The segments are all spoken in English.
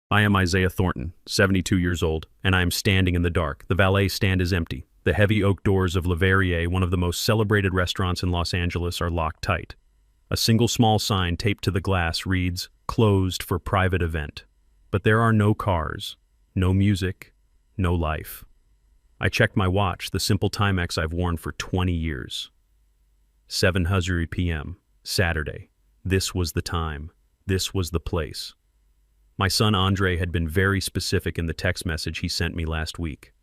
I am Isaiah Thornton, 72 years old, and I am standing in the dark. The valet stand is empty. The heavy oak doors of Le Verrier, one of the most celebrated restaurants in Los Angeles, are locked tight. A single small sign taped to the glass reads, "Closed for private event." But there are no cars, no music, no life. I checked my watch, the simple Timex I've worn for 20 years. 7:00 p.m., Saturday. This was the time. This was the place. My son Andre had been very specific in the text message he sent me last week.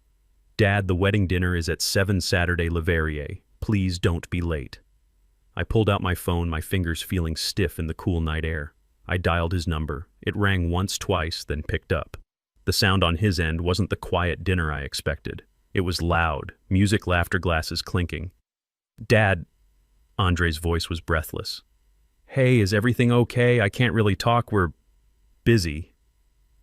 "Dad, the wedding dinner is at 7 Saturday Le Verrier. Please don't be late." I pulled out my phone, my fingers feeling stiff in the cool night air. I dialed his number. It rang once, twice, then picked up. The sound on his end wasn't the quiet dinner I expected. It was loud, music, laughter, glasses clinking. "Dad," Andre's voice was breathless. "Hey, is everything okay? I can't really talk, we're busy."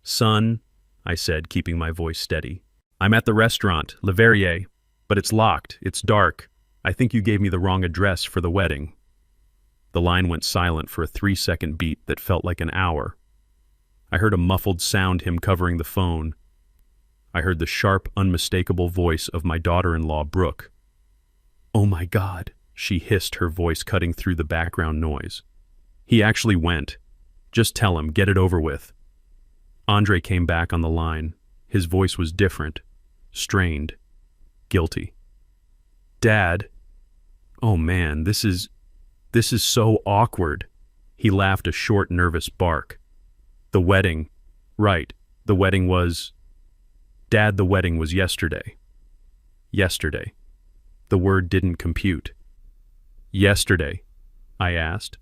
"Son," I said, keeping my voice steady, "I'm at the restaurant, Le Verrier, but it's locked, it's dark. I think you gave me the wrong address for the wedding." The line went silent for a 3-second beat that felt like an hour. I heard a muffled sound, him covering the phone. I heard the sharp, unmistakable voice of my daughter-in-law, Brooke. "Oh my God," she hissed, her voice cutting through the background noise. "He actually went. Just tell him, get it over with." Andre came back on the line. His voice was different, strained, guilty. "Dad, oh man, this is so awkward." He laughed, a short, nervous bark. "The wedding, right, the wedding was... Dad, the wedding was yesterday." Yesterday. The word didn't compute. "Yesterday?" I asked.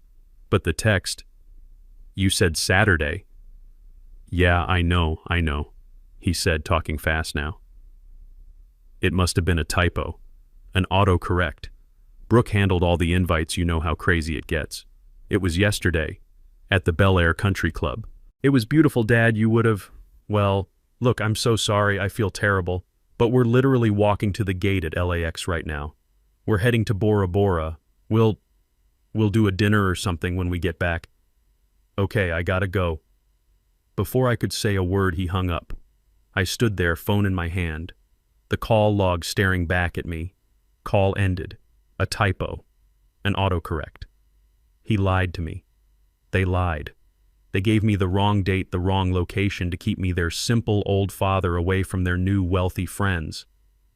"But the text... You said Saturday." "Yeah, I know," he said, talking fast now. "It must have been a typo. An autocorrect. Brooke handled all the invites, you know how crazy it gets. It was yesterday, at the Bel Air Country Club. It was beautiful, Dad, you would have... Well, look, I'm so sorry, I feel terrible, but we're literally walking to the gate at LAX right now. We're heading to Bora Bora. We'll do a dinner or something when we get back." "Okay, I gotta go." Before I could say a word, he hung up. I stood there, phone in my hand, the call log staring back at me. Call ended. A typo. An autocorrect. He lied to me. They lied. They gave me the wrong date, the wrong location to keep me, their simple old father, away from their new wealthy friends.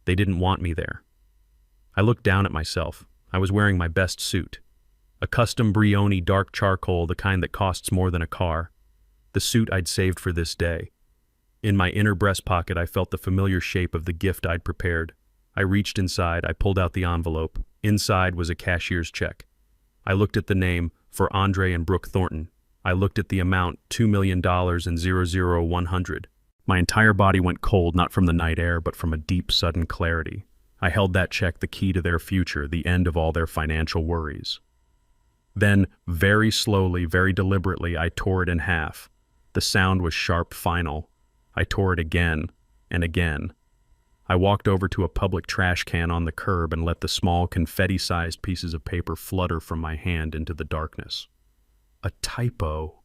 They didn't want me there. I looked down at myself. I was wearing my best suit. A custom Brioni dark charcoal, the kind that costs more than a car. The suit I'd saved for this day. In my inner breast pocket, I felt the familiar shape of the gift I'd prepared. I reached inside, I pulled out the envelope. Inside was a cashier's check. I looked at the name, for Andre and Brooke Thornton. I looked at the amount, $2 million and 00100. My entire body went cold, not from the night air, but from a deep, sudden clarity. I held that check, the key to their future, the end of all their financial worries. Then, very slowly, very deliberately, I tore it in half. The sound was sharp, final. I tore it again and again. I walked over to a public trash can on the curb and let the small, confetti-sized pieces of paper flutter from my hand into the darkness. "A typo,"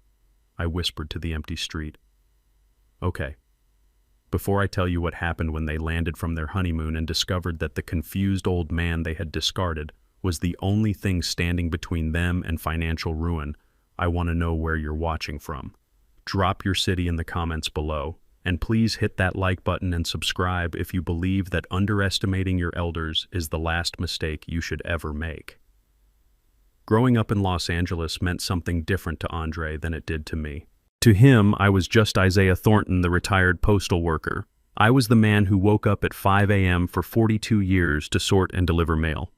I whispered to the empty street. "Okay. Before I tell you what happened when they landed from their honeymoon and discovered that the confused old man they had discarded was the only thing standing between them and financial ruin, I want to know where you're watching from. Drop your city in the comments below. And please hit that like button and subscribe if you believe that underestimating your elders is the last mistake you should ever make." Growing up in Los Angeles meant something different to Andre than it did to me. To him, I was just Isaiah Thornton, the retired postal worker. I was the man who woke up at 5 a.m. for 42 years to sort and deliver mail.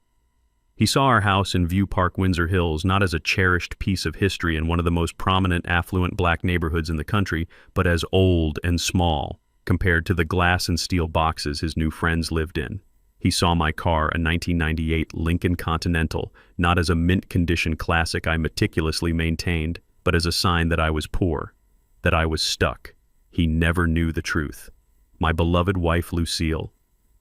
He saw our house in View Park, Windsor Hills, not as a cherished piece of history in one of the most prominent, affluent black neighborhoods in the country, but as old and small compared to the glass and steel boxes his new friends lived in. He saw my car, a 1998 Lincoln Continental, not as a mint-condition classic I meticulously maintained, but as a sign that I was poor, that I was stuck. He never knew the truth. My beloved wife, Lucille,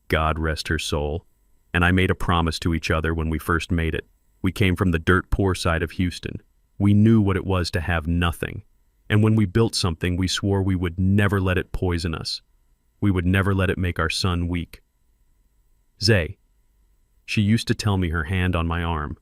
God rest her soul, and I made a promise to each other when we first made it. We came from the dirt poor side of Houston. We knew what it was to have nothing. And when we built something, we swore we would never let it poison us. We would never let it make our son weak. Zay, she used to tell me, her hand on my arm,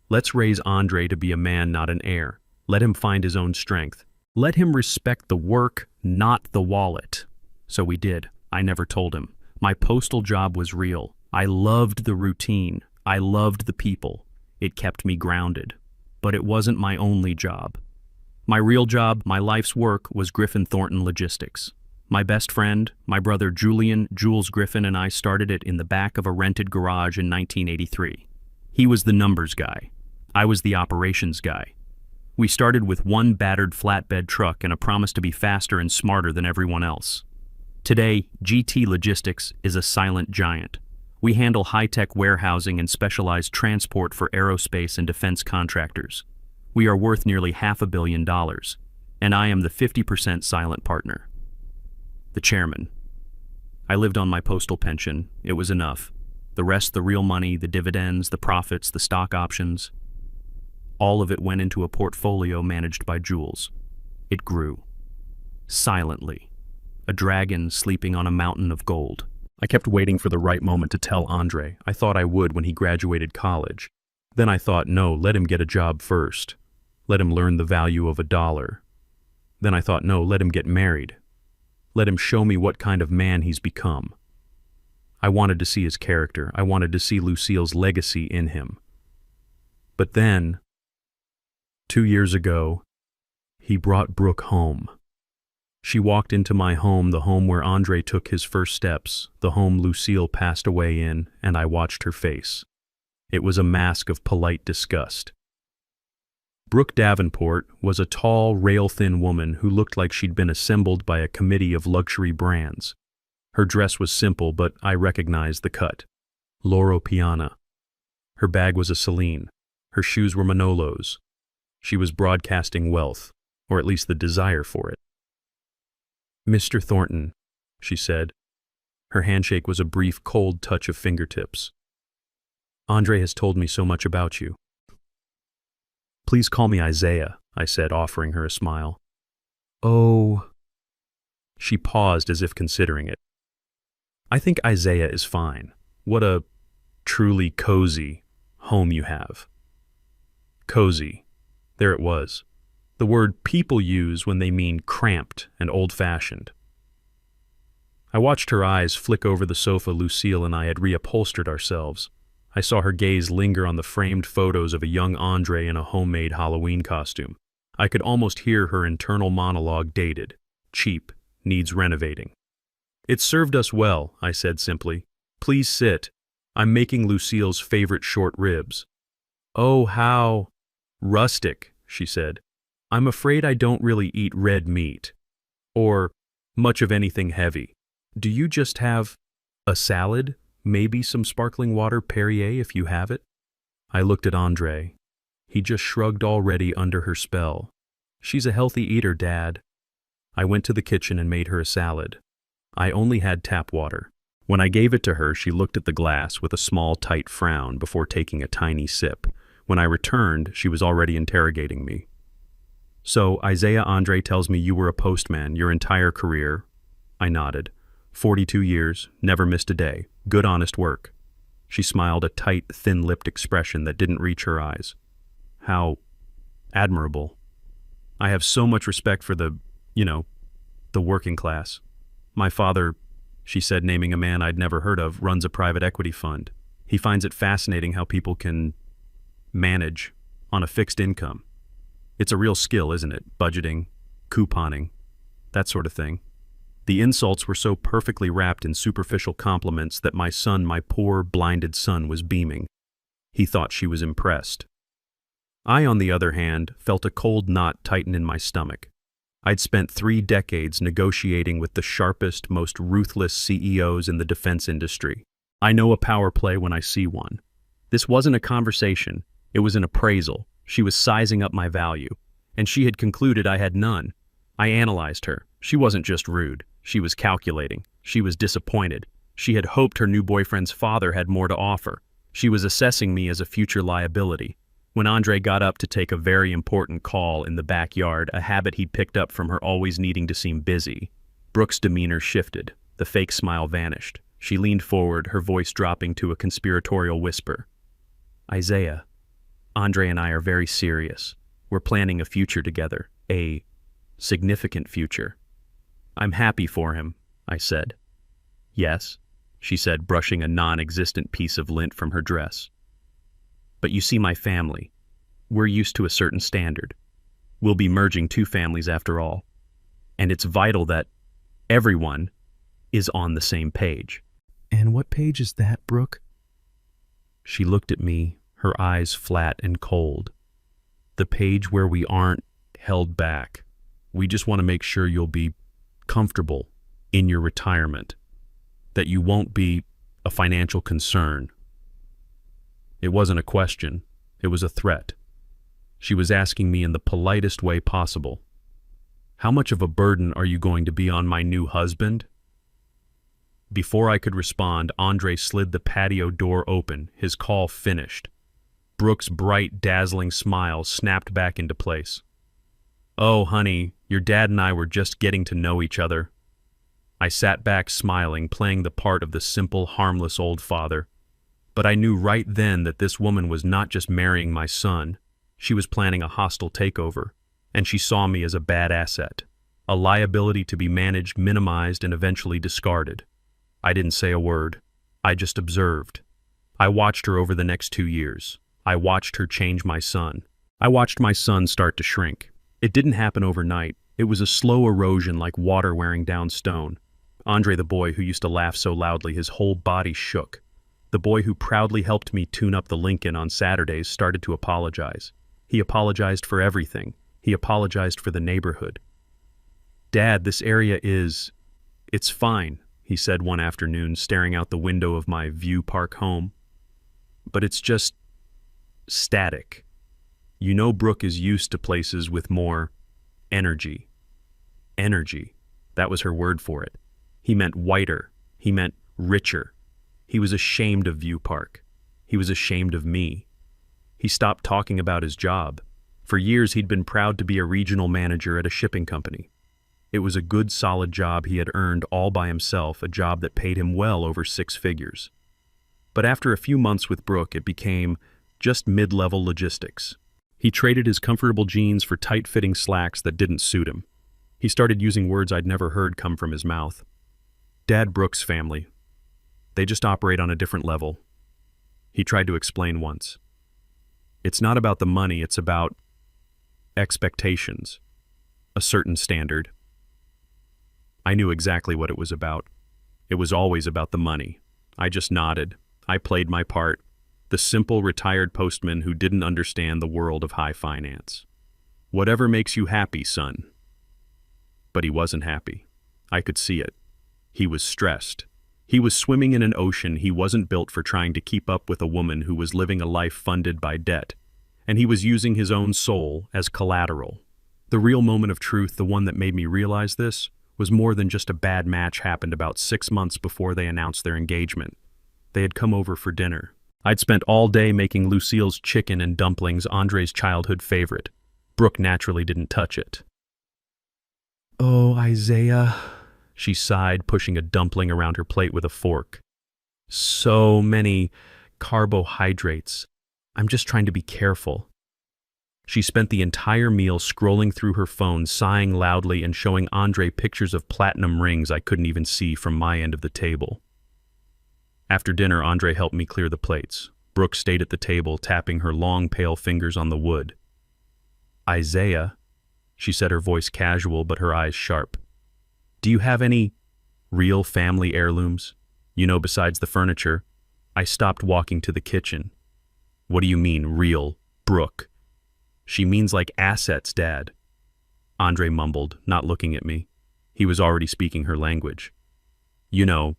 let's raise Andre to be a man, not an heir. Let him find his own strength. Let him respect the work, not the wallet. So we did. I never told him. My postal job was real. I loved the routine. I loved the people. It kept me grounded. But it wasn't my only job. My real job, my life's work, was Griffin Thornton Logistics. My best friend, my brother Jules Griffin, and I started it in the back of a rented garage in 1983. He was the numbers guy. I was the operations guy. We started with one battered flatbed truck and a promise to be faster and smarter than everyone else. Today, GT Logistics is a silent giant. We handle high-tech warehousing and specialized transport for aerospace and defense contractors. We are worth nearly $500 million, and I am the 50% silent partner. The chairman. I lived on my postal pension. It was enough. The rest, the real money, the dividends, the profits, the stock options, all of it went into a portfolio managed by Jules. It grew. Silently. A dragon sleeping on a mountain of gold. I kept waiting for the right moment to tell Andre. I thought I would when he graduated college. Then I thought, no, let him get a job first. Let him learn the value of $1. Then I thought, no, let him get married. Let him show me what kind of man he's become. I wanted to see his character. I wanted to see Lucille's legacy in him. But then, 2 years ago, he brought Brooke home. She walked into my home, the home where Andre took his first steps, the home Lucille passed away in, and I watched her face. It was a mask of polite disgust. Brooke Davenport was a tall, rail-thin woman who looked like she'd been assembled by a committee of luxury brands. Her dress was simple, but I recognized the cut. Loro Piana. Her bag was a Celine. Her shoes were Manolos. She was broadcasting wealth, or at least the desire for it. Mr. Thornton, she said. Her handshake was a brief, cold touch of fingertips. Andre has told me so much about you. Please call me Isaiah, I said, offering her a smile. Oh. She paused as if considering it. I think Isaiah is fine. What a truly cozy home you have. Cozy. There it was. The word people use when they mean cramped and old-fashioned. I watched her eyes flick over the sofa Lucille and I had reupholstered ourselves. I saw her gaze linger on the framed photos of a young Andre in a homemade Halloween costume. I could almost hear her internal monologue, dated, cheap, needs renovating. It served us well, I said simply. Please sit. I'm making Lucille's favorite short ribs. Oh, how rustic, she said. I'm afraid I don't really eat red meat. Or much of anything heavy. Do you just have a salad? Maybe some sparkling water Perrier if you have it? I looked at Andre. He just shrugged, already under her spell. She's a healthy eater, Dad. I went to the kitchen and made her a salad. I only had tap water. When I gave it to her, she looked at the glass with a small, tight frown before taking a tiny sip. When I returned, she was already interrogating me. So, Isaiah, Andre tells me you were a postman your entire career. I nodded. 42 years, never missed a day. Good, honest work. She smiled, a tight, thin-lipped expression that didn't reach her eyes. How admirable. I have so much respect for the working class. My father, she said, naming a man I'd never heard of, runs a private equity fund. He finds it fascinating how people can manage on a fixed income. It's a real skill, isn't it? Budgeting, couponing, that sort of thing. The insults were so perfectly wrapped in superficial compliments that my son, my poor, blinded son, was beaming. He thought she was impressed. I, on the other hand, felt a cold knot tighten in my stomach. I'd spent 3 decades negotiating with the sharpest, most ruthless CEOs in the defense industry. I know a power play when I see one. This wasn't a conversation. It was an appraisal. She was sizing up my value, and she had concluded I had none. I analyzed her. She wasn't just rude. She was calculating. She was disappointed. She had hoped her new boyfriend's father had more to offer. She was assessing me as a future liability. When Andre got up to take a very important call in the backyard, a habit he'd picked up from her always needing to seem busy, Brooke's demeanor shifted. The fake smile vanished. She leaned forward, her voice dropping to a conspiratorial whisper. Isaiah, Andre and I are very serious. We're planning a future together, a significant future. I'm happy for him, I said. Yes, she said, brushing a non-existent piece of lint from her dress. But you see, my family, we're used to a certain standard. We'll be merging two families after all. And it's vital that everyone is on the same page. And what page is that, Brooke? She looked at me, her eyes flat and cold. The page where we aren't held back. We just want to make sure you'll be comfortable in your retirement, that you won't be a financial concern. It wasn't a question, it was a threat. She was asking me in the politest way possible. How much of a burden are you going to be on my new husband? Before I could respond, Andre slid the patio door open, his call finished. Brooke's bright, dazzling smile snapped back into place. Oh, honey, your dad and I were just getting to know each other. I sat back smiling, playing the part of the simple, harmless old father. But I knew right then that this woman was not just marrying my son. She was planning a hostile takeover, and she saw me as a bad asset, a liability to be managed, minimized, and eventually discarded. I didn't say a word. I just observed. I watched her over the next 2 years. I watched her change my son. I watched my son start to shrink. It didn't happen overnight. It was a slow erosion like water wearing down stone. Andre, the boy who used to laugh so loudly his whole body shook. The boy who proudly helped me tune up the Lincoln on Saturdays started to apologize. He apologized for everything. He apologized for the neighborhood. Dad, this area it's fine, he said one afternoon, staring out the window of my View Park home. But it's just static. You know, Brooke is used to places with more energy. Energy. That was her word for it. He meant whiter. He meant richer. He was ashamed of View Park. He was ashamed of me. He stopped talking about his job. For years, he'd been proud to be a regional manager at a shipping company. It was a good, solid job he had earned all by himself, a job that paid him well over 6 figures. But after a few months with Brooke, it became just mid-level logistics. He traded his comfortable jeans for tight-fitting slacks that didn't suit him. He started using words I'd never heard come from his mouth. Dad, Brooke's family. They just operate on a different level. He tried to explain once. It's not about the money, it's about expectations, a certain standard. I knew exactly what it was about. It was always about the money. I just nodded. I played my part, the simple retired postman who didn't understand the world of high finance. Whatever makes you happy, son. But he wasn't happy. I could see it. He was stressed. He was swimming in an ocean he wasn't built for, trying to keep up with a woman who was living a life funded by debt, and he was using his own soul as collateral. The real moment of truth, the one that made me realize this, was more than just a bad match happened about 6 months before they announced their engagement. They had come over for dinner. I'd spent all day making Lucille's chicken and dumplings, Andre's childhood favorite. Brooke naturally didn't touch it. Oh, Isaiah, she sighed, pushing a dumpling around her plate with a fork. So many carbohydrates. I'm just trying to be careful. She spent the entire meal scrolling through her phone, sighing loudly and showing Andre pictures of platinum rings I couldn't even see from my end of the table. After dinner, Andre helped me clear the plates. Brooke stayed at the table, tapping her long, pale fingers on the wood. Isaiah, she said, her voice casual but her eyes sharp. Do you have any real family heirlooms? You know, besides the furniture. I stopped walking to the kitchen. What do you mean, real, Brooke? She means like assets, Dad. Andre mumbled, not looking at me. He was already speaking her language. You know,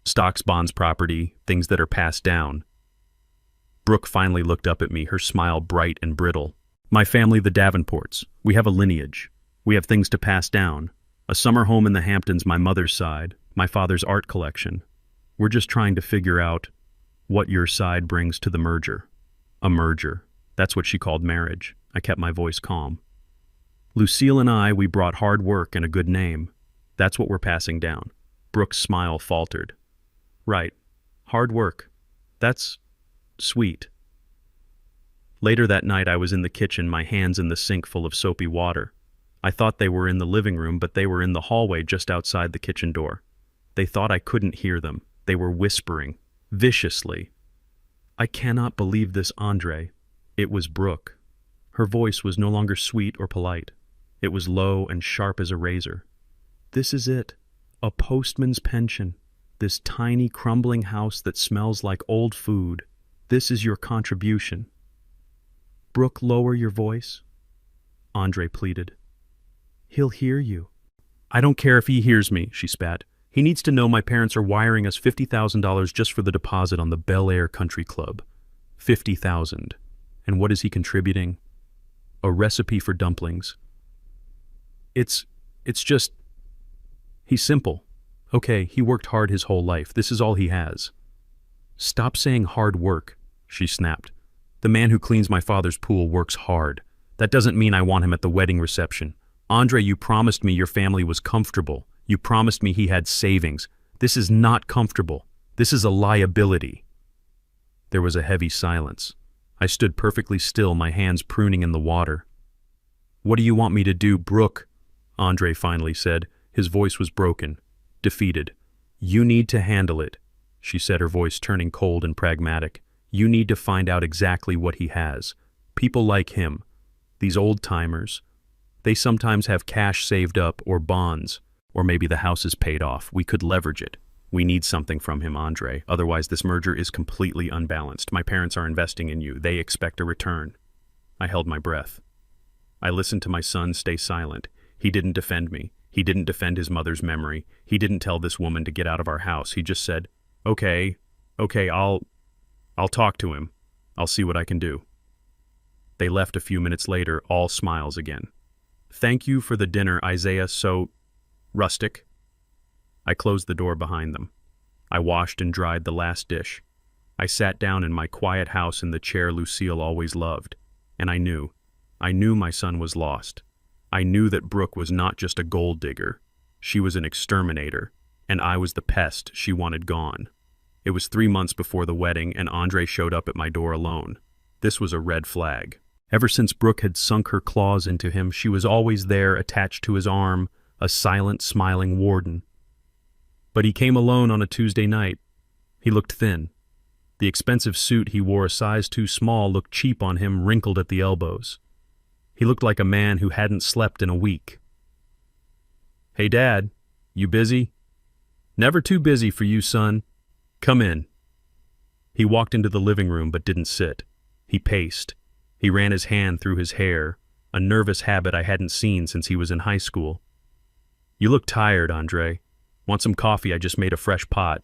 stocks, bonds, property, things that are passed down. Brooke finally looked up at me, her smile bright and brittle. My family, the Davenports. We have a lineage. We have things to pass down. A summer home in the Hamptons, my mother's side. My father's art collection. We're just trying to figure out what your side brings to the merger. A merger. That's what she called marriage. I kept my voice calm. Lucille and I, we brought hard work and a good name. That's what we're passing down. Brooke's smile faltered. Right. Hard work. That's sweet. Later that night I was in the kitchen, my hands in the sink full of soapy water. I thought they were in the living room, but they were in the hallway just outside the kitchen door. They thought I couldn't hear them. They were whispering, viciously. I cannot believe this, Andre. It was Brooke. Her voice was no longer sweet or polite. It was low and sharp as a razor. This is it. A postman's pension. This tiny, crumbling house that smells like old food. This is your contribution. Brooke, lower your voice, Andre pleaded. He'll hear you. I don't care if he hears me, she spat. He needs to know my parents are wiring us $50,000 just for the deposit on the Bel Air Country Club. $50,000. And what is he contributing? A recipe for dumplings. It's just... He's simple. Okay, he worked hard his whole life. This is all he has. Stop saying hard work, she snapped. The man who cleans my father's pool works hard. That doesn't mean I want him at the wedding reception. Andre, you promised me your family was comfortable. You promised me he had savings. This is not comfortable. This is a liability. There was a heavy silence. I stood perfectly still, my hands pruning in the water. What do you want me to do, Brooke? Andre finally said. His voice was broken, defeated. You need to handle it, she said, her voice turning cold and pragmatic. You need to find out exactly what he has. People like him, these old-timers, they sometimes have cash saved up or bonds, or maybe the house is paid off. We could leverage it. We need something from him, Andre. Otherwise, this merger is completely unbalanced. My parents are investing in you. They expect a return. I held my breath. I listened to my son stay silent. He didn't defend me. He didn't defend his mother's memory. He didn't tell this woman to get out of our house. He just said, okay, I'll talk to him. I'll see what I can do. They left a few minutes later, all smiles again. Thank you for the dinner, Isaiah, so rustic. I closed the door behind them. I washed and dried the last dish. I sat down in my quiet house in the chair Lucille always loved, and I knew my son was lost. I knew that Brooke was not just a gold digger. She was an exterminator, and I was the pest she wanted gone. It was 3 months before the wedding, and Andre showed up at my door alone. This was a red flag. Ever since Brooke had sunk her claws into him, she was always there, attached to his arm, a silent, smiling warden. But he came alone on a Tuesday night. He looked thin. The expensive suit he wore, a size too small, looked cheap on him, wrinkled at the elbows. He looked like a man who hadn't slept in a week. Hey, Dad, you busy? Never too busy for you, son. Come in. He walked into the living room but didn't sit. He paced. He ran his hand through his hair, a nervous habit I hadn't seen since he was in high school. You look tired, Andre. Want some coffee? I just made a fresh pot.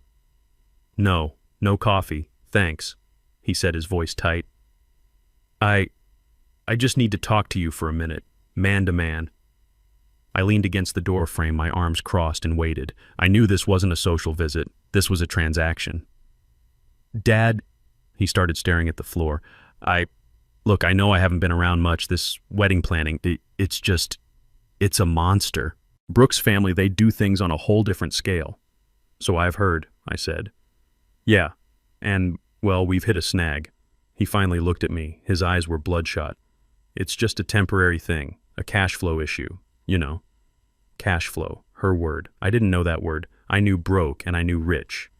No coffee, thanks, he said, his voice tight. I just need to talk to you for a minute, man to man. I leaned against the door frame, my arms crossed, and waited. I knew this wasn't a social visit. This was a transaction. Dad, he started staring at the floor. Look, I know I haven't been around much. This wedding planning, it's a monster. Brooke's family, they do things on a whole different scale. So I've heard, I said. Yeah, and, well, we've hit a snag. He finally looked at me. His eyes were bloodshot. It's just a temporary thing, a cash flow issue, you know. Cash flow, her word. I didn't know that word. I knew broke and I knew rich.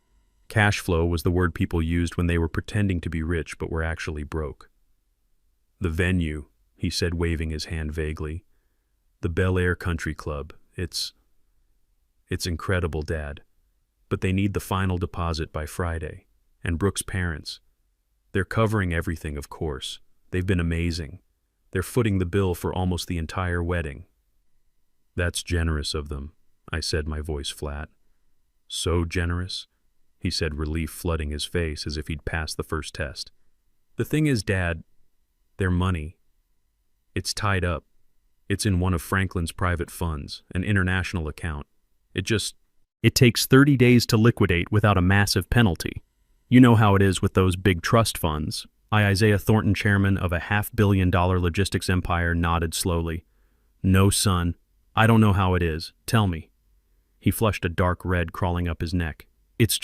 Cash flow was the word people used when they were pretending to be rich but were actually broke. The venue, he said, waving his hand vaguely. The Bel Air Country Club. It's incredible, Dad. But they need the final deposit by Friday. And Brooke's parents. They're covering everything, of course. They've been amazing. They're footing the bill for almost the entire wedding. That's generous of them, I said, my voice flat. So generous, he said, relief flooding his face as if he'd passed the first test. The thing is, Dad, their money. It's tied up. It's in one of Franklin's private funds, an international account. It takes 30 days to liquidate without a massive penalty. You know how it is with those big trust funds. I, Isaiah Thornton, chairman of a $500 million logistics empire, nodded slowly. No, son. I don't know how it is. Tell me. He flushed a dark red crawling up his neck. It's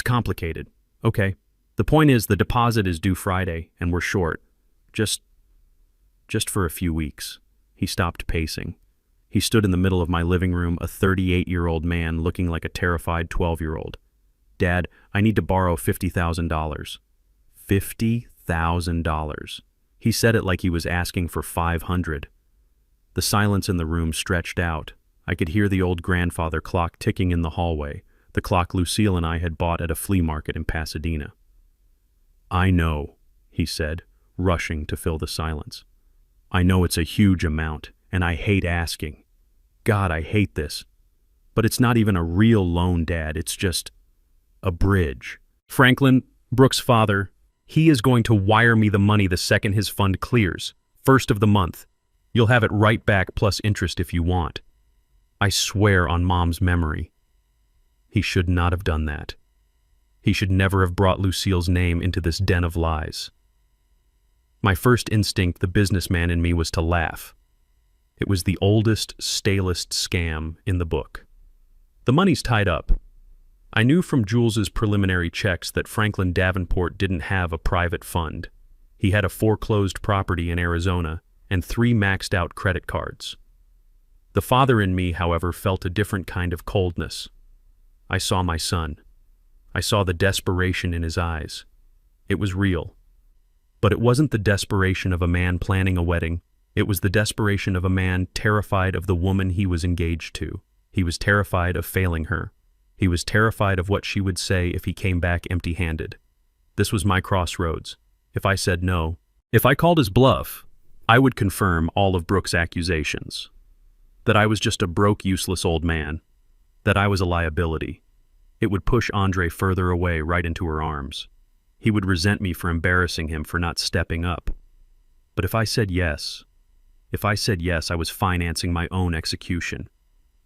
complicated. Okay. The point is the deposit is due Friday, and we're short. Just for a few weeks. He stopped pacing. He stood in the middle of my living room, a 38-year-old man looking like a terrified 12-year-old. Dad, I need to borrow $50,000. $50,000. He said it like he was asking for 500. The silence in the room stretched out. I could hear the old grandfather clock ticking in the hallway, the clock Lucille and I had bought at a flea market in Pasadena. I know, he said, rushing to fill the silence. I know it's a huge amount, and I hate asking. God, I hate this. But it's not even a real loan, Dad. It's just a bridge. Franklin, Brooke's father, he is going to wire me the money the second his fund clears. First of the month. You'll have it right back plus interest if you want. I swear on Mom's memory. He should not have done that. He should never have brought Lucille's name into this den of lies. My first instinct, the businessman in me, was to laugh. It was the oldest, stalest scam in the book. The money's tied up. I knew from Jules's preliminary checks that Franklin Davenport didn't have a private fund. He had a foreclosed property in Arizona and 3 maxed-out credit cards. The father in me, however, felt a different kind of coldness. I saw my son. I saw the desperation in his eyes. It was real. But it wasn't the desperation of a man planning a wedding. It was the desperation of a man terrified of the woman he was engaged to. He was terrified of failing her. He was terrified of what she would say if he came back empty-handed. This was my crossroads. If I said no, if I called his bluff, I would confirm all of Brooke's accusations. That I was just a broke, useless old man. That I was a liability. It would push Andre further away, right into her arms. He would resent me for embarrassing him for not stepping up. But if I said yes, I was financing my own execution.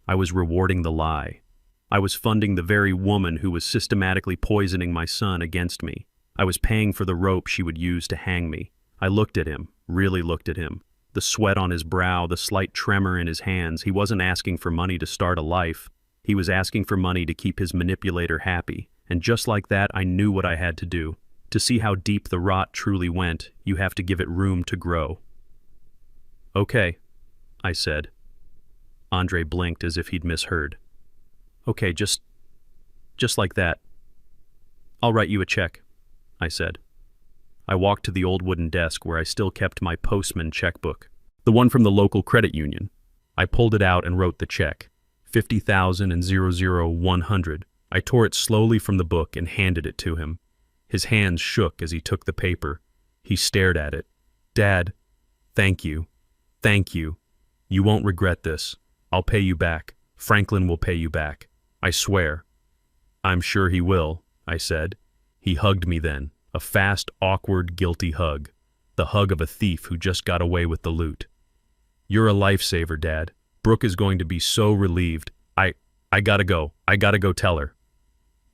I was rewarding the lie. I was funding the very woman who was systematically poisoning my son against me. I was paying for the rope she would use to hang me. I looked at him, really looked at him. The sweat on his brow, the slight tremor in his hands. He wasn't asking for money to start a life. He was asking for money to keep his manipulator happy. And just like that, I knew what I had to do. To see how deep the rot truly went, you have to give it room to grow. Okay, I said. Andre blinked as if he'd misheard. Okay, just like that. I'll write you a check, I said. I walked to the old wooden desk where I still kept my postman checkbook, the one from the local credit union. I pulled it out and wrote the check, $50,000 and 00100. I tore it slowly from the book and handed it to him. His hands shook as he took the paper. He stared at it. Dad, thank you. Thank you. You won't regret this. I'll pay you back. Franklin will pay you back. I swear. I'm sure he will, I said. He hugged me then, a fast, awkward, guilty hug. The hug of a thief who just got away with the loot. You're a lifesaver, Dad. Brooke is going to be so relieved. I gotta go. I gotta go tell her.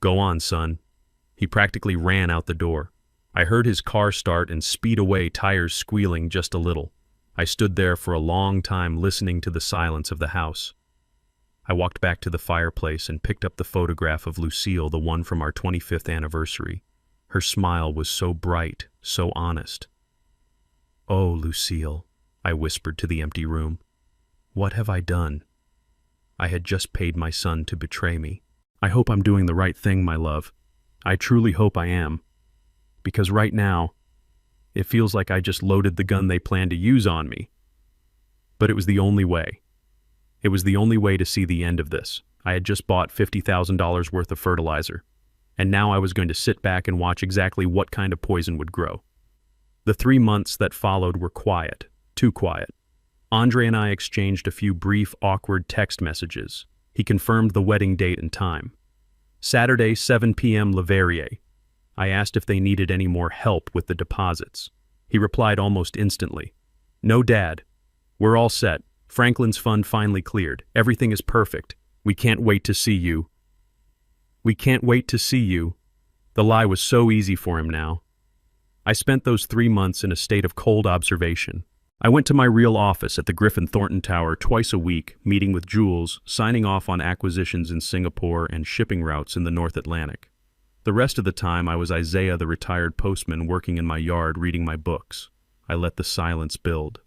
Go on, son. He practically ran out the door. I heard his car start and speed away, tires squealing just a little. I stood there for a long time listening to the silence of the house. I walked back to the fireplace and picked up the photograph of Lucille, the one from our 25th anniversary. Her smile was so bright, so honest. Oh, Lucille, I whispered to the empty room. What have I done? I had just paid my son to betray me. I hope I'm doing the right thing, my love. I truly hope I am. Because right now, it feels like I just loaded the gun they planned to use on me. But it was the only way. It was the only way to see the end of this. I had just bought $50,000 worth of fertilizer. And now I was going to sit back and watch exactly what kind of poison would grow. The 3 months that followed were quiet, too quiet. Andre and I exchanged a few brief, awkward text messages. He confirmed the wedding date and time. Saturday, 7 p.m. Leverrier. I asked if they needed any more help with the deposits. He replied almost instantly. No, Dad. We're all set. Franklin's fund finally cleared. Everything is perfect. We can't wait to see you. We can't wait to see you. The lie was so easy for him now. I spent those 3 months in a state of cold observation. I went to my real office at the Griffin Thornton Tower twice a week, meeting with Jules, signing off on acquisitions in Singapore and shipping routes in the North Atlantic. The rest of the time I was Isaiah the retired postman working in my yard reading my books. I let the silence build.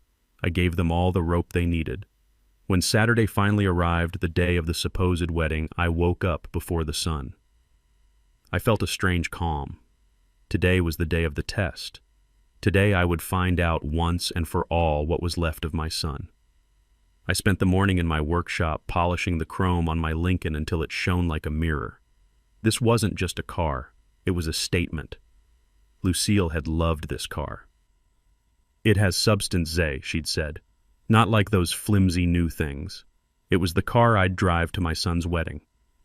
I gave them all the rope they needed. When Saturday finally arrived, the day of the supposed wedding, I woke up before the sun. I felt a strange calm. Today was the day of the test. Today I would find out once and for all what was left of my son. I spent the morning in my workshop polishing the chrome on my Lincoln until it shone like a mirror. This wasn't just a car, it was a statement. Lucille had loved this car. "It has substance, Zay," she'd said. "Not like those flimsy new things." It was the car I'd drive to my son's wedding.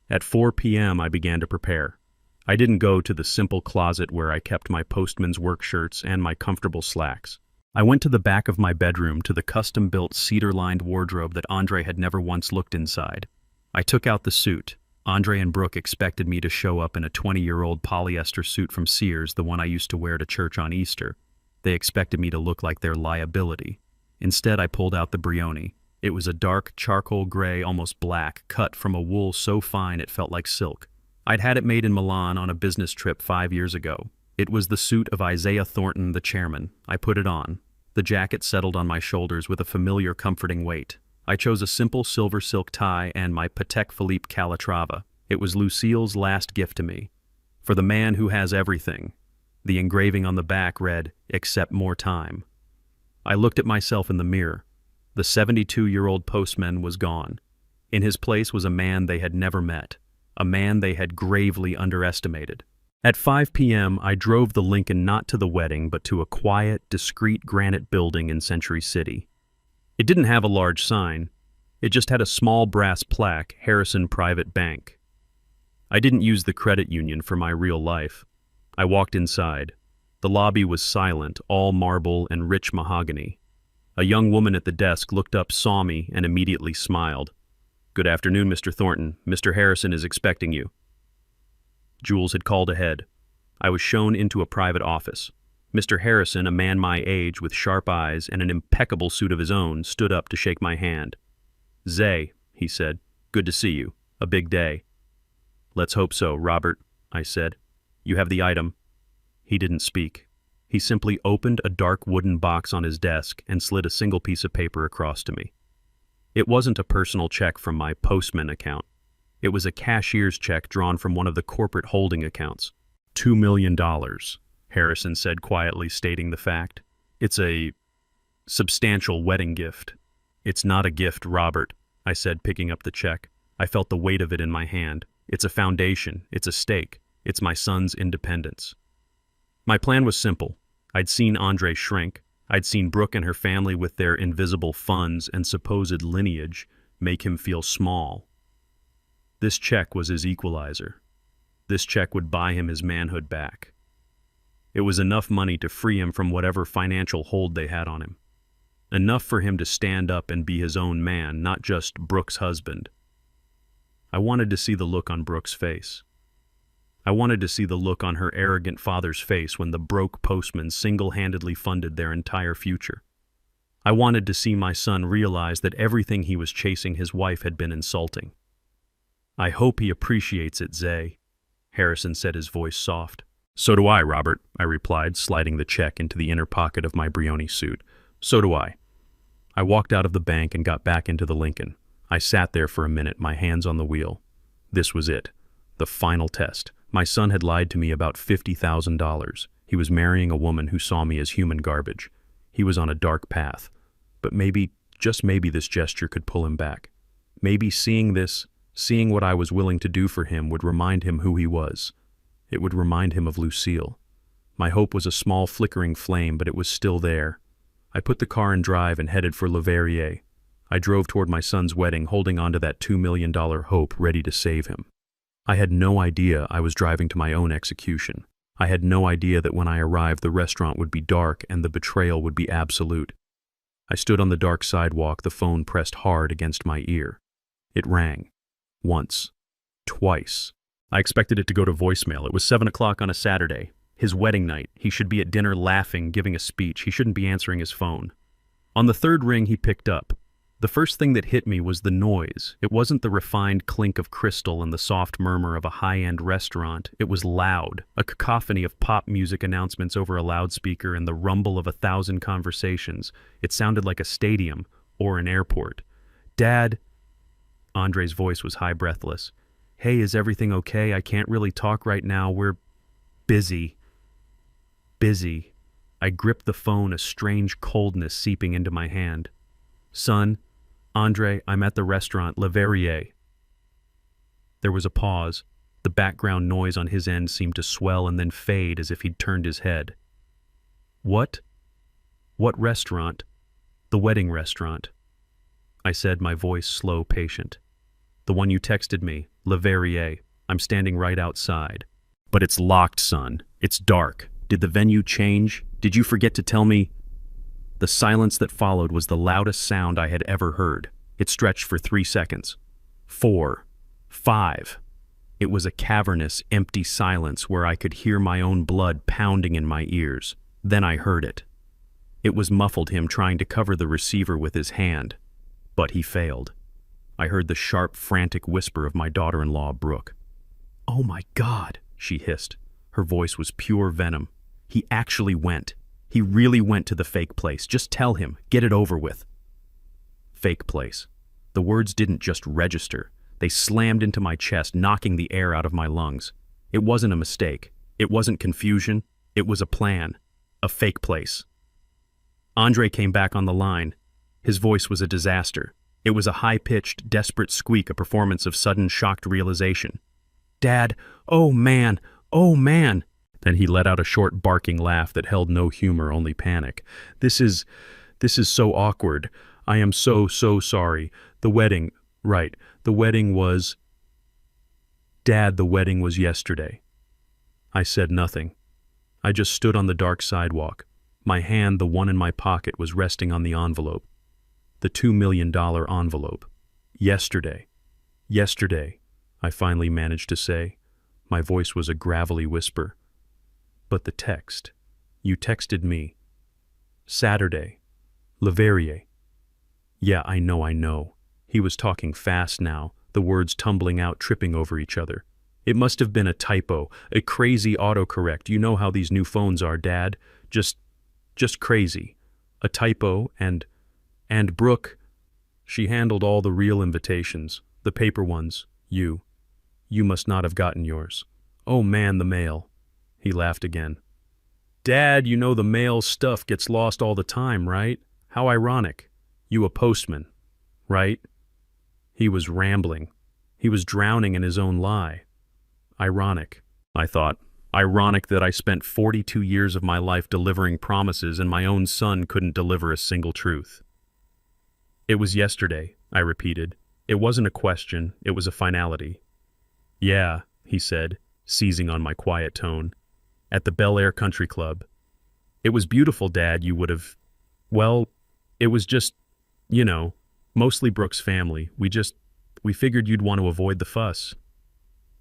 At 4 p.m. I began to prepare. I didn't go to the simple closet where I kept my postman's work shirts and my comfortable slacks. I went to the back of my bedroom to the custom-built cedar-lined wardrobe that Andre had never once looked inside. I took out the suit. Andre and Brooke expected me to show up in a 20-year-old polyester suit from Sears, the one I used to wear to church on Easter. They expected me to look like their liability. Instead, I pulled out the Brioni. It was a dark, charcoal gray, almost black, cut from a wool so fine it felt like silk. I'd had it made in Milan on a business trip 5 years ago. It was the suit of Isaiah Thornton, the chairman. I put it on. The jacket settled on my shoulders with a familiar, comforting weight. I chose a simple silver silk tie and my Patek Philippe Calatrava. It was Lucille's last gift to me. For the man who has everything. The engraving on the back read, "Accept more time." I looked at myself in the mirror. The 72-year-old postman was gone. In his place was a man they had never met. A man they had gravely underestimated. At 5 p.m., I drove the Lincoln not to the wedding, but to a quiet, discreet granite building in Century City. It didn't have a large sign. It just had a small brass plaque, Harrison Private Bank. I didn't use the credit union for my real life. I walked inside. The lobby was silent, all marble and rich mahogany. A young woman at the desk looked up, saw me, and immediately smiled. "Good afternoon, Mr. Thornton. Mr. Harrison is expecting you." Jules had called ahead. I was shown into a private office. Mr. Harrison, a man my age with sharp eyes and an impeccable suit of his own, stood up to shake my hand. "Zay," he said, "good to see you. A big day." "Let's hope so, Robert," I said. "You have the item." He didn't speak. He simply opened a dark wooden box on his desk and slid a single piece of paper across to me. It wasn't a personal check from my postman account. It was a cashier's check drawn from one of the corporate holding accounts. $2 million, Harrison said quietly, stating the fact. "It's a substantial wedding gift." "It's not a gift, Robert," I said, picking up the check. I felt the weight of it in my hand. "It's a foundation. It's a stake. It's my son's independence." My plan was simple. I'd seen Andre shrink. I'd seen Brooke and her family with their invisible funds and supposed lineage make him feel small. This check was his equalizer. This check would buy him his manhood back. It was enough money to free him from whatever financial hold they had on him. Enough for him to stand up and be his own man, not just Brooke's husband. I wanted to see the look on Brooke's face. I wanted to see the look on her arrogant father's face when the broke postman single-handedly funded their entire future. I wanted to see my son realize that everything he was chasing his wife had been insulting. "I hope he appreciates it, Zay," Harrison said, his voice soft. "So do I, Robert," I replied, sliding the check into the inner pocket of my Brioni suit. "So do I." I walked out of the bank and got back into the Lincoln. I sat there for a minute, my hands on the wheel. This was it. The final test. My son had lied to me about $50,000. He was marrying a woman who saw me as human garbage. He was on a dark path. But maybe, just maybe, this gesture could pull him back. Maybe seeing what I was willing to do for him would remind him who he was. It would remind him of Lucille. My hope was a small flickering flame, but it was still there. I put the car in drive and headed for Le Verrier. I drove toward my son's wedding, holding on to that $2 million hope, ready to save him. I had no idea I was driving to my own execution. I had no idea that when I arrived the restaurant would be dark and the betrayal would be absolute. I stood on the dark sidewalk, the phone pressed hard against my ear. It rang. Once. Twice. I expected it to go to voicemail. It was 7 o'clock on a Saturday. His wedding night. He should be at dinner laughing, giving a speech. He shouldn't be answering his phone. On the third ring, he picked up. The first thing that hit me was the noise. It wasn't the refined clink of crystal and the soft murmur of a high-end restaurant. It was loud, a cacophony of pop music announcements over a loudspeaker and the rumble of 1,000 conversations. It sounded like a stadium or an airport. "Dad," Andre's voice was high, breathless. "Hey, is everything okay? I can't really talk right now. We're busy." Busy. I gripped the phone, a strange coldness seeping into my hand. "Son, Andre, I'm at the restaurant, Le Verrier." There was a pause. The background noise on his end seemed to swell and then fade as if he'd turned his head. "What? What restaurant?" "The wedding restaurant," I said, my voice slow, patient. "The one you texted me, Le Verrier. I'm standing right outside." "But it's locked, son. It's dark. Did the venue change? Did you forget to tell me?" The silence that followed was the loudest sound I had ever heard. It stretched for 3 seconds. 4. 5. It was a cavernous, empty silence where I could hear my own blood pounding in my ears. Then I heard it. It was muffled, him trying to cover the receiver with his hand. But he failed. I heard the sharp, frantic whisper of my daughter-in-law, Brooke. "Oh my God," she hissed. Her voice was pure venom. "He actually went. He really went to the fake place. Just tell him. Get it over with." Fake place. The words didn't just register. They slammed into my chest, knocking the air out of my lungs. It wasn't a mistake. It wasn't confusion. It was a plan. A fake place. Andre came back on the line. His voice was a disaster. It was a high-pitched, desperate squeak, a performance of sudden, shocked realization. "Dad, oh man, oh man." Then he let out a short barking laugh that held no humor, only panic. This is so awkward. I am so sorry. The wedding, right, the wedding was..." "Dad, the wedding was yesterday." I said nothing. I just stood on the dark sidewalk. My hand, the one in my pocket, was resting on the envelope. The $2 million envelope. Yesterday, I finally managed to say. My voice was a gravelly whisper. "But the text. You texted me. Saturday. Le Verrier." "Yeah, I know. He was talking fast now, the words tumbling out, tripping over each other. It must have been a typo, a crazy autocorrect. You know how these new phones are, Dad. Just crazy. A typo and Brooke, she handled all the real invitations, the paper ones. You must not have gotten yours. Oh man, the mail." He laughed again. "Dad, you know the mail stuff gets lost all the time, right? How ironic. You a postman, right?" He was rambling. He was drowning in his own lie. Ironic, I thought. Ironic that I spent 42 years of my life delivering promises and my own son couldn't deliver a single truth. "It was yesterday," I repeated. It wasn't a question, it was a finality. "Yeah," he said, seizing on my quiet tone. "At the Bel Air Country Club. It was beautiful, Dad. You would have... Well, it was just, mostly Brooke's family. We figured you'd want to avoid the fuss."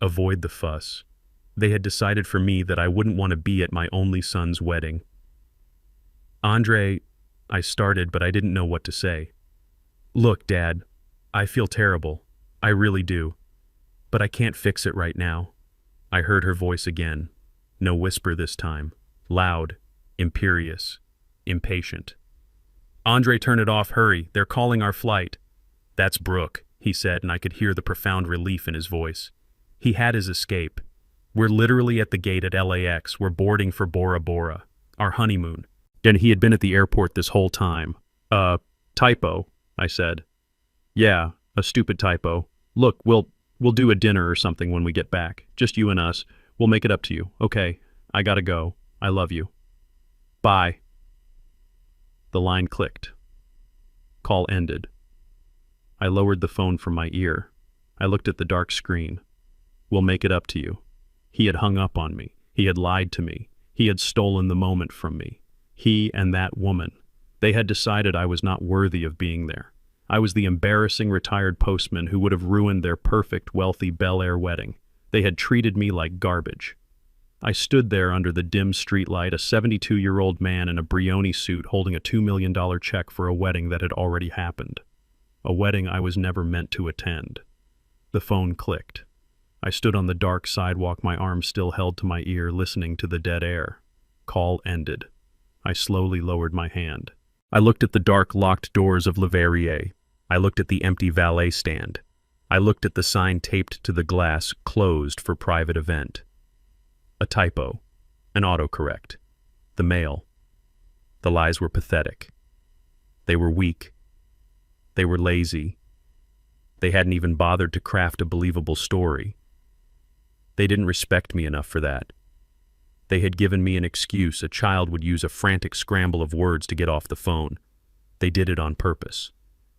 Avoid the fuss. They had decided for me that I wouldn't want to be at my only son's wedding. "Andre," I started, but I didn't know what to say. "Look, Dad, I feel terrible. I really do. But I can't fix it right now." I heard her voice again. No whisper this time. Loud, imperious, impatient. "Andre, turn it off, hurry. They're calling our flight." "That's Brooke," he said, and I could hear the profound relief in his voice. He had his escape. "We're literally at the gate at LAX. We're boarding for Bora Bora. Our honeymoon." And he had been at the airport this whole time. Typo," I said. "Yeah, a stupid typo. Look, we'll do a dinner or something when we get back. Just you and us. We'll make it up to you. Okay, I gotta go. I love you. Bye." The line clicked. Call ended. I lowered the phone from my ear. I looked at the dark screen. "We'll make it up to you." He had hung up on me. He had lied to me. He had stolen the moment from me. He and that woman. They had decided I was not worthy of being there. I was the embarrassing retired postman who would have ruined their perfect, wealthy Bel Air wedding. They had treated me like garbage. I stood there under the dim streetlight, a 72-year-old man in a Brioni suit holding a $2 million check for a wedding that had already happened. A wedding I was never meant to attend. The phone clicked. I stood on the dark sidewalk, my arm still held to my ear, listening to the dead air. Call ended. I slowly lowered my hand. I looked at the dark, locked doors of Le Verrier. I looked at the empty valet stand. I looked at the sign taped to the glass, closed for private event. A typo. An autocorrect. The mail. The lies were pathetic. They were weak. They were lazy. They hadn't even bothered to craft a believable story. They didn't respect me enough for that. They had given me an excuse a child would use, a frantic scramble of words to get off the phone. They did it on purpose.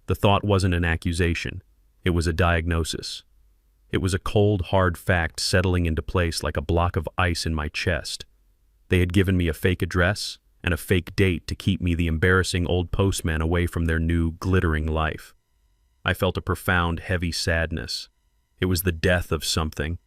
The thought wasn't an accusation. It was a diagnosis. It was a cold, hard fact settling into place like a block of ice in my chest. They had given me a fake address and a fake date to keep me, the embarrassing old postman, away from their new, glittering life. I felt a profound, heavy sadness. It was the death of something.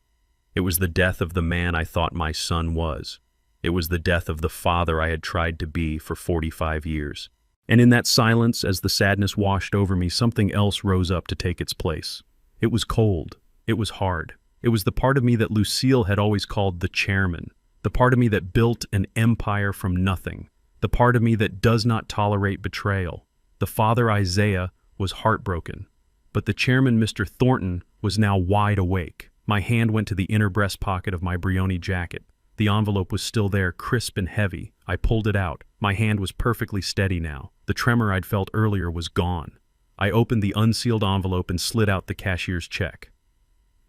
It was the death of the man I thought my son was. It was the death of the father I had tried to be for 45 years. And in that silence, as the sadness washed over me, something else rose up to take its place. It was cold. It was hard. It was the part of me that Lucille had always called the chairman, the part of me that built an empire from nothing, the part of me that does not tolerate betrayal. The father Isaiah was heartbroken, but the chairman, Mr. Thornton, was now wide awake. My hand went to the inner breast pocket of my Brioni jacket. The envelope was still there, crisp and heavy. I pulled it out. My hand was perfectly steady now. The tremor I'd felt earlier was gone. I opened the unsealed envelope and slid out the cashier's check.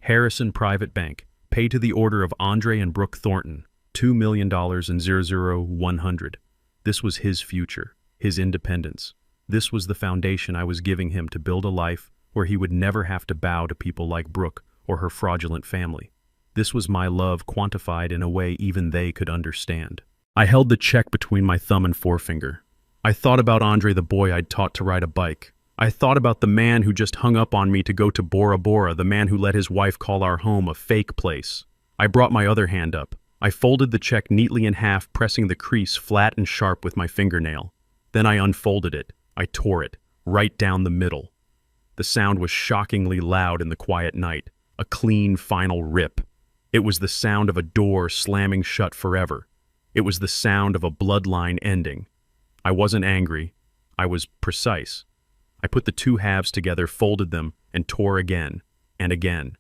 Harrison Private Bank, pay to the order of Andre and Brooke Thornton, $2 million and 00100. This was his future, his independence. This was the foundation I was giving him to build a life where he would never have to bow to people like Brooke or her fraudulent family. This was my love quantified in a way even they could understand. I held the check between my thumb and forefinger. I thought about Andre, the boy I'd taught to ride a bike. I thought about the man who just hung up on me to go to Bora Bora, the man who let his wife call our home a fake place. I brought my other hand up. I folded the check neatly in half, pressing the crease flat and sharp with my fingernail. Then I unfolded it. I tore it, right down the middle. The sound was shockingly loud in the quiet night, a clean, final rip. It was the sound of a door slamming shut forever. It was the sound of a bloodline ending. I wasn't angry. I was precise. I put the two halves together, folded them, and tore again, and again.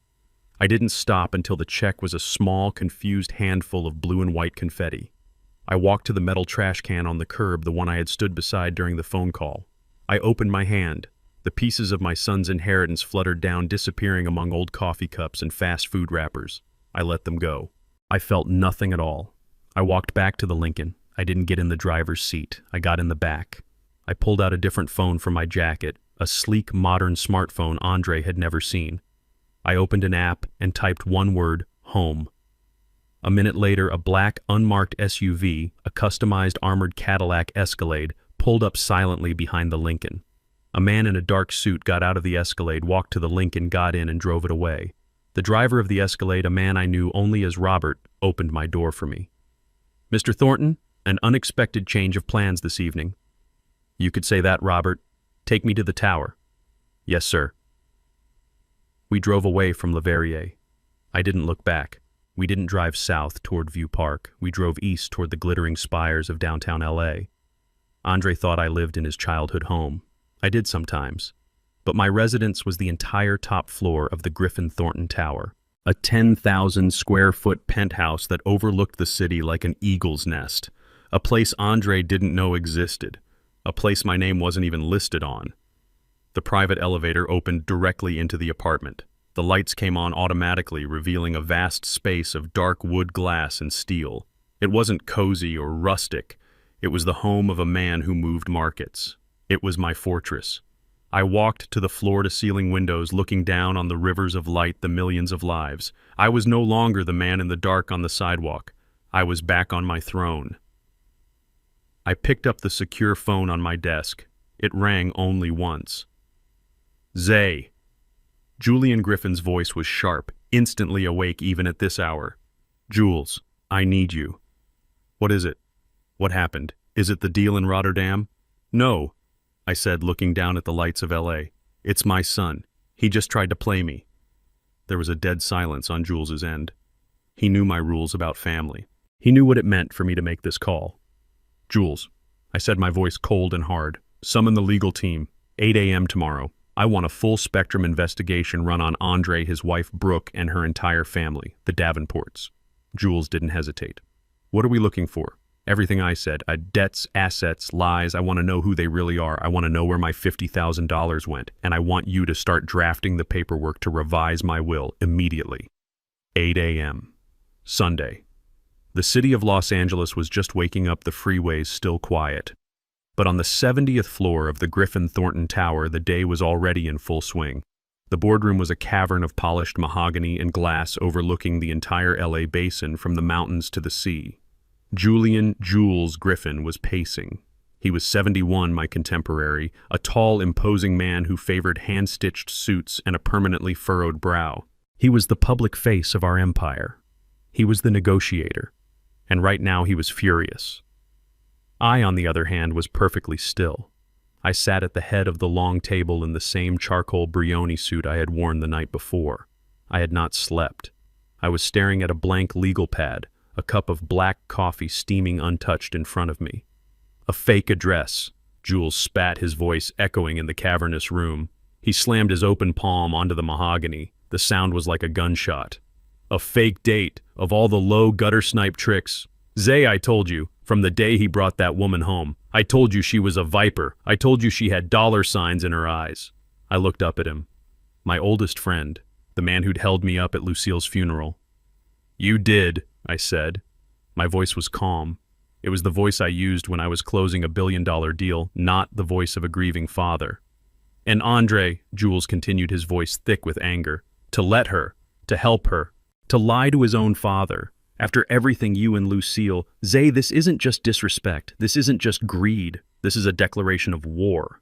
I didn't stop until the check was a small, confused handful of blue and white confetti. I walked to the metal trash can on the curb, the one I had stood beside during the phone call. I opened my hand. The pieces of my son's inheritance fluttered down, disappearing among old coffee cups and fast food wrappers. I let them go. I felt nothing at all. I walked back to the Lincoln. I didn't get in the driver's seat. I got in the back. I pulled out a different phone from my jacket, a sleek, modern smartphone Andre had never seen. I opened an app and typed one word, home. A minute later, a black, unmarked SUV, a customized armored Cadillac Escalade, pulled up silently behind the Lincoln. A man in a dark suit got out of the Escalade, walked to the Lincoln, got in, and drove it away. The driver of the Escalade, a man I knew only as Robert, opened my door for me. "Mr. Thornton, an unexpected change of plans this evening." "You could say that, Robert. Take me to the tower." "Yes, sir." We drove away from Le Verrier. I didn't look back. We didn't drive south toward View Park. We drove east toward the glittering spires of downtown LA. Andre thought I lived in his childhood home. I did sometimes. But my residence was the entire top floor of the Griffin Thornton Tower, a 10,000-square-foot penthouse that overlooked the city like an eagle's nest, a place Andre didn't know existed, a place my name wasn't even listed on. The private elevator opened directly into the apartment. The lights came on automatically, revealing a vast space of dark wood, glass, and steel. It wasn't cozy or rustic. It was the home of a man who moved markets. It was my fortress. I walked to the floor-to-ceiling windows, looking down on the rivers of light, the millions of lives. I was no longer the man in the dark on the sidewalk. I was back on my throne. I picked up the secure phone on my desk. It rang only once. "Zay." Julian Griffin's voice was sharp, instantly awake even at this hour. "Jules, I need you. What is it? What happened? Is it the deal in Rotterdam? No, I said, looking down at the lights of L.A. It's my son. He just tried to play me. There was a dead silence on Jules's end. He knew my rules about family. He knew what it meant for me to make this call. Jules, I said, my voice cold and hard, summon the legal team. 8 a.m. tomorrow. I want a full-spectrum investigation run on Andre, his wife Brooke, and her entire family, the Davenports. Jules didn't hesitate. What are we looking for? Everything I said. Debts, assets, lies. I want to know who they really are. I want to know where my $50,000 went. And I want you to start drafting the paperwork to revise my will immediately. 8 a.m. Sunday. The city of Los Angeles was just waking up, the freeways still quiet. But on the 70th floor of the Griffin Thornton Tower, the day was already in full swing. The boardroom was a cavern of polished mahogany and glass overlooking the entire LA basin from the mountains to the sea. Jules Griffin was pacing. He was 71, my contemporary, a tall, imposing man who favored hand-stitched suits and a permanently furrowed brow. He was the public face of our empire. He was the negotiator. And right now he was furious. I, on the other hand, was perfectly still. I sat at the head of the long table in the same charcoal Brioni suit I had worn the night before. I had not slept. I was staring at a blank legal pad, a cup of black coffee steaming untouched in front of me. A fake address. Jules spat, his voice echoing in the cavernous room. He slammed his open palm onto the mahogany. The sound was like a gunshot. A fake date, of all the low gutter snipe tricks. Zay, I told you, from the day he brought that woman home. I told you she was a viper. I told you she had dollar signs in her eyes. I looked up at him. My oldest friend, the man who'd held me up at Lucille's funeral. You did, I said. My voice was calm. It was the voice I used when I was closing a billion-dollar deal, not the voice of a grieving father. And Andre, Jules continued, his voice thick with anger, to let her, to help her, to lie to his own father. After everything you and Lucille, Zay, this isn't just disrespect. This isn't just greed. This is a declaration of war.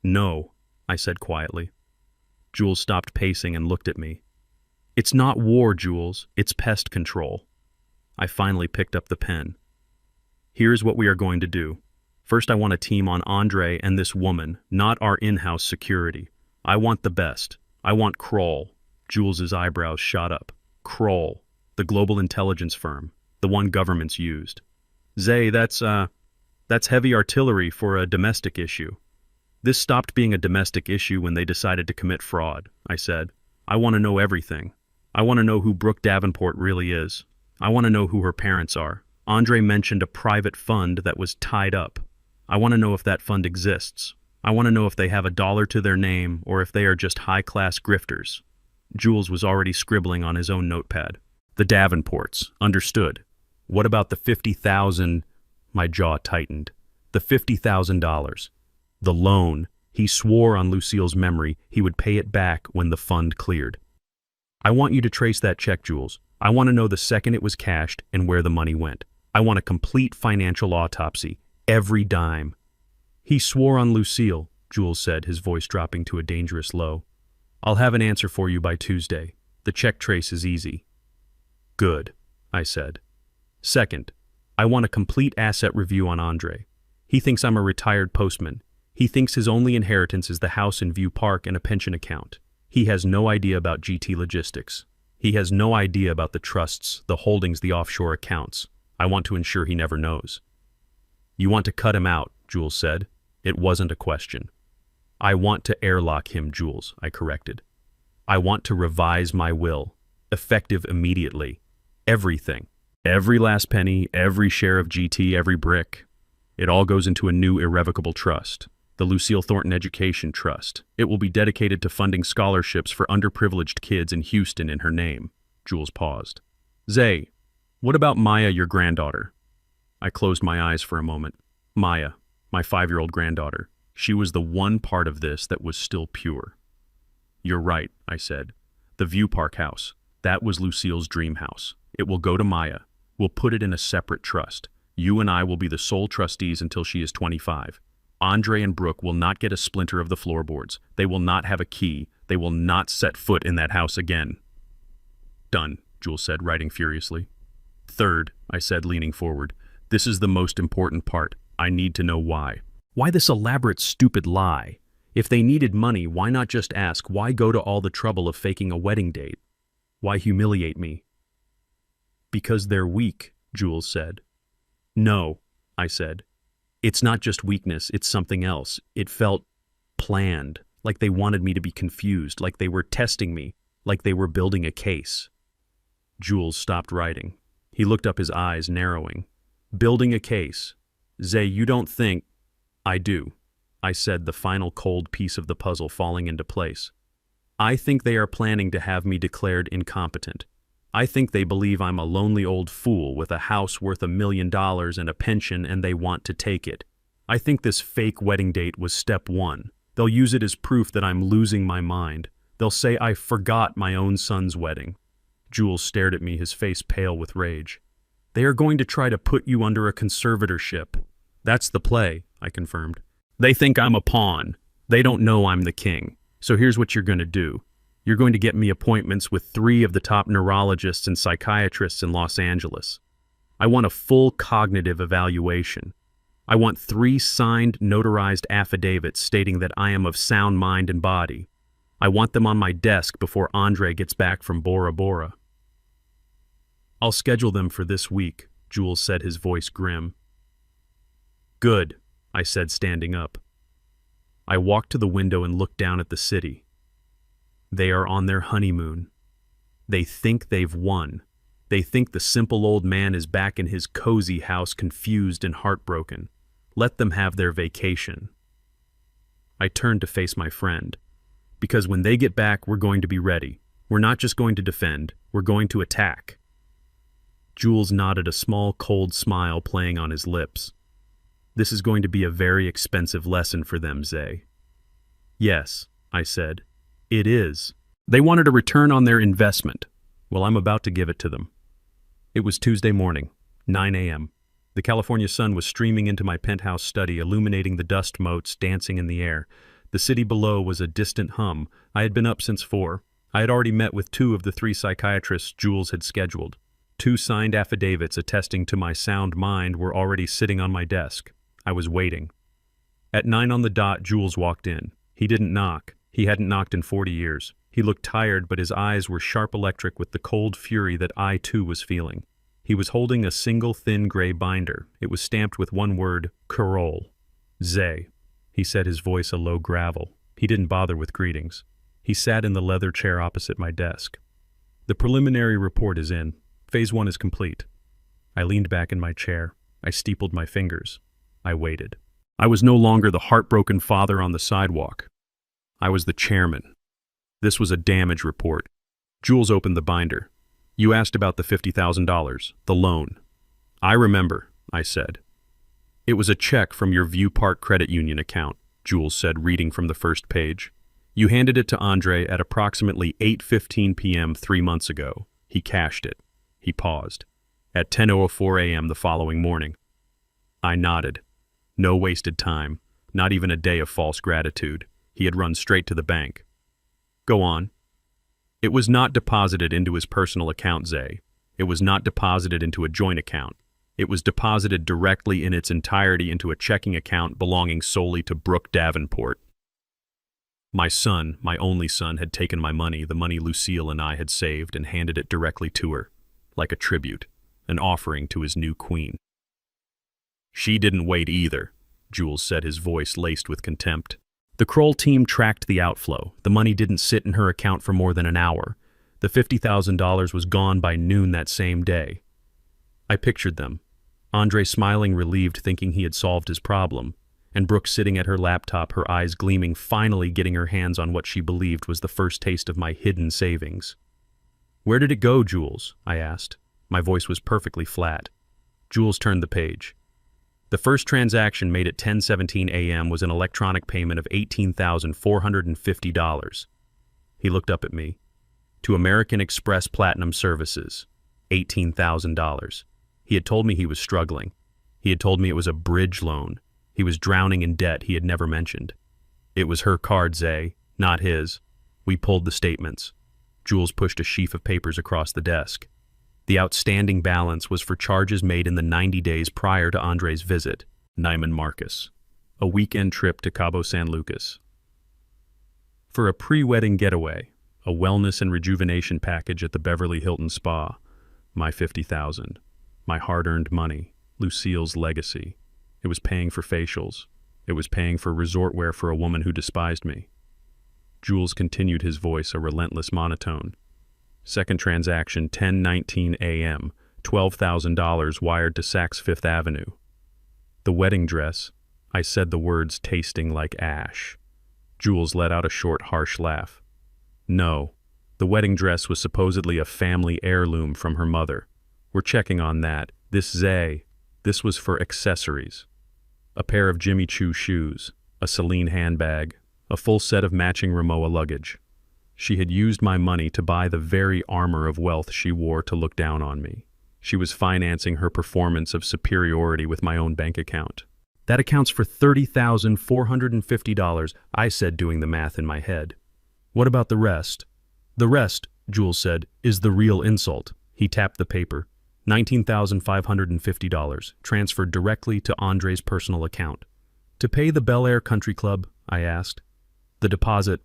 No, I said quietly. Jules stopped pacing and looked at me. It's not war, Jules. It's pest control. I finally picked up the pen. Here's what we are going to do. First, I want a team on Andre and this woman, not our in-house security. I want the best. I want Kroll. Jules's eyebrows shot up. Kroll, the global intelligence firm, the one governments used. Zay, that's heavy artillery for a domestic issue. This stopped being a domestic issue when they decided to commit fraud, I said. I want to know everything. I want to know who Brooke Davenport really is. I want to know who her parents are. Andre mentioned a private fund that was tied up. I want to know if that fund exists. I want to know if they have $1 to their name or if they are just high-class grifters. Jules was already scribbling on his own notepad. The Davenports. Understood. What about the $50,000? My jaw tightened. The $50,000. The loan. He swore on Lucille's memory he would pay it back when the fund cleared. I want you to trace that check, Jules. I want to know the second it was cashed and where the money went. I want a complete financial autopsy. Every dime. He swore on Lucille, Jules said, his voice dropping to a dangerous low. I'll have an answer for you by Tuesday. The check trace is easy. Good, I said. Second, I want a complete asset review on Andre. He thinks I'm a retired postman. He thinks his only inheritance is the house in View Park and a pension account. He has no idea about GT Logistics. He has no idea about the trusts, the holdings, the offshore accounts. I want to ensure he never knows. You want to cut him out, Jules said. It wasn't a question. I want to airlock him, Jules, I corrected. I want to revise my will, effective immediately. Everything. Every last penny, every share of GT, every brick. It all goes into a new irrevocable trust. The Lucille Thornton Education Trust. It will be dedicated to funding scholarships for underprivileged kids in Houston in her name. Jules paused. Zay, what about Maya, your granddaughter? I closed my eyes for a moment. Maya, my 5-year-old granddaughter. She was the one part of this that was still pure. You're right, I said. The View Park house. That was Lucille's dream house. It will go to Maya. We'll put it in a separate trust. You and I will be the sole trustees until she is 25. Andre and Brooke will not get a splinter of the floorboards. They will not have a key. They will not set foot in that house again. Done, Jules said, writing furiously. Third, I said, leaning forward, this is the most important part. I need to know why. Why this elaborate, stupid lie? If they needed money, why not just ask? Why go to all the trouble of faking a wedding date? Why humiliate me? Because they're weak, Jules said. No, I said. It's not just weakness, it's something else. It felt planned, like they wanted me to be confused, like they were testing me, like they were building a case. Jules stopped writing. He looked up, his eyes narrowing. Building a case. Zay, you don't think... I do, I said, the final cold piece of the puzzle falling into place. I think they are planning to have me declared incompetent. I think they believe I'm a lonely old fool with a house worth $1 million and a pension, and they want to take it. I think this fake wedding date was step one. They'll use it as proof that I'm losing my mind. They'll say I forgot my own son's wedding. Jules stared at me, his face pale with rage. They are going to try to put you under a conservatorship. That's the play, I confirmed. They think I'm a pawn. They don't know I'm the king. So here's what you're going to do. You're going to get me appointments with 3 of the top neurologists and psychiatrists in Los Angeles. I want a full cognitive evaluation. I want 3 signed, notarized affidavits stating that I am of sound mind and body. I want them on my desk before Andre gets back from Bora Bora. I'll schedule them for this week, Jules said, his voice grim. Good, I said, standing up. I walked to the window and looked down at the city. They are on their honeymoon. They think they've won. They think the simple old man is back in his cozy house, confused and heartbroken. Let them have their vacation. I turned to face my friend. Because when they get back, we're going to be ready. We're not just going to defend, we're going to attack. Jules nodded, a small, cold smile playing on his lips. This is going to be a very expensive lesson for them, Zay. Yes, I said. It is. They wanted a return on their investment. Well, I'm about to give it to them. It was Tuesday morning, 9 a.m. The California sun was streaming into my penthouse study, illuminating the dust motes dancing in the air. The city below was a distant hum. I had been up since 4. I had already met with 2 of the 3 psychiatrists Jules had scheduled. 2 signed affidavits attesting to my sound mind were already sitting on my desk. I was waiting. At 9 on the dot, Jules walked in. He didn't knock. He hadn't knocked in 40 years. He looked tired, but his eyes were sharp electric with the cold fury that I too was feeling. He was holding a single thin gray binder. It was stamped with one word, Carole. Zay. He said, his voice a low gravel. He didn't bother with greetings. He sat in the leather chair opposite my desk. The preliminary report is in. Phase 1 is complete. I leaned back in my chair. I steepled my fingers. I waited. I was no longer the heartbroken father on the sidewalk. I was the chairman. This was a damage report. Jules opened the binder. You asked about the $50,000, the loan. I remember, I said. It was a check from your View Park Credit Union account, Jules said, reading from the first page. You handed it to Andre at approximately 8:15 p.m. 3 months ago. He cashed it. He paused. At 10:04 a.m. the following morning. I nodded. No wasted time, not even a day of false gratitude. He had run straight to the bank. Go on. It was not deposited into his personal account, Zay. It was not deposited into a joint account. It was deposited directly in its entirety into a checking account belonging solely to Brooke Davenport. My son, my only son, had taken my money, the money Lucille and I had saved, and handed it directly to her, like a tribute, an offering to his new queen. She didn't wait either, Jules said, his voice laced with contempt. The Kroll team tracked the outflow. The money didn't sit in her account for more than an hour. The $50,000 was gone by noon that same day. I pictured them. Andre smiling, relieved, thinking he had solved his problem, and Brooke sitting at her laptop, her eyes gleaming, finally getting her hands on what she believed was the first taste of my hidden savings. Where did it go, Jules? I asked. My voice was perfectly flat. Jules turned the page. The first transaction made at 10:17 a.m. was an electronic payment of $18,450. He looked up at me. To American Express Platinum Services, $18,000. He had told me he was struggling. He had told me it was a bridge loan. He was drowning in debt he had never mentioned. It was her card, Zay, not his. We pulled the statements. Jules pushed a sheaf of papers across the desk. The outstanding balance was for charges made in the 90 days prior to Andre's visit, Neiman Marcus, a weekend trip to Cabo San Lucas. For a pre-wedding getaway, a wellness and rejuvenation package at the Beverly Hilton Spa, my $50,000, my hard-earned money, Lucille's legacy. It was paying for facials. It was paying for resort wear for a woman who despised me. Jules continued, his voice a relentless monotone. Second transaction, 10:19 a.m., $12,000 wired to Saks Fifth Avenue. The wedding dress, I said the words tasting like ash. Jules let out a short, harsh laugh. No, the wedding dress was supposedly a family heirloom from her mother. We're checking on that. This was for accessories. A pair of Jimmy Choo shoes, a Celine handbag, a full set of matching Rimowa luggage. She had used my money to buy the very armor of wealth she wore to look down on me. She was financing her performance of superiority with my own bank account. That accounts for $30,450, I said, doing the math in my head. What about the rest? The rest, Jules said, is the real insult. He tapped the paper. $19,550, transferred directly to Andre's personal account. To pay the Bel Air Country Club? I asked. The deposit?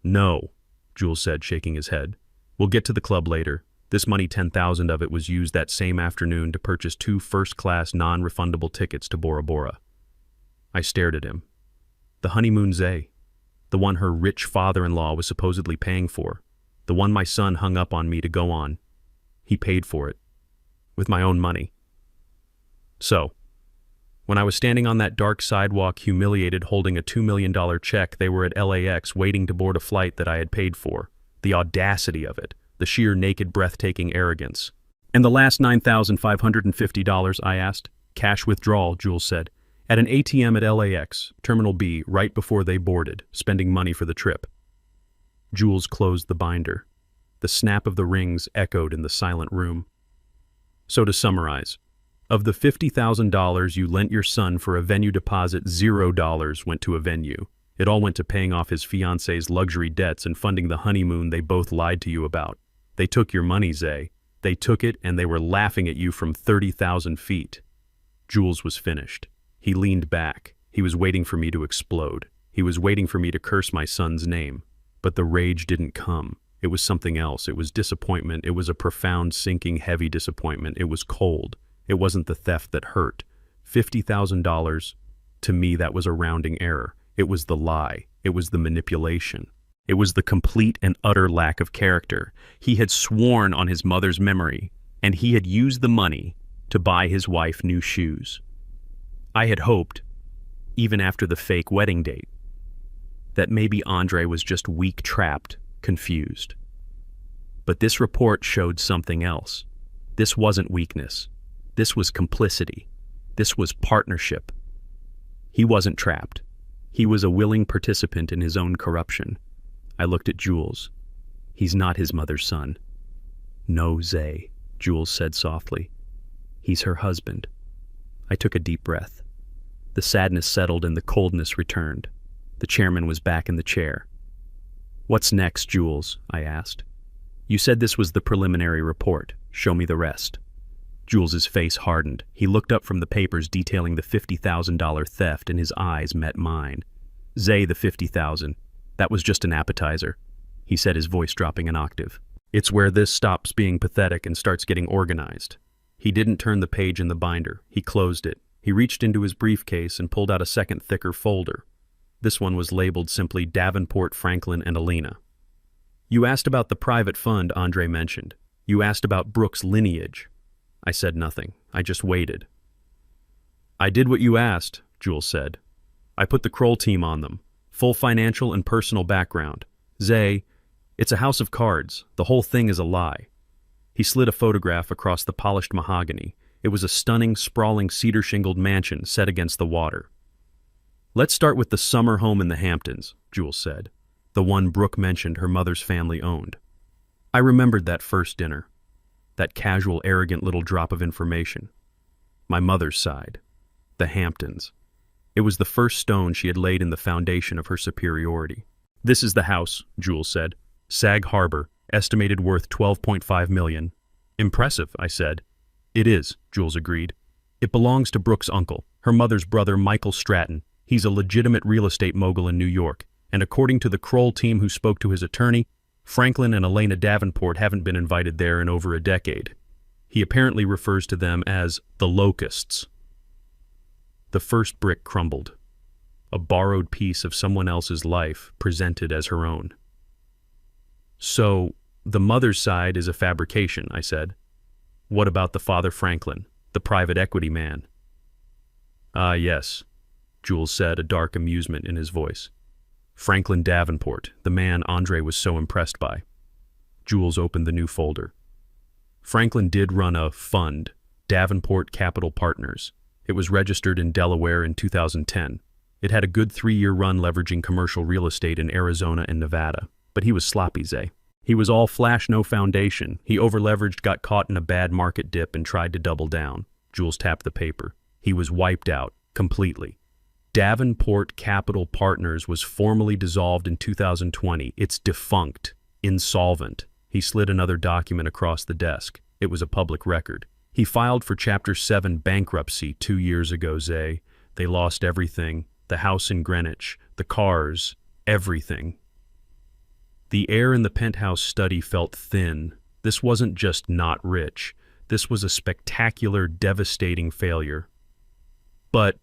No, Jules said, shaking his head. We'll get to the club later. This money, 10,000 of it, was used that same afternoon to purchase 2 first-class non-refundable tickets to Bora Bora. I stared at him. The honeymoon, the one her rich father-in-law was supposedly paying for, the one my son hung up on me to go on. He paid for it. With my own money. So, when I was standing on that dark sidewalk, humiliated, holding a $2 million check, they were at LAX waiting to board a flight that I had paid for. The audacity of it. The sheer, naked, breathtaking arrogance. And the last $9,550, I asked. Cash withdrawal, Jules said. At an ATM at LAX, Terminal B, right before they boarded, spending money for the trip. Jules closed the binder. The snap of the rings echoed in the silent room. So to summarize, of the $50,000 you lent your son for a venue deposit, $0 went to a venue. It all went to paying off his fiancé's luxury debts and funding the honeymoon they both lied to you about. They took your money, They took it, and they were laughing at you from 30,000 feet. Jules was finished. He leaned back. He was waiting for me to explode. He was waiting for me to curse my son's name. But the rage didn't come. It was something else. It was disappointment. It was a profound, sinking, heavy disappointment. It was cold. It wasn't the theft that hurt. $50,000, to me, that was a rounding error. It was the lie. It was the manipulation. It was the complete and utter lack of character. He had sworn on his mother's memory, and he had used the money to buy his wife new shoes. I had hoped, even after the fake wedding date, that maybe Andre was just weak, trapped, confused. But this report showed something else. This wasn't weakness. This was complicity. This was partnership. He wasn't trapped. He was a willing participant in his own corruption. I looked at Jules. He's not his mother's son. No, Jules said softly. He's her husband. I took a deep breath. The sadness settled and the coldness returned. The chairman was back in the chair. What's next, Jules? I asked. You said this was the preliminary report. Show me the rest. Jules's face hardened. He looked up from the papers detailing the $50,000 theft, and his eyes met mine. The $50,000. That was just an appetizer, he said, his voice dropping an octave. It's where this stops being pathetic and starts getting organized. He didn't turn the page in the binder. He closed it. He reached into his briefcase and pulled out a second, thicker folder. This one was labeled simply Davenport, Franklin, and Alina. You asked about the private fund Andre mentioned. You asked about Brooke's lineage. I said nothing. I just waited. I did what you asked, Jules said. I put the Kroll team on them. Full financial and personal background. It's a house of cards. The whole thing is a lie. He slid a photograph across the polished mahogany. It was a stunning, sprawling cedar-shingled mansion set against the water. Let's start with the summer home in the Hamptons, Jules said. The one Brooke mentioned her mother's family owned. I remembered that first dinner. That casual, arrogant little drop of information. My mother's side. The Hamptons. It was the first stone she had laid in the foundation of her superiority. This is the house, Jules said. Sag Harbor, estimated worth $12.5 million. Impressive, I said. It is, Jules agreed. It belongs to Brooke's uncle, her mother's brother, Michael Stratton. He's a legitimate real estate mogul in New York, and according to the Kroll team who spoke to his attorney, Franklin and Elena Davenport haven't been invited there in over a decade. He apparently refers to them as the Locusts. The first brick crumbled. A borrowed piece of someone else's life presented as her own. So, the mother's side is a fabrication, I said. What about the father Franklin, the private equity man? Ah, yes, Jules said, a dark amusement in his voice. Franklin Davenport, the man Andre was so impressed by. Jules opened the new folder. Franklin did run a fund, Davenport Capital Partners. It was registered in Delaware in 2010. It had a good 3-year run leveraging commercial real estate in Arizona and Nevada. But he was sloppy, Zay. He was all flash, no foundation. He overleveraged, got caught in a bad market dip, and tried to double down. Jules tapped the paper. He was wiped out, completely. Davenport Capital Partners was formally dissolved in 2020. It's defunct, insolvent. He slid another document across the desk. It was a public record. He filed for Chapter 7 bankruptcy 2 years ago, Zay. They lost everything. The house in Greenwich, the cars, everything. The air in the penthouse study felt thin. This wasn't just not rich. This was a spectacular, devastating failure. But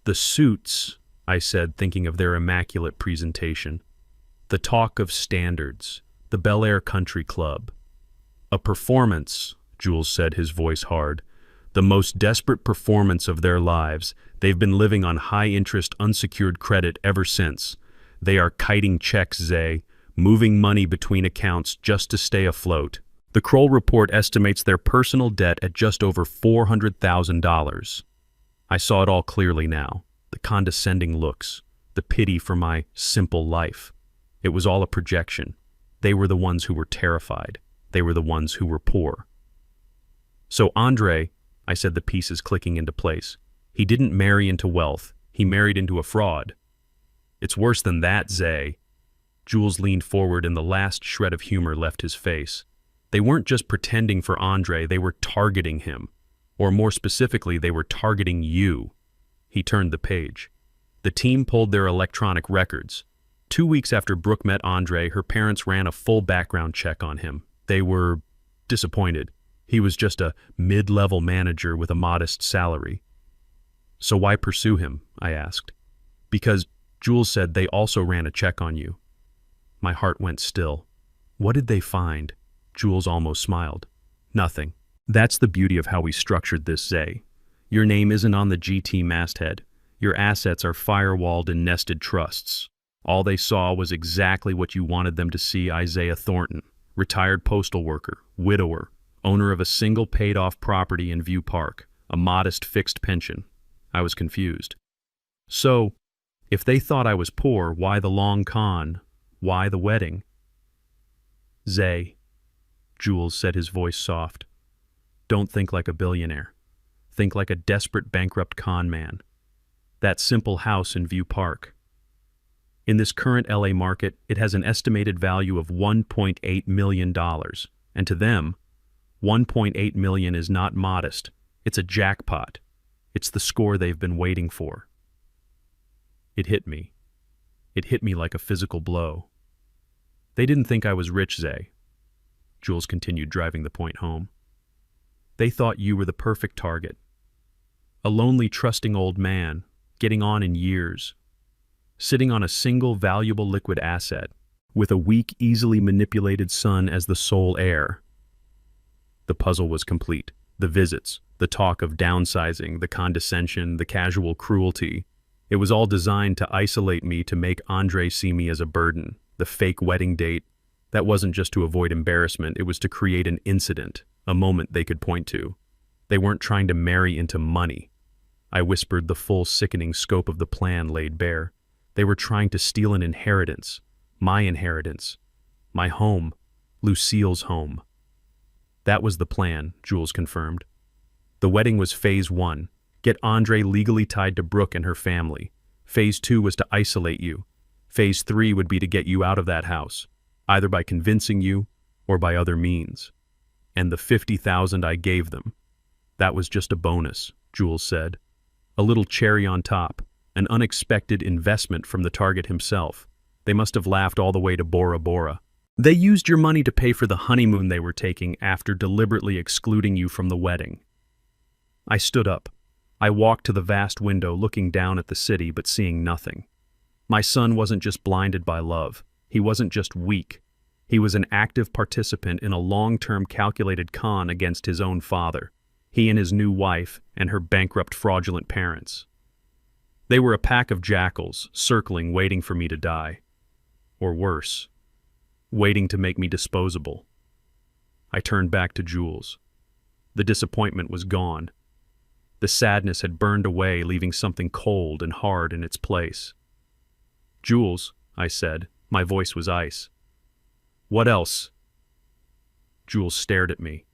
the suits, I said, thinking of their immaculate presentation. The talk of standards, the Bel Air Country Club. A performance, Jules said, his voice hard. The most desperate performance of their lives. They've been living on high-interest, unsecured credit ever since. They are kiting checks, Zay, moving money between accounts just to stay afloat. The Kroll report estimates their personal debt at just over $400,000. I saw it all clearly now. The condescending looks, the pity for my simple life. It was all a projection. They were the ones who were terrified. They were the ones who were poor. So Andre, I said, the pieces clicking into place. He didn't marry into wealth. He married into a fraud. It's worse than that, Zay. Jules leaned forward and the last shred of humor left his face. They weren't just pretending for Andre, they were targeting him. Or more specifically, they were targeting you. He turned the page. The team pulled their electronic records. 2 weeks after Brooke met Andre, her parents ran a full background check on him. They were disappointed. He was just a mid-level manager with a modest salary. So why pursue him? I asked. Because Jules said they also ran a check on you. My heart went still. What did they find? Jules almost smiled. Nothing. That's the beauty of how we structured this, Zay. Your name isn't on the GT masthead. Your assets are firewalled in nested trusts. All they saw was exactly what you wanted them to see. Isaiah Thornton, retired postal worker, widower, owner of a single paid-off property in View Park, a modest fixed pension. I was confused. So, if they thought I was poor, why the long con? Why the wedding? Zay, Jules said, his voice soft. Don't think like a billionaire. Think like a desperate bankrupt con man. That simple house in View Park. In this current LA market, it has an estimated value of $1.8 million. And to them, $1.8 million is not modest. It's a jackpot. It's the score they've been waiting for. It hit me. It hit me like a physical blow. They didn't think I was rich, Zay. Jules continued, driving the point home. They thought you were the perfect target. A lonely, trusting old man, getting on in years, sitting on a single valuable liquid asset, with a weak, easily manipulated son as the sole heir. The puzzle was complete. The visits, the talk of downsizing, the condescension, the casual cruelty. It was all designed to isolate me, to make Andre see me as a burden. The fake wedding date, that wasn't just to avoid embarrassment, it was to create an incident, a moment they could point to. They weren't trying to marry into money. I whispered the full sickening scope of the plan laid bare. They were trying to steal an inheritance. My home, Lucille's home. That was the plan, Jules confirmed. The wedding was phase 1. Get Andre legally tied to Brooke and her family. Phase 2 was to isolate you. Phase 3 would be to get you out of that house, either by convincing you or by other means. And the 50,000 I gave them. That was just a bonus, Jules said. A little cherry on top, an unexpected investment from the target himself. They must have laughed all the way to Bora Bora. They used your money to pay for the honeymoon they were taking after deliberately excluding you from the wedding. I stood up. I walked to the vast window, looking down at the city but seeing nothing. My son wasn't just blinded by love. He wasn't just weak. He was an active participant in a long-term calculated con against his own father, he and his new wife and her bankrupt fraudulent parents. They were a pack of jackals, circling, waiting for me to die. Or worse, waiting to make me disposable. I turned back to Jules. The disappointment was gone. The sadness had burned away, leaving something cold and hard in its place. "Jules," I said, my voice was ice. "What else?" Jules stared at me.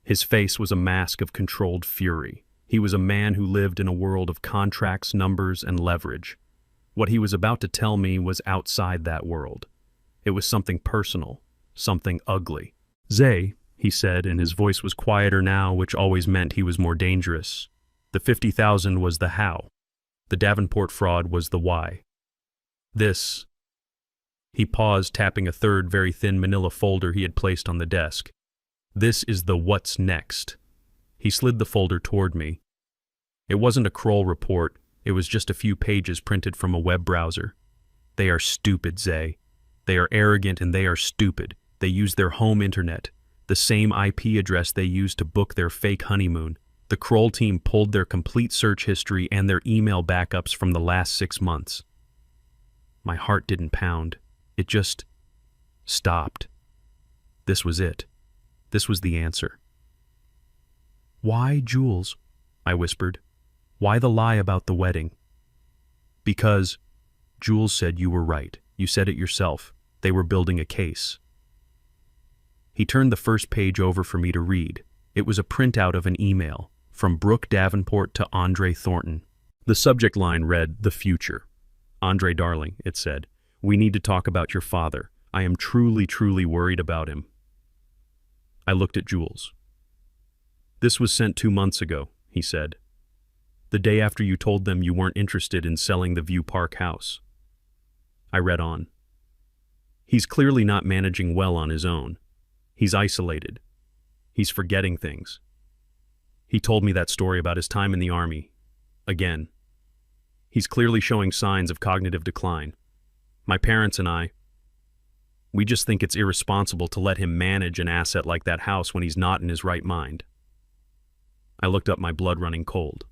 His face was a mask of controlled fury. He was a man who lived in a world of contracts, numbers, and leverage. What he was about to tell me was outside that world. It was something personal, something ugly. "Zay," he said, and his voice was quieter now, which always meant he was more dangerous. "The 50,000 was the how. The Davenport fraud was the why. This..." He paused, tapping a third, very thin manila folder he had placed on the desk. "This is the what's next." He slid the folder toward me. It wasn't a Kroll report. It was just a few pages printed from a web browser. "They are stupid, Zay. They are arrogant and they are stupid. They use their home internet, the same IP address they used to book their fake honeymoon. The Kroll team pulled their complete search history and their email backups from the last 6 months." My heart didn't pound. It just stopped. This was it. This was the answer. "Why, Jules?" I whispered. "Why the lie about the wedding?" "Because," Jules said, "you were right. You said it yourself. They were building a case." He turned the first page over for me to read. It was a printout of an email from Brooke Davenport to Andre Thornton. The subject line read, "The future." "Andre, darling," it said, "we need to talk about your father. I am truly, truly worried about him." I looked at Jules. "This was sent 2 months ago," he said. "The day after you told them you weren't interested in selling the View Park house." I read on. "He's clearly not managing well on his own. He's isolated. He's forgetting things. He told me that story about his time in the army. Again. He's clearly showing signs of cognitive decline. My parents and we just think it's irresponsible to let him manage an asset like that house when he's not in his right mind." I looked up, my blood running cold.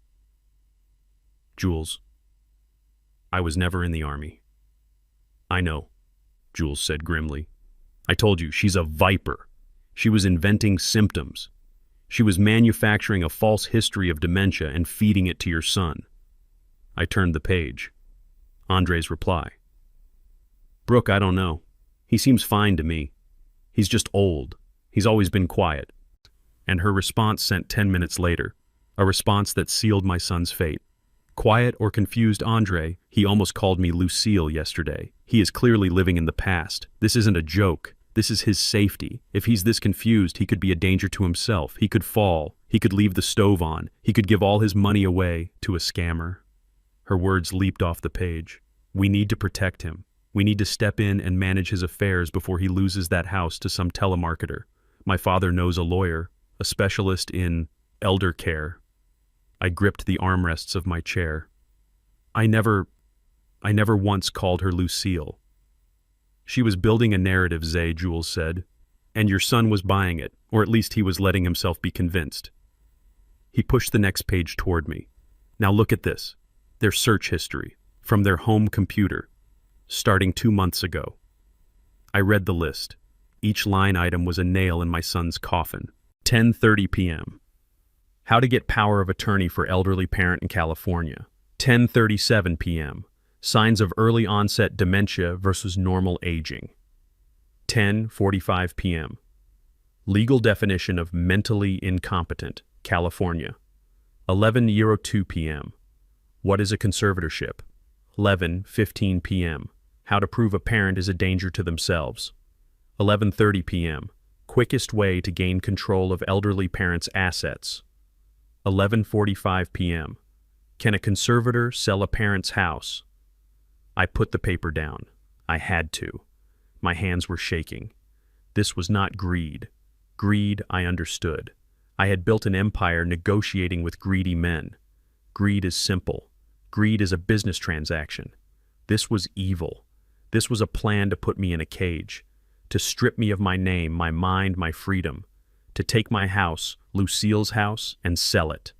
"Jules, I was never in the army." "I know," Jules said grimly. "I told you, she's a viper. She was inventing symptoms. She was manufacturing a false history of dementia and feeding it to your son." I turned the page. Andre's reply. "Brooke, I don't know. He seems fine to me. He's just old. He's always been quiet." And her response sent 10 minutes later, a response that sealed my son's fate. "Quiet or confused Andre, he almost called me Lucille yesterday. He is clearly living in the past. This isn't a joke. This is his safety. If he's this confused, he could be a danger to himself. He could fall. He could leave the stove on. He could give all his money away to a scammer." Her words leaped off the page. "We need to protect him. We need to step in and manage his affairs before he loses that house to some telemarketer. My father knows a lawyer, a specialist in elder care." I gripped the armrests of my chair. I never once called her Lucille. "She was building a narrative, Zay," Jules said. "And your son was buying it, or at least he was letting himself be convinced." He pushed the next page toward me. "Now look at this. Their search history, from their home computer, starting 2 months ago." I read the list. Each line item was a nail in my son's coffin. 10:30 p.m. How to get power of attorney for elderly parent in California. 10:37 p.m. Signs of early onset dementia versus normal aging. 10:45 p.m. Legal definition of mentally incompetent, California. 11:02 p.m. What is a conservatorship? 11:15 p.m. How to prove a parent is a danger to themselves. 11:30 p.m. quickest way to gain control of elderly parents' assets. 11:45 p.m. Can a conservator sell a parent's house? I put the paper down. I had to. My hands were shaking. This was not greed. Greed, I understood. I had built an empire negotiating with greedy men. Greed is simple. Greed is a business transaction. This was evil. This was a plan to put me in a cage, to strip me of my name, my mind, my freedom, to take my house, Lucille's house, and sell it,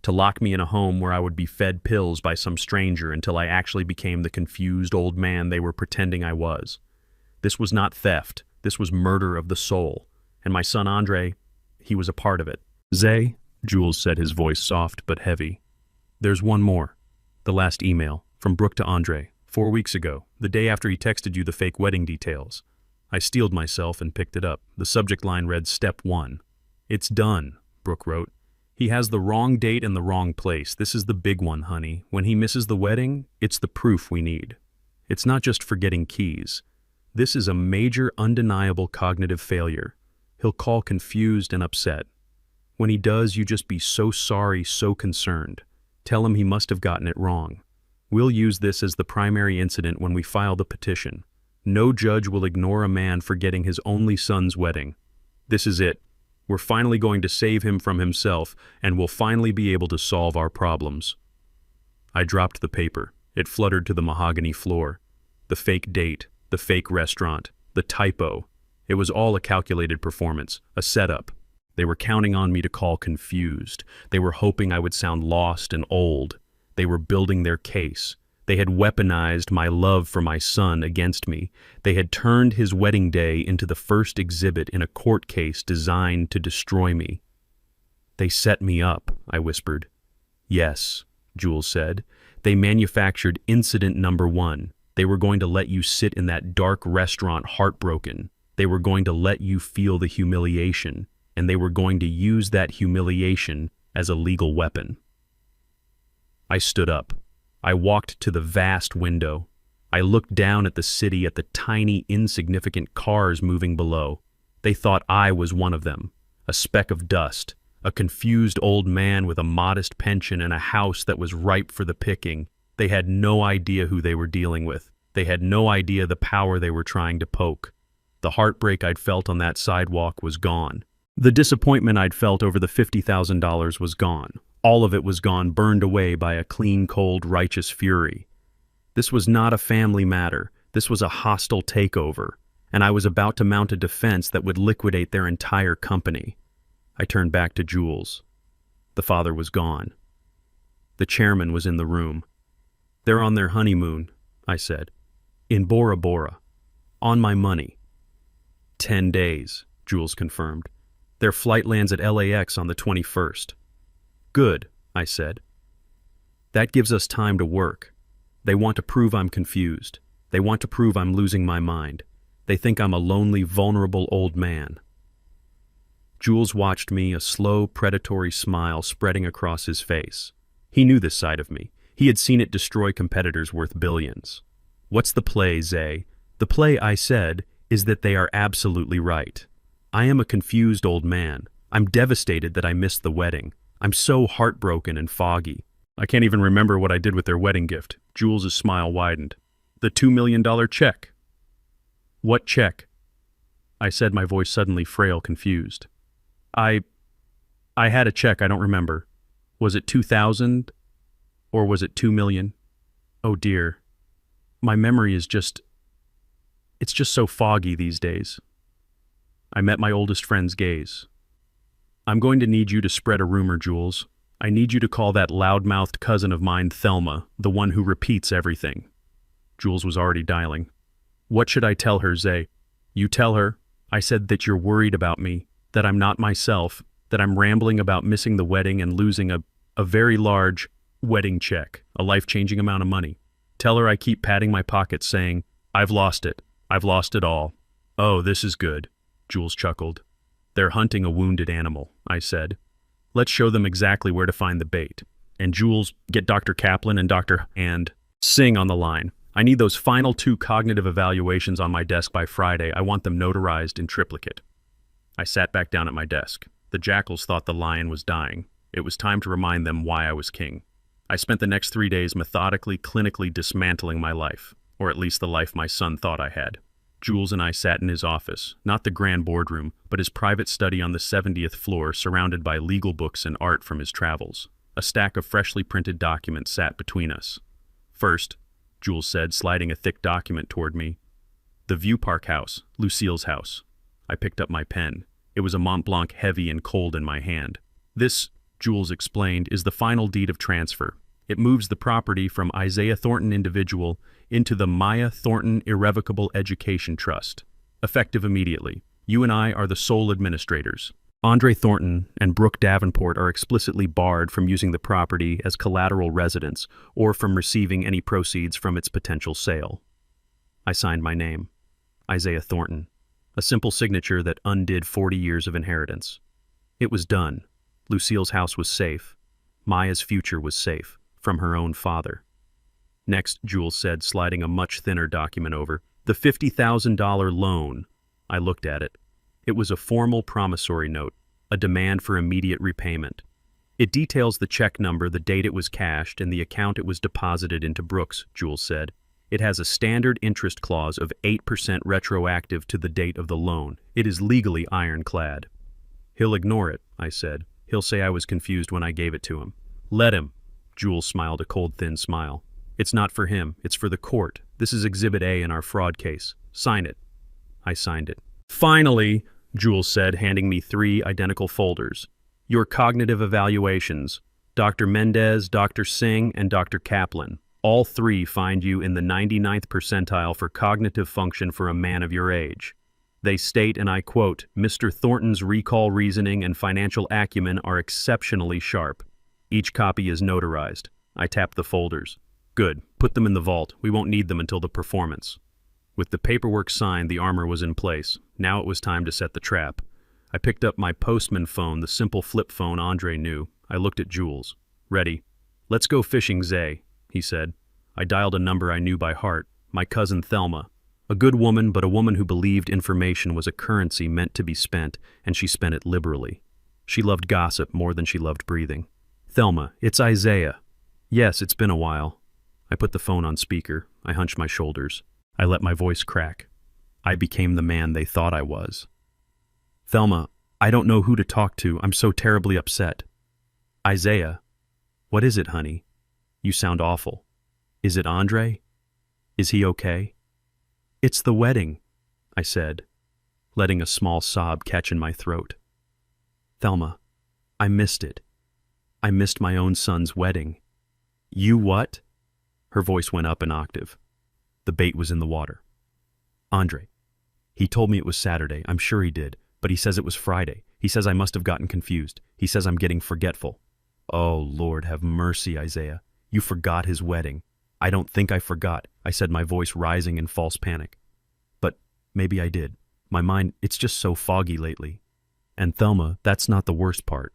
to lock me in a home where I would be fed pills by some stranger until I actually became the confused old man they were pretending I was. This was not theft. This was murder of the soul. And my son Andre, he was a part of it. Zay, Jules said, his voice soft but heavy. There's one more. The last email, from Brooke to Andre, 4 weeks ago, the day after he texted you the fake wedding details. I steeled myself and picked it up. The subject line read, Step 1. It's done, Brooke wrote. He has the wrong date and the wrong place. This is the big one, honey. When he misses the wedding, it's the proof we need. It's not just forgetting keys. This is a major, undeniable cognitive failure. He'll call confused and upset. When he does, you just be so sorry, so concerned. Tell him he must have gotten it wrong. We'll use this as the primary incident when we file the petition. No judge will ignore a man forgetting his only son's wedding. This is it. We're finally going to save him from himself, and we'll finally be able to solve our problems. I dropped the paper. It fluttered to the mahogany floor. The fake date, the fake restaurant, the typo. It was all a calculated performance, a setup. They were counting on me to call confused. They were hoping I would sound lost and old. They were building their case. They had weaponized my love for my son against me. They had turned his wedding day into the first exhibit in a court case designed to destroy me. They set me up, I whispered. Yes, Jules said. They manufactured incident number 1. They were going to let you sit in that dark restaurant heartbroken. They were going to let you feel the humiliation, and they were going to use that humiliation as a legal weapon. I stood up. I walked to the vast window. I looked down at the city, at the tiny, insignificant cars moving below. They thought I was one of them, a speck of dust, a confused old man with a modest pension and a house that was ripe for the picking. They had no idea who they were dealing with. They had no idea the power they were trying to poke. The heartbreak I'd felt on that sidewalk was gone. The disappointment I'd felt over the $50,000 was gone. All of it was gone, burned away by a clean, cold, righteous fury. This was not a family matter. This was a hostile takeover, and I was about to mount a defense that would liquidate their entire company. I turned back to Jules. The father was gone. The chairman was in the room. They're on their honeymoon, I said. In Bora Bora. On my money. 10 days, Jules confirmed. Their flight lands at LAX on the 21st. Good, I said. That gives us time to work. They want to prove I'm confused. They want to prove I'm losing my mind. They think I'm a lonely, vulnerable old man. Jules watched me, a slow, predatory smile spreading across his face. He knew this side of me. He had seen it destroy competitors worth billions. What's the play, Zay? The play, I said, is that they are absolutely right. I am a confused old man. I'm devastated that I missed the wedding. I'm so heartbroken and foggy. I can't even remember what I did with their wedding gift. Jules's smile widened. The $2 million check. What check? I said, my voice suddenly frail, confused. I had a check, I don't remember. Was it 2,000 or was it 2 million? Oh dear. My memory is it's just so foggy these days. I met my oldest friend's gaze. I'm going to need you to spread a rumor, Jules. I need you to call that loud-mouthed cousin of mine Thelma, the one who repeats everything. Jules was already dialing. What should I tell her, Zay? You tell her. I said that you're worried about me, that I'm not myself, that I'm rambling about missing the wedding and losing a very large wedding check, a life-changing amount of money. Tell her I keep patting my pockets saying, I've lost it. I've lost it all. Oh, this is good. Jules chuckled. They're hunting a wounded animal, I said. Let's show them exactly where to find the bait. And Jules, get Dr. Kaplan and Dr. and Singh on the line. I need those final 2 cognitive evaluations on my desk by Friday. I want them notarized in triplicate. I sat back down at my desk. The jackals thought the lion was dying. It was time to remind them why I was king. I spent the next 3 days methodically, clinically dismantling my life, or at least the life my son thought I had. Jules and I sat in his office, not the grand boardroom, but his private study on the 70th floor, surrounded by legal books and art from his travels. A stack of freshly printed documents sat between us. First, Jules said, sliding a thick document toward me. The View Park house, Lucille's house. I picked up my pen. It was a Mont Blanc heavy and cold in my hand. This, Jules explained, is the final deed of transfer. It moves the property from Isaiah Thornton individual into the Maya Thornton Irrevocable Education Trust. Effective immediately. You and I are the sole administrators. Andre Thornton and Brooke Davenport are explicitly barred from using the property as collateral residence or from receiving any proceeds from its potential sale. I signed my name. Isaiah Thornton. A simple signature that undid 40 years of inheritance. It was done. Lucille's house was safe. Maya's future was safe, from her own father. Next, Jules said, sliding a much thinner document over. The $50,000 loan. I looked at it. It was a formal promissory note, a demand for immediate repayment. It details the check number, the date it was cashed, and the account it was deposited into Brooks, Jules said. It has a standard interest clause of 8% retroactive to the date of the loan. It is legally ironclad. He'll ignore it, I said. He'll say I was confused when I gave it to him. Let him. Jules smiled a cold, thin smile. It's not for him. It's for the court. This is Exhibit A in our fraud case. Sign it. I signed it. Finally, Jules said, handing me 3 identical folders. Your cognitive evaluations. Dr. Mendez, Dr. Singh, and Dr. Kaplan. All 3 find you in the 99th percentile for cognitive function for a man of your age. They state, and I quote, Mr. Thornton's recall reasoning and financial acumen are exceptionally sharp. Each copy is notarized. I tapped the folders. Good. Put them in the vault. We won't need them until the performance. With the paperwork signed, the armor was in place. Now it was time to set the trap. I picked up my postman phone, the simple flip phone Andre knew. I looked at Jules. Ready. Let's go fishing, Zay, he said. I dialed a number I knew by heart. My cousin Thelma. A good woman, but a woman who believed information was a currency meant to be spent, and she spent it liberally. She loved gossip more than she loved breathing. Thelma, it's Isaiah. Yes, it's been a while. I put the phone on speaker. I hunched my shoulders. I let my voice crack. I became the man they thought I was. Thelma, I don't know who to talk to. I'm so terribly upset. Isaiah, what is it, honey? You sound awful. Is it Andre? Is he okay? It's the wedding, I said, letting a small sob catch in my throat. Thelma, I missed it. I missed my own son's wedding. You what? Her voice went up an octave. The bait was in the water. Andre. He told me it was Saturday. I'm sure he did, but he says it was Friday. He says I must have gotten confused. He says I'm getting forgetful. Oh, Lord, have mercy, Isaiah. You forgot his wedding. I don't think I forgot, I said, my voice rising in false panic. But maybe I did. My mind, it's just so foggy lately. And Thelma, that's not the worst part.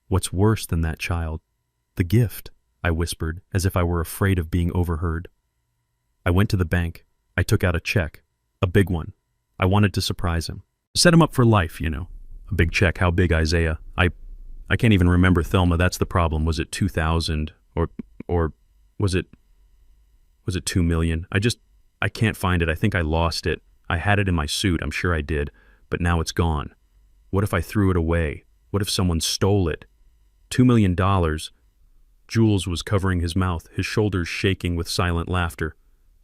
What's worse than that, child? The gift, I whispered, as if I were afraid of being overheard. I went to the bank. I took out a check. A big one. I wanted to surprise him. Set him up for life, you know. A big check. How big, Isaiah? I can't even remember, Thelma. That's the problem. Was it 2,000 or was it 2 million? I can't find it. I think I lost it. I had it in my suit. I'm sure I did. But now it's gone. What if I threw it away? What if someone stole it? $2 million. Jules was covering his mouth, his shoulders shaking with silent laughter.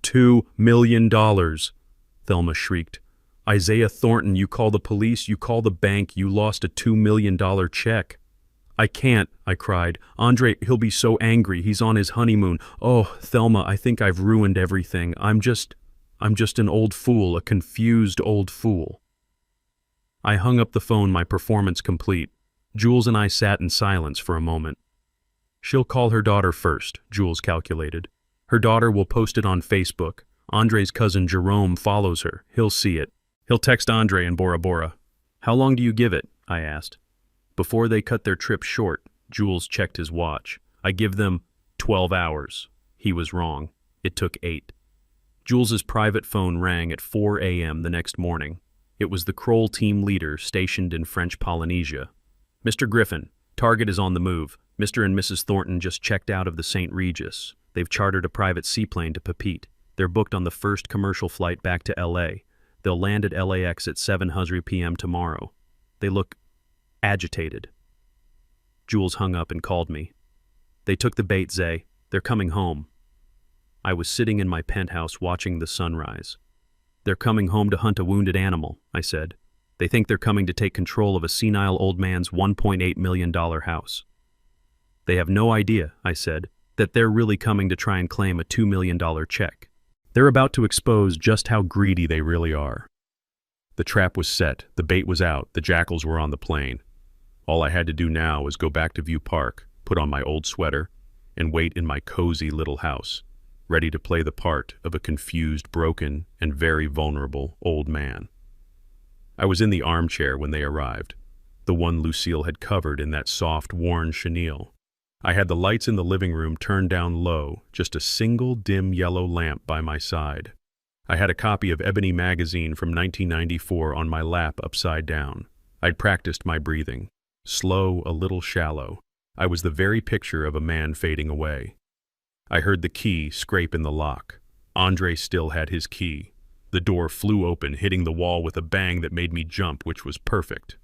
$2 million, Thelma shrieked. Isaiah Thornton, you call the police, you call the bank, you lost a $2 million check. I can't, I cried. Andre, he'll be so angry. He's on his honeymoon. Oh, Thelma, I think I've ruined everything. I'm just an old fool, a confused old fool. I hung up the phone, my performance complete. Jules and I sat in silence for a moment. She'll call her daughter first, Jules calculated. Her daughter will post it on Facebook. Andre's cousin Jerome follows her. He'll see it. He'll text Andre in Bora Bora. How long do you give it? I asked. Before they cut their trip short, Jules checked his watch. I give them 12 hours. He was wrong. It took 8. Jules's private phone rang at 4 a.m. the next morning. It was the Kroll team leader stationed in French Polynesia. "Mr. Griffin, target is on the move. Mr. and Mrs. Thornton just checked out of the St. Regis. They've chartered a private seaplane to Papeete. They're booked on the first commercial flight back to L.A. They'll land at LAX at 7:00 p.m. tomorrow. They look agitated." Jules hung up and called me. "They took the bait, Zay. They're coming home." I was sitting in my penthouse watching the sunrise. "They're coming home to hunt a wounded animal," I said. "They think they're coming to take control of a senile old man's $1.8 million house." "They have no idea," I said, "that they're really coming to try and claim a $2 million check. They're about to expose just how greedy they really are." The trap was set, the bait was out, the jackals were on the plane. All I had to do now was go back to View Park, put on my old sweater, and wait in my cozy little house, ready to play the part of a confused, broken, and very vulnerable old man. I was in the armchair when they arrived, the one Lucille had covered in that soft, worn chenille. I had the lights in the living room turned down low, just a single dim yellow lamp by my side. I had a copy of Ebony magazine from 1994 on my lap upside down. I'd practiced my breathing. Slow, a little shallow. I was the very picture of a man fading away. I heard the key scrape in the lock. Andre still had his key. The door flew open, hitting the wall with a bang that made me jump, which was perfect.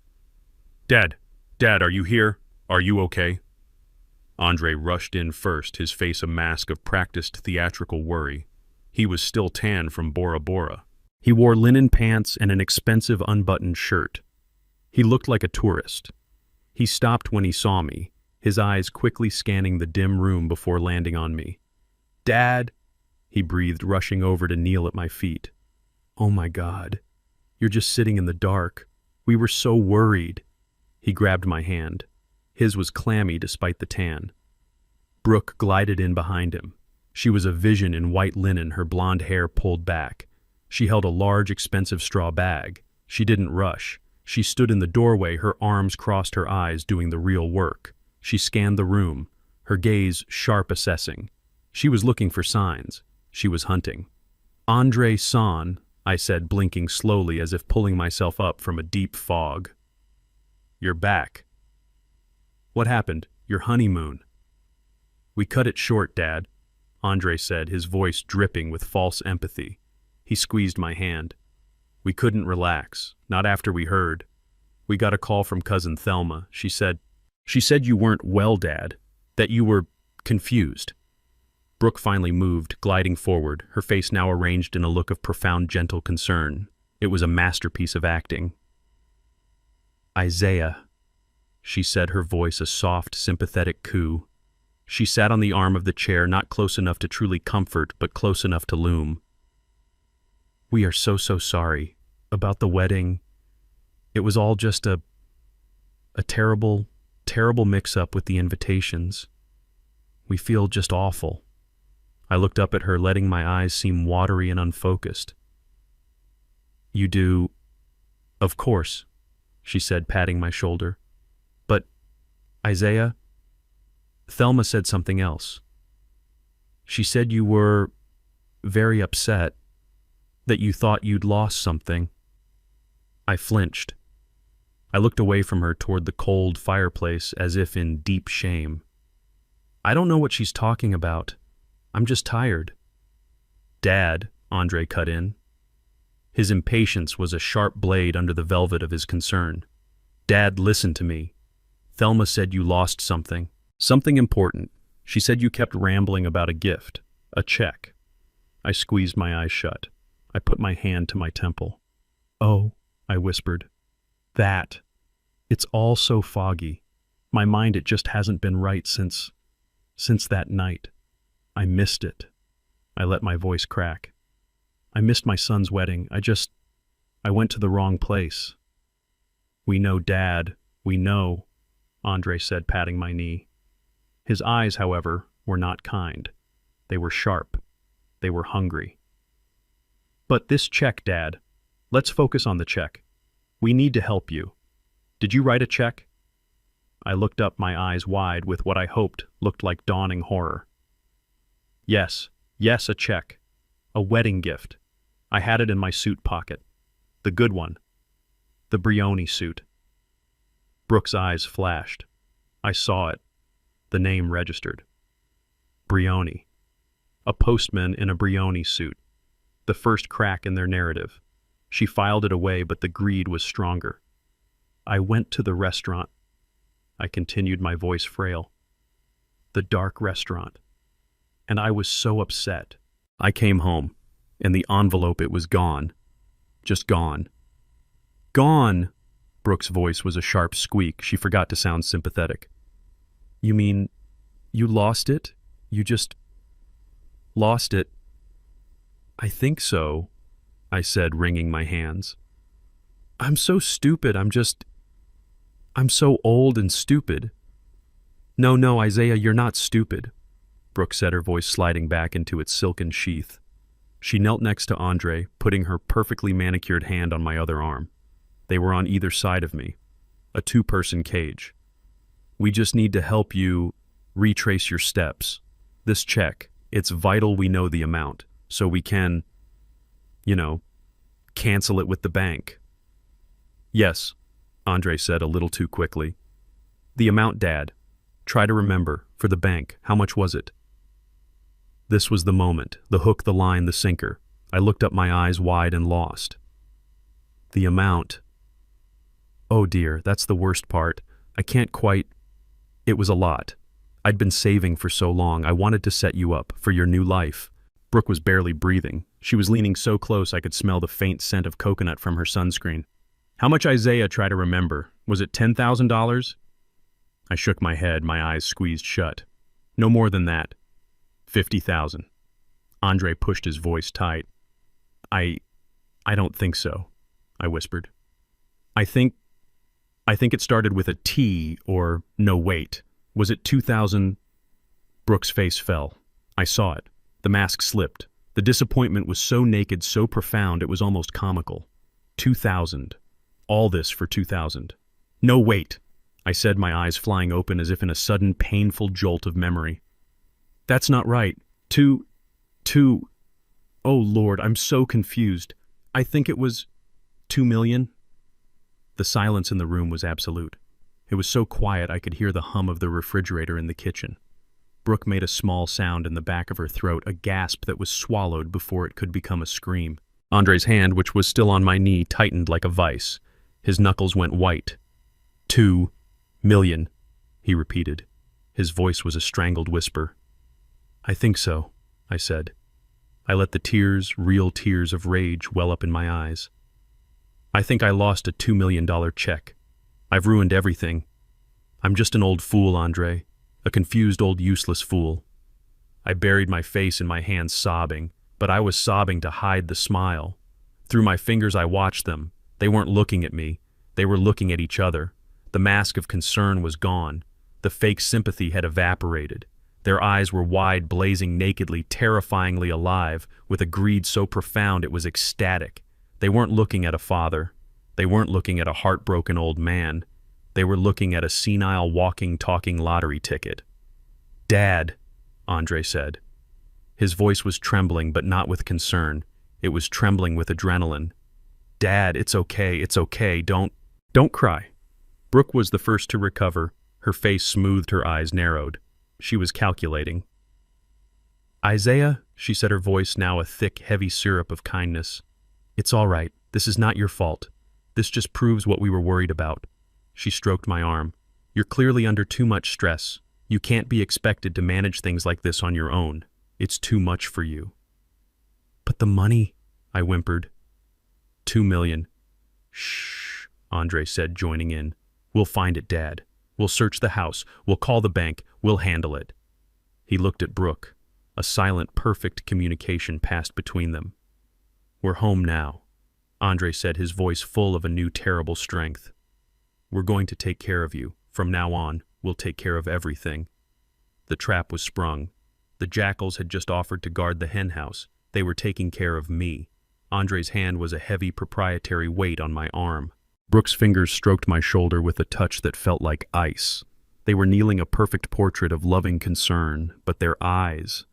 Dad, are you here? Are you okay?" Andre rushed in first, his face a mask of practiced theatrical worry. He was still tan from Bora Bora. He wore linen pants and an expensive unbuttoned shirt. He looked like a tourist. He stopped when he saw me, his eyes quickly scanning the dim room before landing on me. "Dad," he breathed, rushing over to kneel at my feet. "Oh my God, you're just sitting in the dark. We were so worried." He grabbed my hand. His was clammy despite the tan. Brooke glided in behind him. She was a vision in white linen, her blonde hair pulled back. She held a large, expensive straw bag. She didn't rush. She stood in the doorway, her arms crossed her eyes, doing the real work. She scanned the room, her gaze sharp, assessing. She was looking for signs. She was hunting. "Andre San," I said, blinking slowly as if pulling myself up from a deep fog. "You're back. What happened? Your honeymoon?" "We cut it short, Dad," Andre said, his voice dripping with false empathy. He squeezed my hand. "We couldn't relax, not after we heard. We got a call from Cousin Thelma. She said you weren't well, Dad, that you were confused." Brooke finally moved, gliding forward, her face now arranged in a look of profound, gentle concern. It was a masterpiece of acting. "Isaiah," she said, her voice a soft, sympathetic coo. She sat on the arm of the chair, not close enough to truly comfort, but close enough to loom. "We are so sorry about the wedding. It was all just a terrible mix-up with the invitations. We feel just awful." I looked up at her, letting my eyes seem watery and unfocused. "You do?" "Of course," she said, patting my shoulder. "But, Isaiah, Thelma said something else. She said you were very upset, that you thought you'd lost something." I flinched. I looked away from her toward the cold fireplace as if in deep shame. "I don't know what she's talking about. I'm just tired." "Dad," Andre cut in. His impatience was a sharp blade under the velvet of his concern. "Dad, listen to me. Thelma said you lost something. Something important. She said you kept rambling about a gift. A check." I squeezed my eyes shut. I put my hand to my temple. "Oh," I whispered. "That. It's all so foggy. My mind, it just hasn't been right since that night. I missed it." I let my voice crack. "I missed my son's wedding. I went to the wrong place." "We know, Dad. We know," Andre said, patting my knee. His eyes, however, were not kind. They were sharp. They were hungry. "But this check, Dad. Let's focus on the check. We need to help you. Did you write a check?" I looked up, my eyes wide with what I hoped looked like dawning horror. Yes, a check. A wedding gift. I had it in my suit pocket. The good one. The Brioni suit. Brooke's eyes flashed. I saw it. The name registered. Brioni. A postman in a Brioni suit. The first crack in their narrative. She filed it away, but the greed was stronger. I went to the restaurant. I continued, my voice frail. The dark restaurant. And I was so upset. I came home, and the envelope, it was gone. Just gone. Gone! Brooke's voice was a sharp squeak. She forgot to sound sympathetic. You mean, you lost it? You just lost it? I think so, I said, wringing my hands. I'm so stupid. I'm so old and stupid. No, Isaiah, you're not stupid, Brooke said, her voice sliding back into its silken sheath. She knelt next to Andre, putting her perfectly manicured hand on my other arm. They were on either side of me, a two-person cage. We just need to help you retrace your steps. This check, it's vital we know the amount, so we can, cancel it with the bank. Yes, Andre said a little too quickly. The amount, Dad. Try to remember, for the bank, how much was it? This was the moment, the hook, the line, the sinker. I looked up, my eyes wide and lost. The amount. Oh dear, that's the worst part. I can't quite. It was a lot. I'd been saving for so long. I wanted to set you up for your new life. Brooke was barely breathing. She was leaning so close I could smell the faint scent of coconut from her sunscreen. How much, Isaiah? Try to remember. Was it $10,000? I shook my head, my eyes squeezed shut. No more than that. 50,000. Andre pushed his voice tight. I don't think so, I whispered. I think it started with a T, or no, wait. Was it 2,000? Brooke's face fell. I saw it. The mask slipped. The disappointment was so naked, so profound, it was almost comical. 2,000. All this for 2,000. No, wait, I said, my eyes flying open as if in a sudden painful jolt of memory. That's not right. Two. Oh Lord, I'm so confused. I think it was 2 million. The silence in the room was absolute. It was so quiet I could hear the hum of the refrigerator in the kitchen. Brooke made a small sound in the back of her throat, a gasp that was swallowed before it could become a scream. Andre's hand, which was still on my knee, tightened like a vice. His knuckles went white. 2 million, he repeated. His voice was a strangled whisper. I think so, I said. I let the tears, real tears of rage, well up in my eyes. I think I lost a $2 million check. I've ruined everything. I'm just an old fool, Andre. A confused old useless fool. I buried my face in my hands, sobbing, but I was sobbing to hide the smile. Through my fingers I watched them. They weren't looking at me. They were looking at each other. The mask of concern was gone. The fake sympathy had evaporated. Their eyes were wide, blazing nakedly, terrifyingly alive, with a greed so profound it was ecstatic. They weren't looking at a father. They weren't looking at a heartbroken old man. They were looking at a senile, walking, talking lottery ticket. Dad, Andre said. His voice was trembling, but not with concern. It was trembling with adrenaline. Dad, it's okay, don't cry. Brooke was the first to recover. Her face smoothed, her eyes narrowed. She was calculating. Isaiah, she said, her voice now a thick, heavy syrup of kindness. It's all right. This is not your fault. This just proves what we were worried about. She stroked my arm. You're clearly under too much stress. You can't be expected to manage things like this on your own. It's too much for you. But the money, I whimpered. 2 million. Shh, Andre said, joining in. We'll find it, Dad. We'll search the house. We'll call the bank. We'll handle it. He looked at Brooke. A silent, perfect communication passed between them. We're home now, Andre said, his voice full of a new terrible strength. We're going to take care of you. From now on, we'll take care of everything. The trap was sprung. The jackals had just offered to guard the hen house. They were taking care of me. Andre's hand was a heavy proprietary weight on my arm. Brooke's fingers stroked my shoulder with a touch that felt like ice. They were kneeling, a perfect portrait of loving concern, but their eyes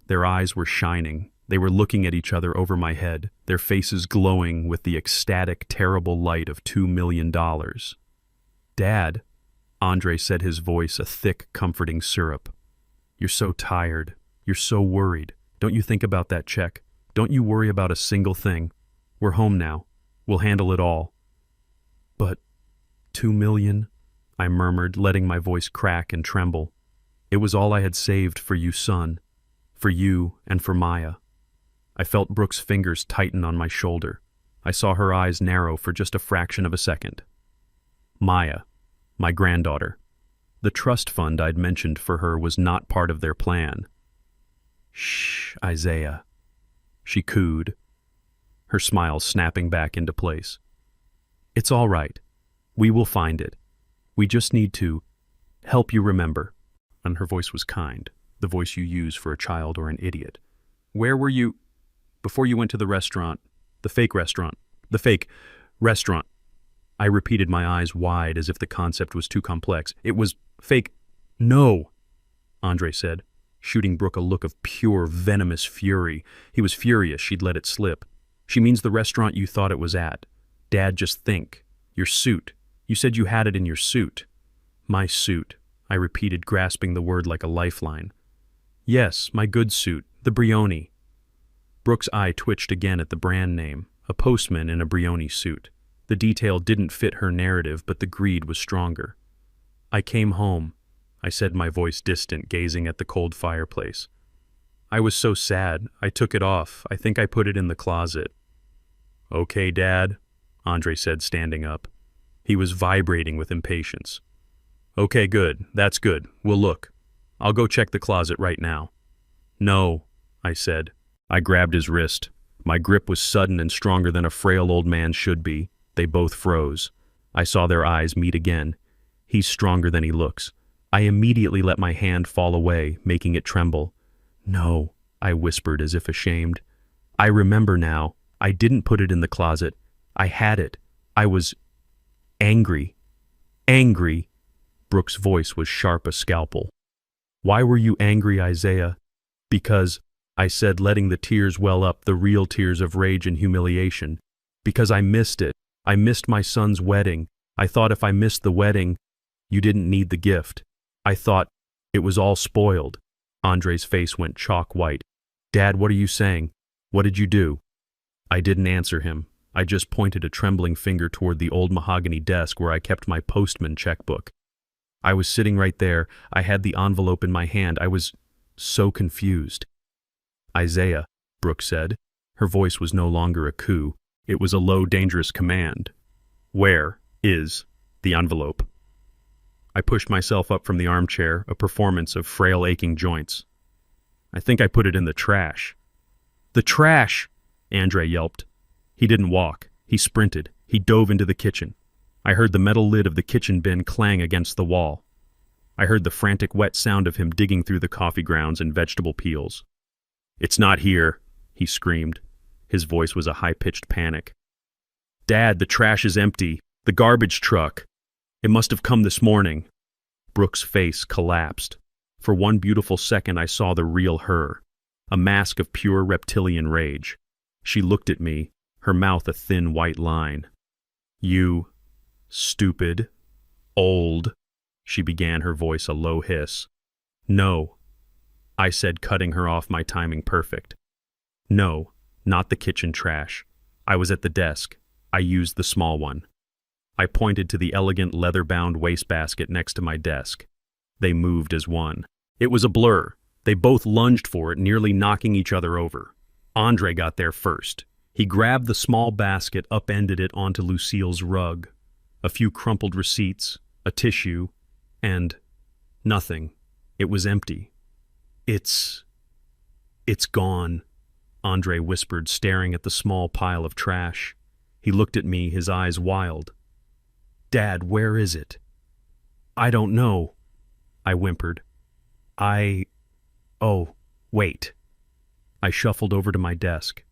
were shining, They were looking at each other over my head, their faces glowing with the ecstatic, terrible light of $2 million. "Dad," Andre said, his voice a thick, comforting syrup. "You're so tired. You're so worried. Don't you think about that check? Don't you worry about a single thing. We're home now. We'll handle it all." "But $2 million?" I murmured, letting my voice crack and tremble. "It was all I had saved for you, son. For you and for Maya." I felt Brooke's fingers tighten on my shoulder. I saw her eyes narrow for just a fraction of a second. Maya, my granddaughter. The trust fund I'd mentioned for her was not part of their plan. "Shh, Isaiah," she cooed, her smile snapping back into place. "It's all right. We will find it. We just need to help you remember." And her voice was kind, the voice you use for a child or an idiot. "Where were you before you went to the restaurant? The fake restaurant. The fake restaurant." I repeated, my eyes wide as if the concept was too complex. "It was fake." "No," Andre said, shooting Brooke a look of pure, venomous fury. He was furious she'd let it slip. "She means the restaurant you thought it was at. Dad, just think. Your suit. You said you had it in your suit." "My suit," I repeated, grasping the word like a lifeline. "Yes, my good suit, the Brioni." Brooke's eye twitched again at the brand name, a postman in a Brioni suit. The detail didn't fit her narrative, but the greed was stronger. "I came home," I said, my voice distant, gazing at the cold fireplace. "I was so sad, I took it off. I think I put it in the closet." "Okay, Dad," Andre said, standing up. He was vibrating with impatience. "Okay, good. That's good. We'll look. I'll go check the closet right now." "No," I said. I grabbed his wrist. My grip was sudden and stronger than a frail old man should be. They both froze. I saw their eyes meet again. He's stronger than he looks. I immediately let my hand fall away, making it tremble. "No," I whispered as if ashamed. "I remember now. I didn't put it in the closet. I had it. I was angry." "Angry?" Brooke's voice was sharp as scalpel. "Why were you angry, Isaiah?" "Because," I said, letting the tears well up, the real tears of rage and humiliation. "Because I missed it. I missed my son's wedding. I thought if I missed the wedding, you didn't need the gift. I thought it was all spoiled." Andre's face went chalk white. "Dad, what are you saying? What did you do?" I didn't answer him. I just pointed a trembling finger toward the old mahogany desk where I kept my postman checkbook. I was sitting right there. I had the envelope in my hand. I was so confused. "Isaiah," Brooke said. Her voice was no longer a coo. It was a low, dangerous command. "Where is the envelope?" I pushed myself up from the armchair, a performance of frail, aching joints. "I think I put it in the trash." "The trash!" Andre yelped. He didn't walk. He sprinted. He dove into the kitchen. I heard the metal lid of the kitchen bin clang against the wall. I heard the frantic, wet sound of him digging through the coffee grounds and vegetable peels. "It's not here," he screamed. His voice was a high-pitched panic. "Dad, the trash is empty. The garbage truck. It must have come this morning." Brooke's face collapsed. For one beautiful second I saw the real her, a mask of pure reptilian rage. She looked at me, her mouth a thin white line. "You stupid, old," she began, her voice a low hiss. "No," I said, cutting her off, my timing perfect. "No, not the kitchen trash. I was at the desk. I used the small one." I pointed to the elegant leather-bound wastebasket next to my desk. They moved as one. It was a blur. They both lunged for it, nearly knocking each other over. Andre got there first. He grabbed the small basket, upended it onto Lucille's rug. A few crumpled receipts, a tissue, and nothing. It was empty. It's gone," Andre whispered, staring at the small pile of trash. He looked at me, his eyes wild. "Dad, where is it?" "I don't know," I whimpered. Oh, wait." I shuffled over to my desk.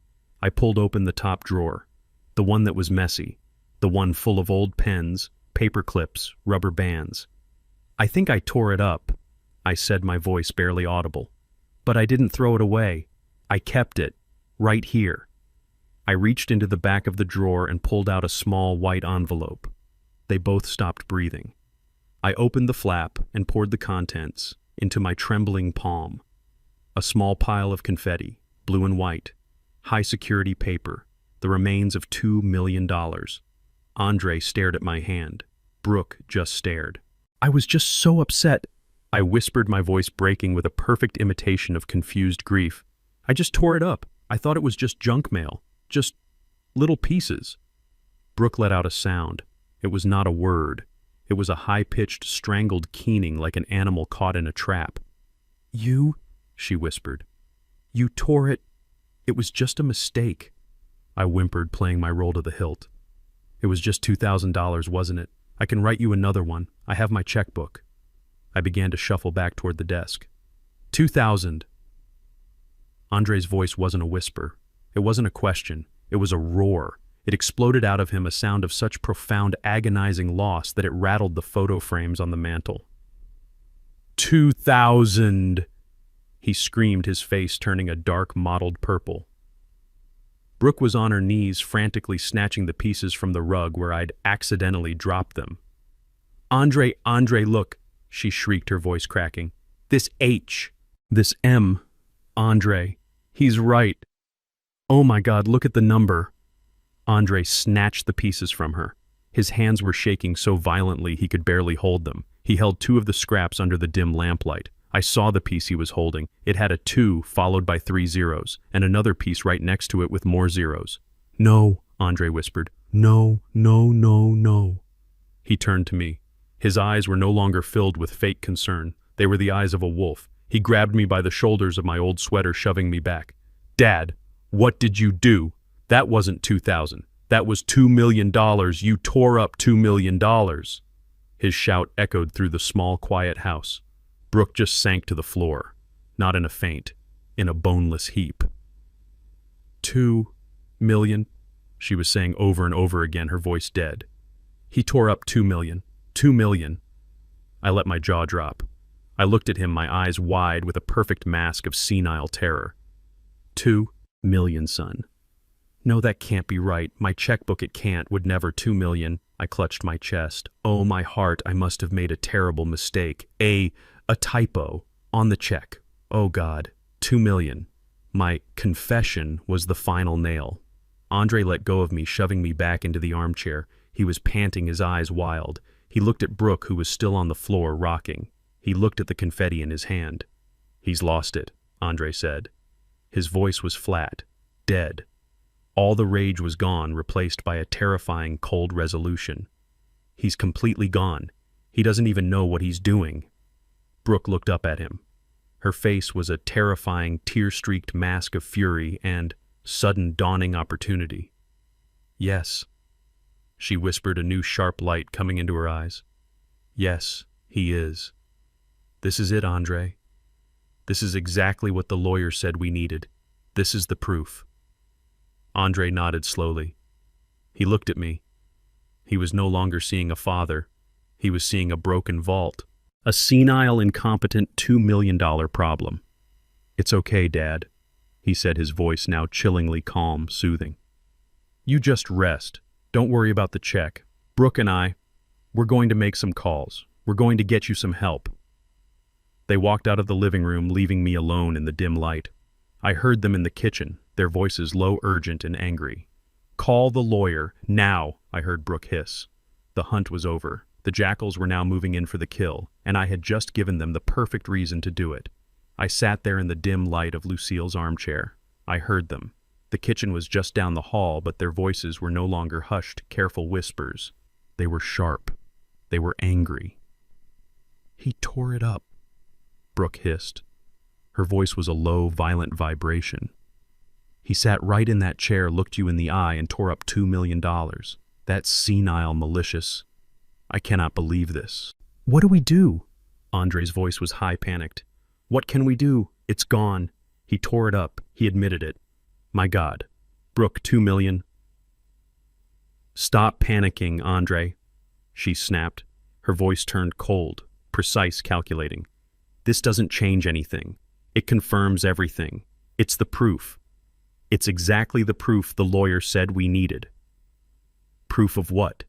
I pulled open the top drawer, the one that was messy, the one full of old pens, paper clips, rubber bands. "I think I tore it up," I said, my voice barely audible. "But I didn't throw it away. I kept it. Right here. I reached into the back of the drawer and pulled out a small white envelope. They both stopped breathing. I opened the flap and poured the contents into my trembling palm. A small pile of confetti, blue and white, high-security paper, the remains of $2 million. Andre stared at my hand. Brooke just stared. I was just so upset. I whispered, my voice breaking with a perfect imitation of confused grief. I just tore it up. I thought it was just junk mail. Just little pieces. Brooke let out a sound. It was not a word. It was a high-pitched, strangled keening like an animal caught in a trap. You, she whispered. You tore it. It was just a mistake. I whimpered, playing my role to the hilt. It was just $2,000, wasn't it? I can write you another one. I have my checkbook. I began to shuffle back toward the desk. 2,000. Andre's voice wasn't a whisper. It wasn't a question. It was a roar. It exploded out of him, a sound of such profound, agonizing loss that it rattled the photo frames on the mantel. 2,000! He screamed, his face turning a dark, mottled purple. Brooke was on her knees, frantically snatching the pieces from the rug where I'd accidentally dropped them. Andre, look, she shrieked, her voice cracking. This H. This M. Andre. He's right. Oh my God, look at the number. Andre snatched the pieces from her. His hands were shaking so violently he could barely hold them. He held two of the scraps under the dim lamplight. I saw the piece he was holding. It had a 2 followed by 3 zeros, and another piece right next to it with more zeros. No, Andre whispered. No, no, no, no. He turned to me. His eyes were no longer filled with fake concern. They were the eyes of a wolf. He grabbed me by the shoulders of my old sweater, shoving me back. Dad, what did you do? That wasn't 2,000. That was $2 million. You tore up $2 million. His shout echoed through the small, quiet house. Brooke just sank to the floor, not in a faint, in a boneless heap. 2 million, she was saying over and over again, her voice dead. He tore up 2 million. 2 million. I let my jaw drop. I looked at him, my eyes wide with a perfect mask of senile terror. 2 million, son. No, that can't be right. My checkbook, it can't, would never. 2 million. I clutched my chest. Oh, my heart, I must have made a terrible mistake. A typo on the check. Oh God, 2 million. My confession was the final nail. Andre let go of me, shoving me back into the armchair. He was panting, his eyes wild. He looked at Brooke, who was still on the floor, rocking. He looked at the confetti in his hand. He's lost it, Andre said. His voice was flat, dead. All the rage was gone, replaced by a terrifying, cold resolution. He's completely gone. He doesn't even know what he's doing. Brooke looked up at him. Her face was a terrifying, tear-streaked mask of fury and sudden dawning opportunity. Yes, she whispered, a new sharp light coming into her eyes. Yes, he is. This is it, Andre. This is exactly what the lawyer said we needed. This is the proof. Andre nodded slowly. He looked at me. He was no longer seeing a father. He was seeing a broken vault. A senile, incompetent $2 million problem. It's okay, Dad, he said, his voice now chillingly calm, soothing. You just rest. Don't worry about the check. Brooke and I, we're going to make some calls. We're going to get you some help. They walked out of the living room, leaving me alone in the dim light. I heard them in the kitchen, their voices low, urgent, and angry. Call the lawyer, now, I heard Brooke hiss. The hunt was over. The jackals were now moving in for the kill, and I had just given them the perfect reason to do it. I sat there in the dim light of Lucille's armchair. I heard them. The kitchen was just down the hall, but their voices were no longer hushed, careful whispers. They were sharp. They were angry. He tore it up, Brooke hissed. Her voice was a low, violent vibration. He sat right in that chair, looked you in the eye, and tore up $2 million. That's senile, malicious. I cannot believe this. What do we do? Andre's voice was high, panicked. What can we do? It's gone. He tore it up. He admitted it. My God. Brooke, 2 million. Stop panicking, Andre, she snapped. Her voice turned cold, precise, calculating. This doesn't change anything. It confirms everything. It's the proof. It's exactly the proof the lawyer said we needed. Proof of what?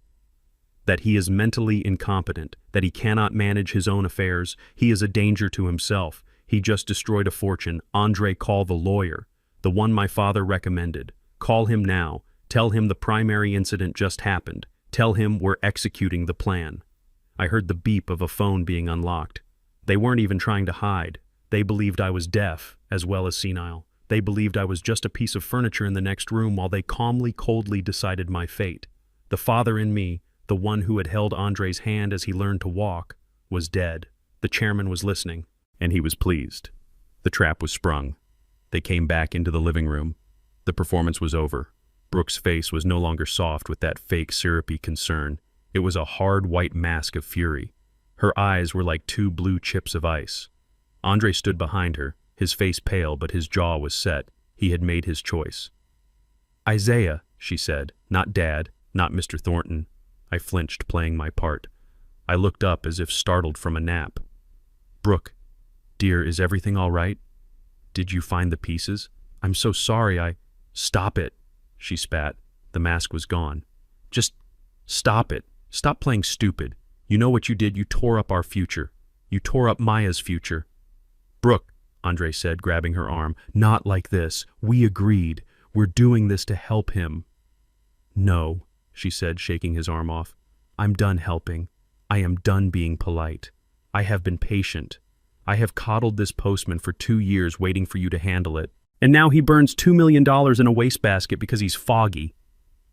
That he is mentally incompetent, that he cannot manage his own affairs, he is a danger to himself. He just destroyed a fortune. Andre, call the lawyer, the one my father recommended. Call him now. Tell him the primary incident just happened. Tell him we're executing the plan. I heard the beep of a phone being unlocked. They weren't even trying to hide. They believed I was deaf, as well as senile. They believed I was just a piece of furniture in the next room while they calmly, coldly decided my fate. The father in me, the one who had held Andre's hand as he learned to walk, was dead. The chairman was listening, and he was pleased. The trap was sprung. They came back into the living room. The performance was over. Brooke's face was no longer soft with that fake syrupy concern. It was a hard white mask of fury. Her eyes were like two blue chips of ice. Andre stood behind her, his face pale but his jaw was set. He had made his choice. "Isaiah," she said, "not Dad, not Mr. Thornton." I flinched, playing my part. I looked up as if startled from a nap. "Brooke, dear, is everything all right? Did you find the pieces? I'm so sorry, Stop it," she spat. The mask was gone. "Just stop it. Stop playing stupid. You know what you did? You tore up our future. You tore up Maya's future." "Brooke," Andre said, grabbing her arm, "not like this. We agreed. We're doing this to help him." "No," she said, shaking his arm off. "I'm done helping. I am done being polite. I have been patient. I have coddled this postman for 2 years waiting for you to handle it. And now he burns $2 million in a wastebasket because he's foggy."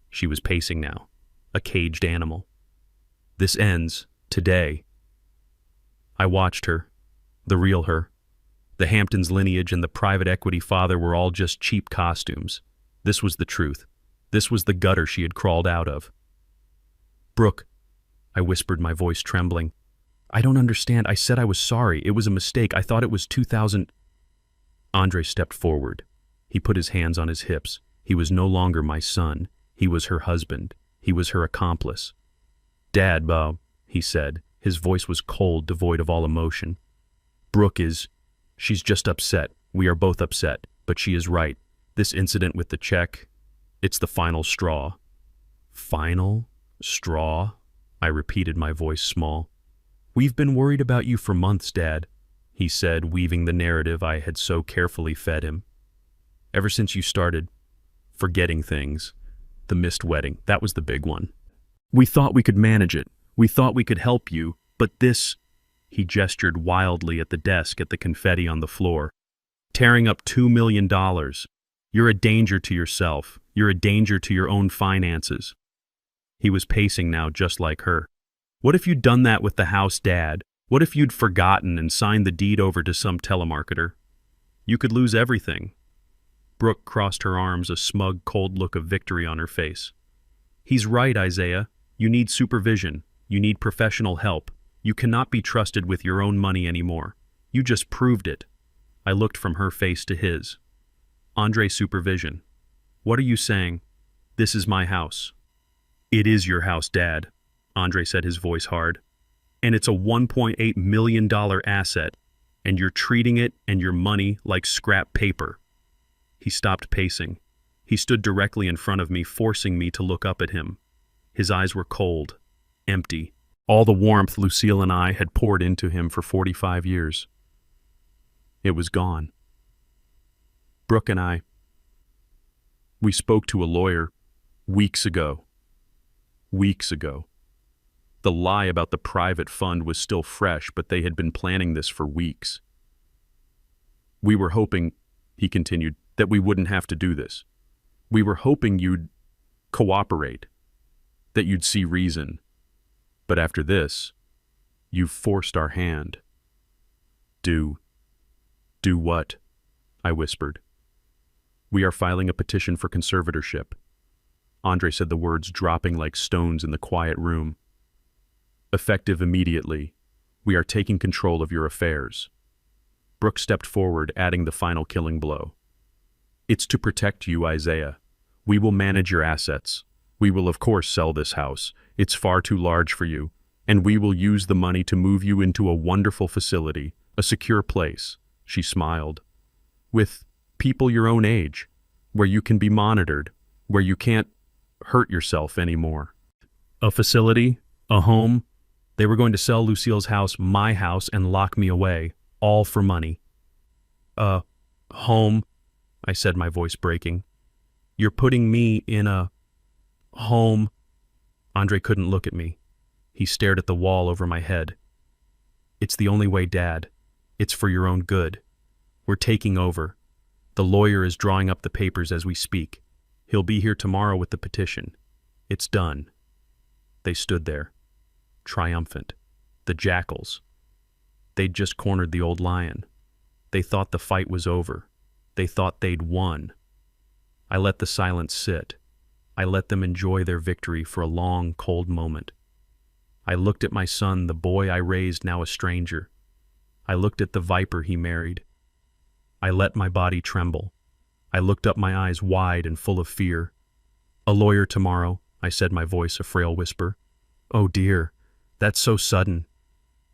She was pacing now, a caged animal. "This ends today." I watched her, the real her. The Hamptons lineage and the private equity father were all just cheap costumes. This was the truth. This was the gutter she had crawled out of. "Brooke," I whispered, my voice trembling. "I don't understand. I said I was sorry. It was a mistake. I thought it was 2000. Andre stepped forward. He put his hands on his hips. He was no longer my son. He was her husband. He was her accomplice. "Dad, Bob," he said. His voice was cold, devoid of all emotion. She's just upset. We are both upset, but she is right. This incident with the check, it's the final straw." "Final straw?" I repeated, my voice small. "We've been worried about you for months, Dad," he said, weaving the narrative I had so carefully fed him. "Ever since you started forgetting things. The missed wedding, that was the big one. We thought we could manage it. We thought we could help you, but this—" he gestured wildly at the desk, at the confetti on the floor. "Tearing up $2 million. You're a danger to yourself. You're a danger to your own finances." He was pacing now, just like her. "What if you'd done that with the house, Dad? What if you'd forgotten and signed the deed over to some telemarketer? You could lose everything." Brooke crossed her arms, a smug, cold look of victory on her face. "He's right, Isaiah. You need supervision. You need professional help. You cannot be trusted with your own money anymore. You just proved it." I looked from her face to his. "Andre, supervision. What are you saying? This is my house." "It is your house, Dad," Andre said, his voice hard. "And it's a $1.8 million asset, and you're treating it and your money like scrap paper." He stopped pacing. He stood directly in front of me, forcing me to look up at him. His eyes were cold, empty. All the warmth Lucille and I had poured into him for 45 years. It was gone. Brooke and we spoke to a lawyer weeks ago. Weeks ago. The lie about the private fund was still fresh, but they had been planning this for weeks. "We were hoping," he continued, "that we wouldn't have to do this. We were hoping you'd cooperate, that you'd see reason. But after this, you've forced our hand." Do what?" I whispered. "We are filing a petition for conservatorship." Andre said the words dropping like stones in the quiet room. "Effective immediately. We are taking control of your affairs." Brooke stepped forward, adding the final killing blow. "It's to protect you, Isaiah. We will manage your assets. We will of course sell this house. It's far too large for you. And we will use the money to move you into a wonderful facility, a secure place." She smiled. "With people your own age. where you can be monitored, where you can't hurt yourself anymore. A facility, a home. They were going to sell Lucille's house, my house, and lock me away, all for money. Home, I said, my voice breaking. You're putting me in a home. Andre couldn't look at me. He stared at the wall over my head. It's the only way, Dad. It's for your own good. We're taking over. The lawyer is drawing up the papers as we speak. He'll be here tomorrow with the petition. It's done. They stood there, triumphant. The jackals. They'd just cornered the old lion. They thought the fight was over. They thought they'd won. I let the silence sit. I let them enjoy their victory for a long, cold moment. I looked at my son, the boy I raised, now a stranger. I looked at the viper he married. I let my body tremble. I looked up, my eyes wide and full of fear. A lawyer tomorrow, I said, my voice a frail whisper. Oh dear, that's so sudden.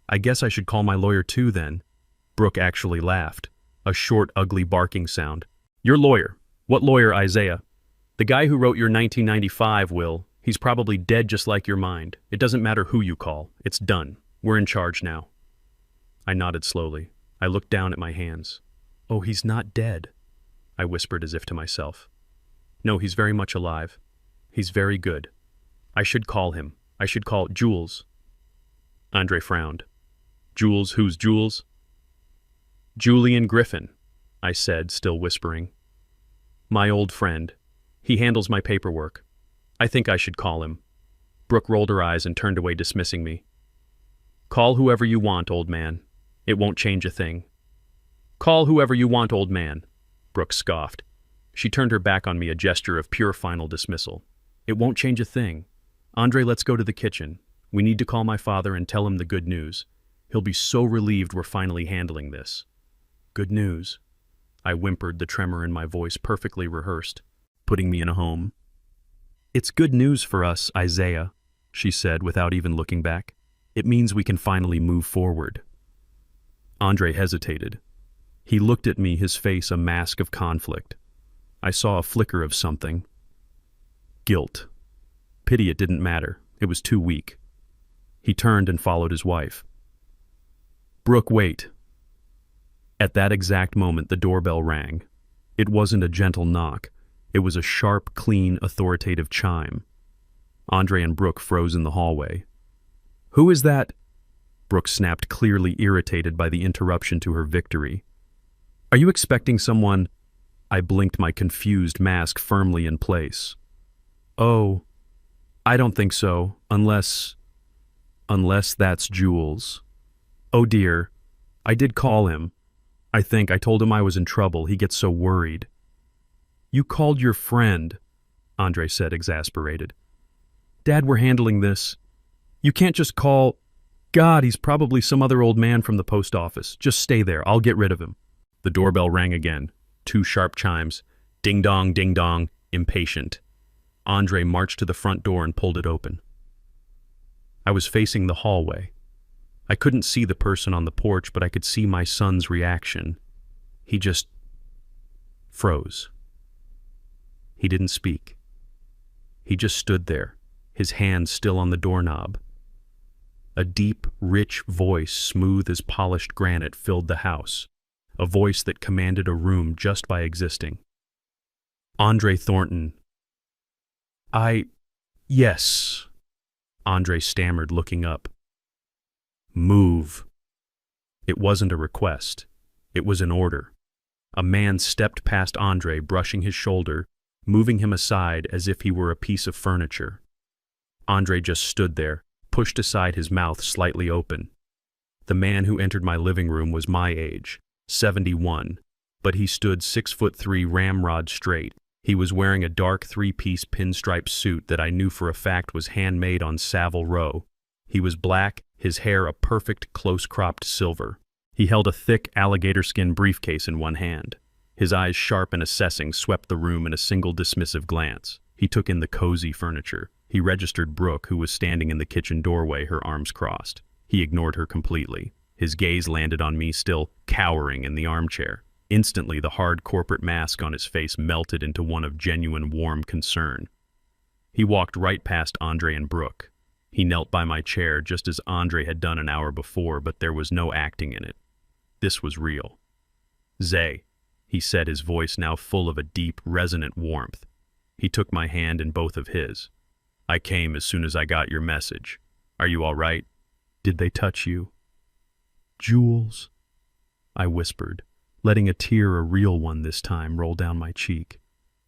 I guess I should call my lawyer too then. Brooke actually laughed, a short, ugly barking sound. Your lawyer? What lawyer, Isaiah? The guy who wrote your 1995 will. He's probably dead just like your mind. It doesn't matter who you call. It's done. We're in charge now. I nodded slowly. I looked down at my hands. Oh, he's not dead, I whispered as if to myself. No, he's very much alive. He's very good. I should call him. I should call Jules. Andre frowned. Jules? Who's Jules? Julian Griffin, I said, still whispering. My old friend. He handles my paperwork. I think I should call him. Brooke rolled her eyes and turned away, dismissing me. Call whoever you want, old man. It won't change a thing. Call whoever you want, old man, Brooke scoffed. She turned her back on me, a gesture of pure final dismissal. It won't change a thing. Andre, let's go to the kitchen. We need to call my father and tell him the good news. He'll be so relieved we're finally handling this. Good news, I whimpered, the tremor in my voice perfectly rehearsed, putting me in a home. It's good news for us, Isaiah, she said without even looking back. It means we can finally move forward. Andre hesitated. He looked at me, his face a mask of conflict. I saw a flicker of something. Guilt. Pity it didn't matter. It was too weak. He turned and followed his wife. Brooke, wait. At that exact moment, the doorbell rang. It wasn't a gentle knock. It was a sharp, clean, authoritative chime. Andre and Brooke froze in the hallway. Who is that? Brooke snapped, clearly irritated by the interruption to her victory. Are you expecting someone? I blinked, my confused mask firmly in place. Oh, I don't think so, unless that's Jules. Oh dear, I did call him. I told him I was in trouble. He gets so worried. You called your friend, Andre said, exasperated. Dad, we're handling this. You can't just call. God, he's probably some other old man from the post office. Just stay there. I'll get rid of him. The doorbell rang again. 2 sharp chimes. Ding dong, impatient. Andre marched to the front door and pulled it open. I was facing the hallway. I couldn't see the person on the porch, but I could see my son's reaction. He just froze. He didn't speak. He just stood there, his hand still on the doorknob. A deep, rich voice, smooth as polished granite, filled the house, a voice that commanded a room just by existing. Andre Thornton. Yes, Andre stammered, looking up. Move. It wasn't a request. It was an order. A man stepped past Andre, brushing his shoulder, moving him aside as if he were a piece of furniture. Andre just stood there, pushed aside, his mouth slightly open. The man who entered my living room was my age, 71, but he stood 6'3", ramrod straight. He was wearing a dark 3-piece pinstripe suit that I knew for a fact was handmade on Savile Row. He was black, his hair a perfect close-cropped silver. He held a thick alligator skin briefcase in one hand. His eyes, sharp and assessing, swept the room in a single dismissive glance. He took in the cozy furniture. He registered Brooke, who was standing in the kitchen doorway, her arms crossed. He ignored her completely. His gaze landed on me, still cowering in the armchair. Instantly, the hard corporate mask on his face melted into one of genuine warm concern. He walked right past Andre and Brooke. He knelt by my chair just as Andre had done an hour before, but there was no acting in it. This was real. "Zay," he said, his voice now full of a deep, resonant warmth. He took my hand in both of his. "I came as soon as I got your message. Are you all right? Did they touch you?" "Jules," I whispered, letting a tear, a real one this time, roll down my cheek.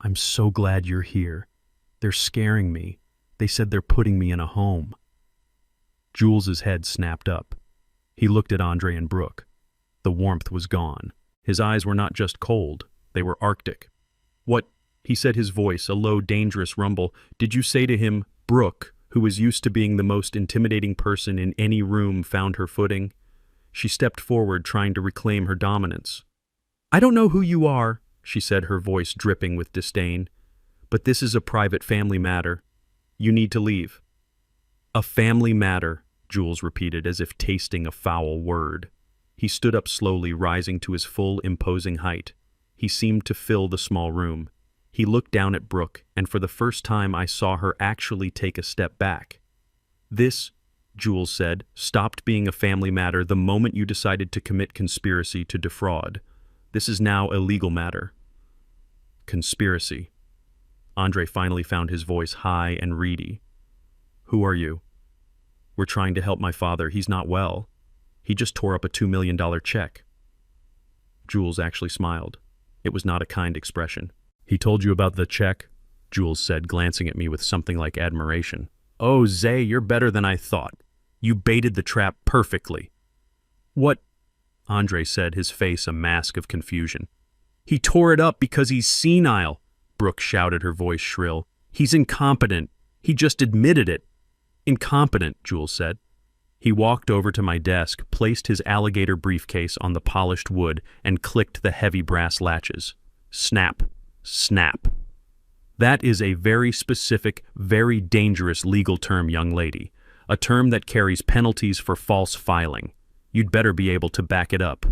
"I'm so glad you're here. They're scaring me. They said they're putting me in a home." Jules's head snapped up. He looked at Andre and Brooke. The warmth was gone. His eyes were not just cold, they were arctic. "What?" he said, his voice a low, dangerous rumble. "Did you say to him?" Brooke, who was used to being the most intimidating person in any room, found her footing. She stepped forward, trying to reclaim her dominance. "I don't know who you are," she said, her voice dripping with disdain. "But this is a private family matter. You need to leave." "A family matter," Jules repeated, as if tasting a foul word. He stood up slowly, rising to his full, imposing height. He seemed to fill the small room. He looked down at Brooke, and for the first time I saw her actually take a step back. "This," Jules said, "stopped being a family matter the moment you decided to commit conspiracy to defraud. This is now a legal matter." "Conspiracy." Andre finally found his voice high and reedy. "Who are you?" "We're trying to help my father. He's not well. He just tore up a $2 million check." Jules actually smiled. It was not a kind expression. "He told you about the check?" Jules said, glancing at me with something like admiration. "Oh, Zay, you're better than I thought. You baited the trap perfectly." "What?" Andre said, his face a mask of confusion. "He tore it up because he's senile," Brooke shouted, her voice shrill. "He's incompetent. He just admitted it." "Incompetent," Jules said. He walked over to my desk, placed his alligator briefcase on the polished wood, and clicked the heavy brass latches. Snap. Snap. "That is a very specific, very dangerous legal term, young lady. A term that carries penalties for false filing. You'd better be able to back it up."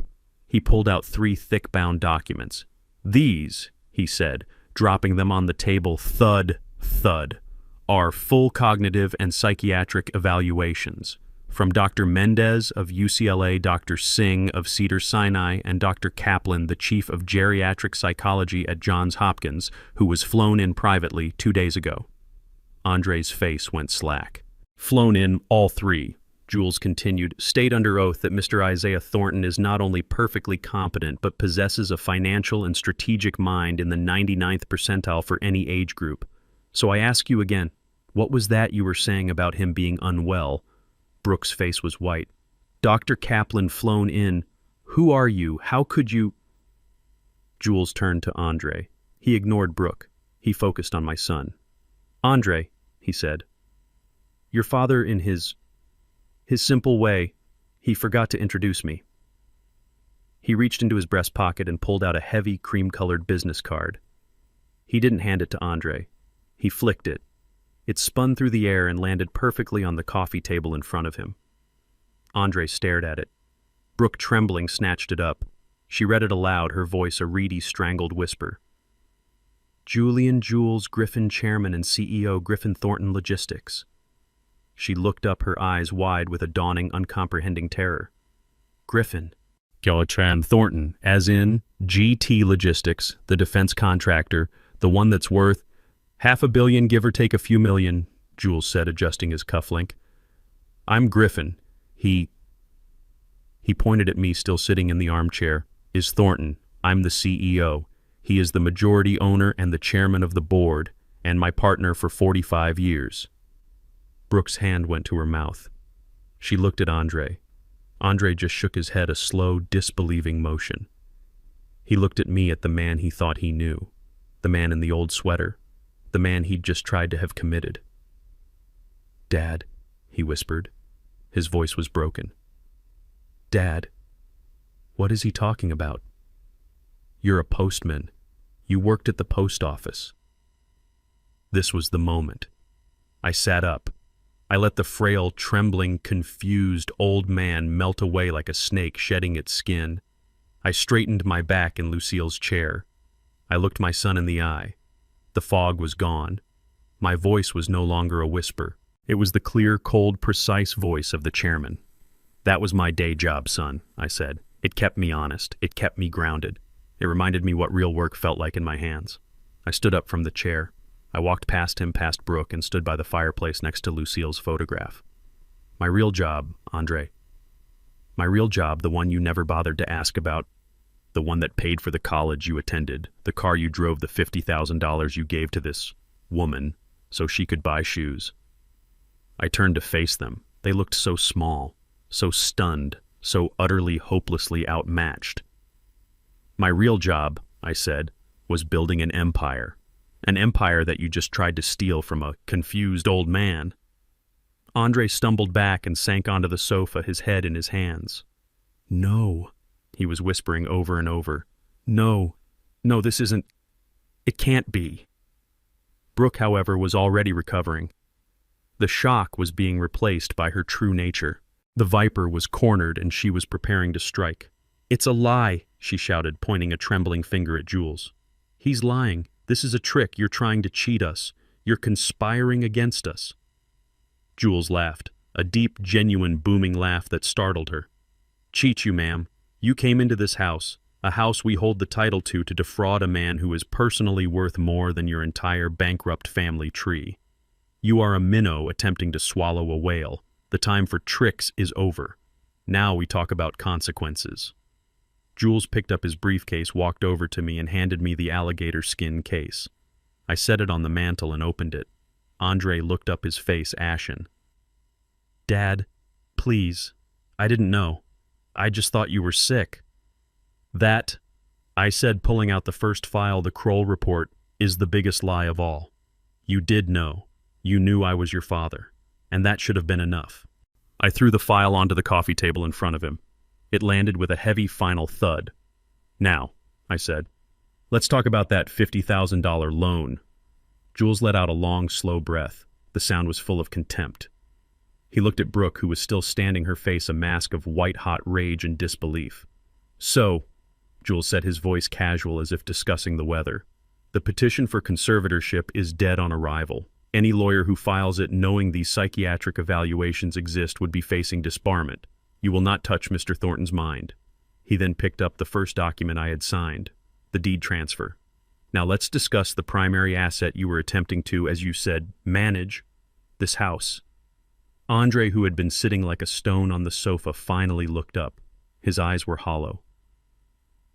He pulled out 3 thick-bound documents. "These," he said, dropping them on the table, thud, thud, "are full cognitive and psychiatric evaluations. From Dr. Mendez of UCLA, Dr. Singh of Cedars-Sinai, and Dr. Kaplan, the chief of geriatric psychology at Johns Hopkins, who was flown in privately 2 days ago." Andre's face went slack. "Flown in, all 3, Jules continued, "state under oath that Mr. Isaiah Thornton is not only perfectly competent, but possesses a financial and strategic mind in the 99th percentile for any age group. So I ask you again, what was that you were saying about him being unwell?" Brooke's face was white. "Dr. Kaplan flown in. Who are you? How could you—" Jules turned to Andre. He ignored Brooke. He focused on my son. "Andre," he said, "your father, in his simple way, he forgot to introduce me." He reached into his breast pocket and pulled out a heavy, cream-colored business card. He didn't hand it to Andre. He flicked it. It spun through the air and landed perfectly on the coffee table in front of him. Andre stared at it. Brooke, trembling, snatched it up. She read it aloud, her voice a reedy, strangled whisper. "Julian Jules Griffin, Chairman and CEO, Griffin Thornton Logistics." She looked up, her eyes wide with a dawning, uncomprehending terror. "Griffin." "Tran Thornton, as in GT Logistics, the defense contractor, the one that's worth $500 million, give or take a few million," Jules said, adjusting his cufflink. "I'm Griffin. He pointed at me, still sitting in the armchair. "Is Thornton. I'm the CEO. He is the majority owner and the chairman of the board, and my partner for 45 years. Brooke's hand went to her mouth. She looked at Andre. Andre just shook his head, a slow, disbelieving motion. He looked at me, at the man he thought he knew, the man in the old sweater, the man he'd just tried to have committed. "Dad," he whispered. His voice was broken. "Dad, what is he talking about? You're a postman. You worked at the post office." This was the moment. I sat up. I let the frail, trembling, confused old man melt away like a snake shedding its skin. I straightened my back in Lucille's chair. I looked my son in the eye. The fog was gone. My voice was no longer a whisper. It was the clear, cold, precise voice of the chairman. "That was my day job, son," I said. "It kept me honest. It kept me grounded. It reminded me what real work felt like in my hands." I stood up from the chair. I walked past him, past Brooke, and stood by the fireplace next to Lucille's photograph. "My real job, Andre. My real job, the one you never bothered to ask about, the one that paid for the college you attended, the car you drove, the $50,000 you gave to this woman so she could buy shoes." I turned to face them. They looked so small, so stunned, so utterly, hopelessly outmatched. "My real job," I said, "was building an empire that you just tried to steal from a confused old man." Andre stumbled back and sank onto the sofa, his head in his hands. "No," he was whispering over and over. "No, this isn't... It can't be." Brooke, however, was already recovering. The shock was being replaced by her true nature. The viper was cornered and she was preparing to strike. "It's a lie," she shouted, pointing a trembling finger at Jules. "He's lying. This is a trick. You're trying to cheat us. You're conspiring against us." Jules laughed, a deep, genuine, booming laugh that startled her. "Cheat you, ma'am. You came into this house, a house we hold the title to defraud a man who is personally worth more than your entire bankrupt family tree. You are a minnow attempting to swallow a whale. The time for tricks is over. Now we talk about consequences." Jules picked up his briefcase, walked over to me, and handed me the alligator skin case. I set it on the mantel and opened it. Andre looked up, his face ashen. "Dad, please. I didn't know. I just thought you were sick." "That," I said, pulling out the first file, the Kroll report, "is the biggest lie of all. You did know. You knew I was your father. And that should have been enough." I threw the file onto the coffee table in front of him. It landed with a heavy final thud. "Now," I said, "let's talk about that $50,000 loan." Jules let out a long, slow breath. The sound was full of contempt. He looked at Brooke, who was still standing, her face a mask of white-hot rage and disbelief. "So," Jules said, his voice casual as if discussing the weather, "the petition for conservatorship is dead on arrival. Any lawyer who files it knowing these psychiatric evaluations exist would be facing disbarment. You will not touch Mr. Thornton's mind." He then picked up the first document I had signed, the deed transfer. "Now let's discuss the primary asset you were attempting to, as you said, manage, this house." Andre, who had been sitting like a stone on the sofa, finally looked up. His eyes were hollow.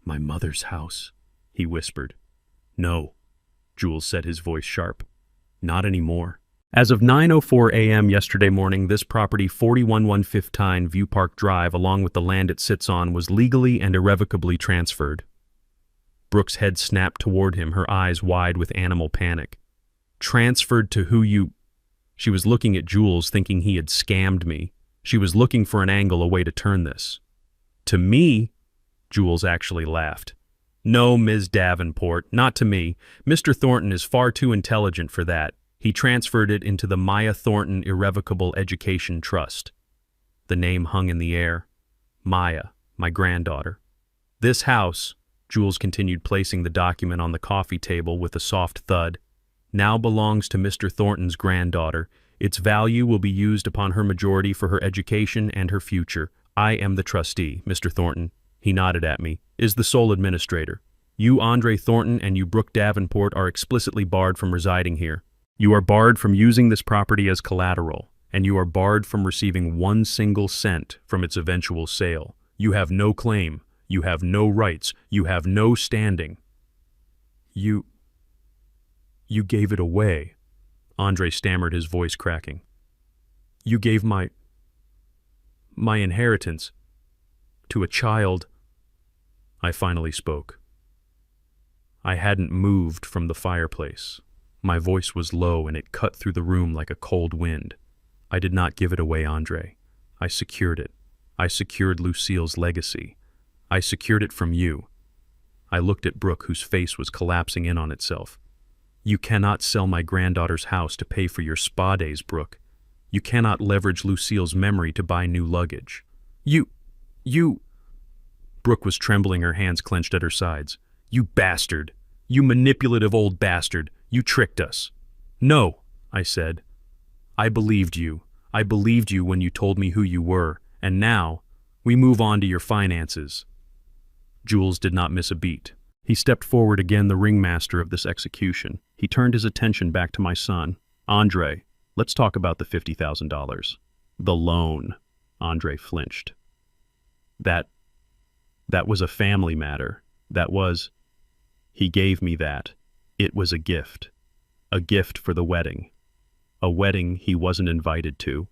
"My mother's house," he whispered. "No," Jules said, his voice sharp. "Not anymore. As of 9:04 a.m. yesterday morning, this property, 4115 View Park Drive, along with the land it sits on, was legally and irrevocably transferred." Brooke's head snapped toward him, her eyes wide with animal panic. "Transferred to who you—" She was looking at Jules, thinking he had scammed me. She was looking for an angle, a way to turn this. "To me?" Jules actually laughed. "No, Ms. Davenport, not to me. Mr. Thornton is far too intelligent for that. He transferred it into the Maya Thornton Irrevocable Education Trust." The name hung in the air. Maya, my granddaughter. "This house," Jules continued, placing the document on the coffee table with a soft thud, "now belongs to Mr. Thornton's granddaughter. Its value will be used upon her majority for her education and her future. I am the trustee. Mr. Thornton," he nodded at me, "is the sole administrator. You, Andre Thornton, and you, Brooke Davenport, are explicitly barred from residing here. You are barred from using this property as collateral, and you are barred from receiving 1 single cent from its eventual sale. You have no claim. You have no rights. You have no standing." You gave it away," Andre stammered, his voice cracking. "You gave my inheritance to a child." I finally spoke. I hadn't moved from the fireplace. My voice was low and it cut through the room like a cold wind. "I did not give it away, Andre. I secured it. I secured Lucille's legacy. I secured it from you." I looked at Brooke, whose face was collapsing in on itself. "You cannot sell my granddaughter's house to pay for your spa days, Brooke. You cannot leverage Lucille's memory to buy new luggage. You... Brooke was trembling, her hands clenched at her sides. "You bastard! You manipulative old bastard! You tricked us!" "No," I said. "I believed you. I believed you when you told me who you were, and now, we move on to your finances." Jules did not miss a beat. He stepped forward again, the ringmaster of this execution. He turned his attention back to my son. "Andre, let's talk about the $50,000. The loan." Andre flinched. That was a family matter. He gave me that. It was a gift. A gift for the wedding. A wedding he wasn't invited to,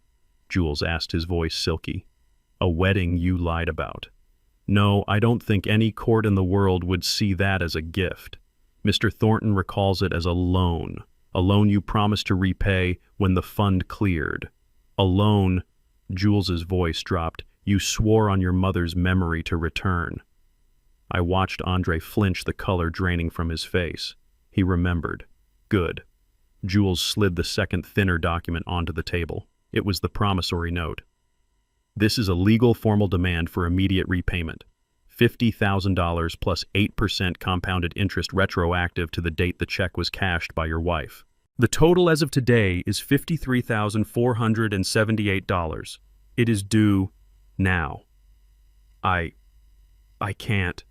Jules asked, his voice silky. A wedding you lied about. No, I don't think any court in the world would see that as a gift. Mr. Thornton recalls it as a loan you promised to repay when the fund cleared. A loan, Jules's voice dropped, you swore on your mother's memory to return. I watched Andre flinch, the color draining from his face. He remembered. Good. Jules slid the second, thinner document onto the table. It was the promissory note. This is a legal formal demand for immediate repayment. $50,000 plus 8% compounded interest retroactive to the date the check was cashed by your wife. The total as of today is $53,478. It is due now. I can't,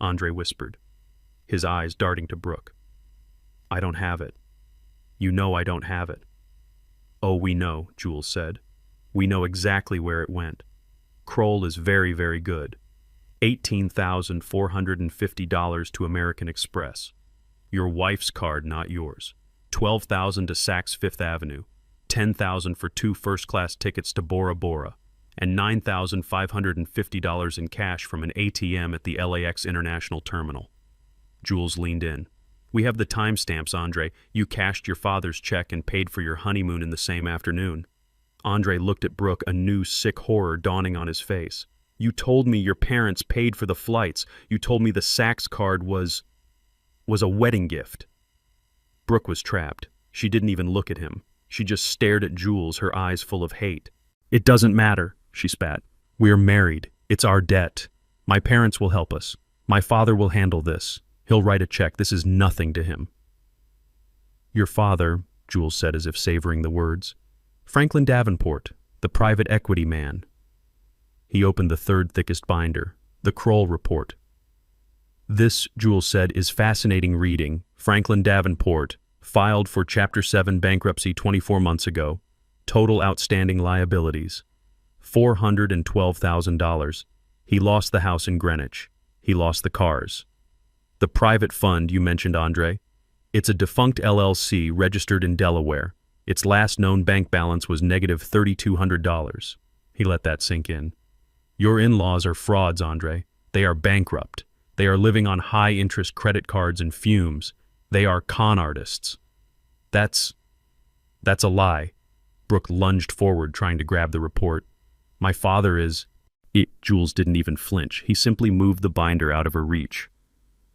Andre whispered, his eyes darting to Brooke. I don't have it. You know I don't have it. Oh, we know, Jules said. We know exactly where it went. Kroll is very, very good. $18,450 to American Express. Your wife's card, not yours. $12,000 to Saks Fifth Avenue. $10,000 for 2 first-class tickets to Bora Bora. And $9,550 in cash from an ATM at the LAX International Terminal. Jules leaned in. We have the timestamps, Andre. You cashed your father's check and paid for your honeymoon in the same afternoon. Andre looked at Brooke, a new sick horror dawning on his face. You told me your parents paid for the flights. You told me the Saks card was a wedding gift. Brooke was trapped. She didn't even look at him. She just stared at Jules, her eyes full of hate. It doesn't matter, she spat. We're married. It's our debt. My parents will help us. My father will handle this. He'll write a check. This is nothing to him. Your father, Jules said as if savoring the words. Franklin Davenport, the private equity man. He opened the third thickest binder, the Kroll report. This, Jules said, is fascinating reading. Franklin Davenport filed for Chapter 7 bankruptcy 24 months ago. Total outstanding liabilities. $412,000. He lost the house in Greenwich. He lost the cars. The private fund you mentioned, Andre. It's a defunct LLC registered in Delaware. Its last known bank balance was negative $3,200. He let that sink in. Your in-laws are frauds, Andre. They are bankrupt. They are living on high-interest credit cards and fumes. They are con artists. That's a lie. Brooke lunged forward, trying to grab the report. My father is... Jules didn't even flinch. He simply moved the binder out of her reach.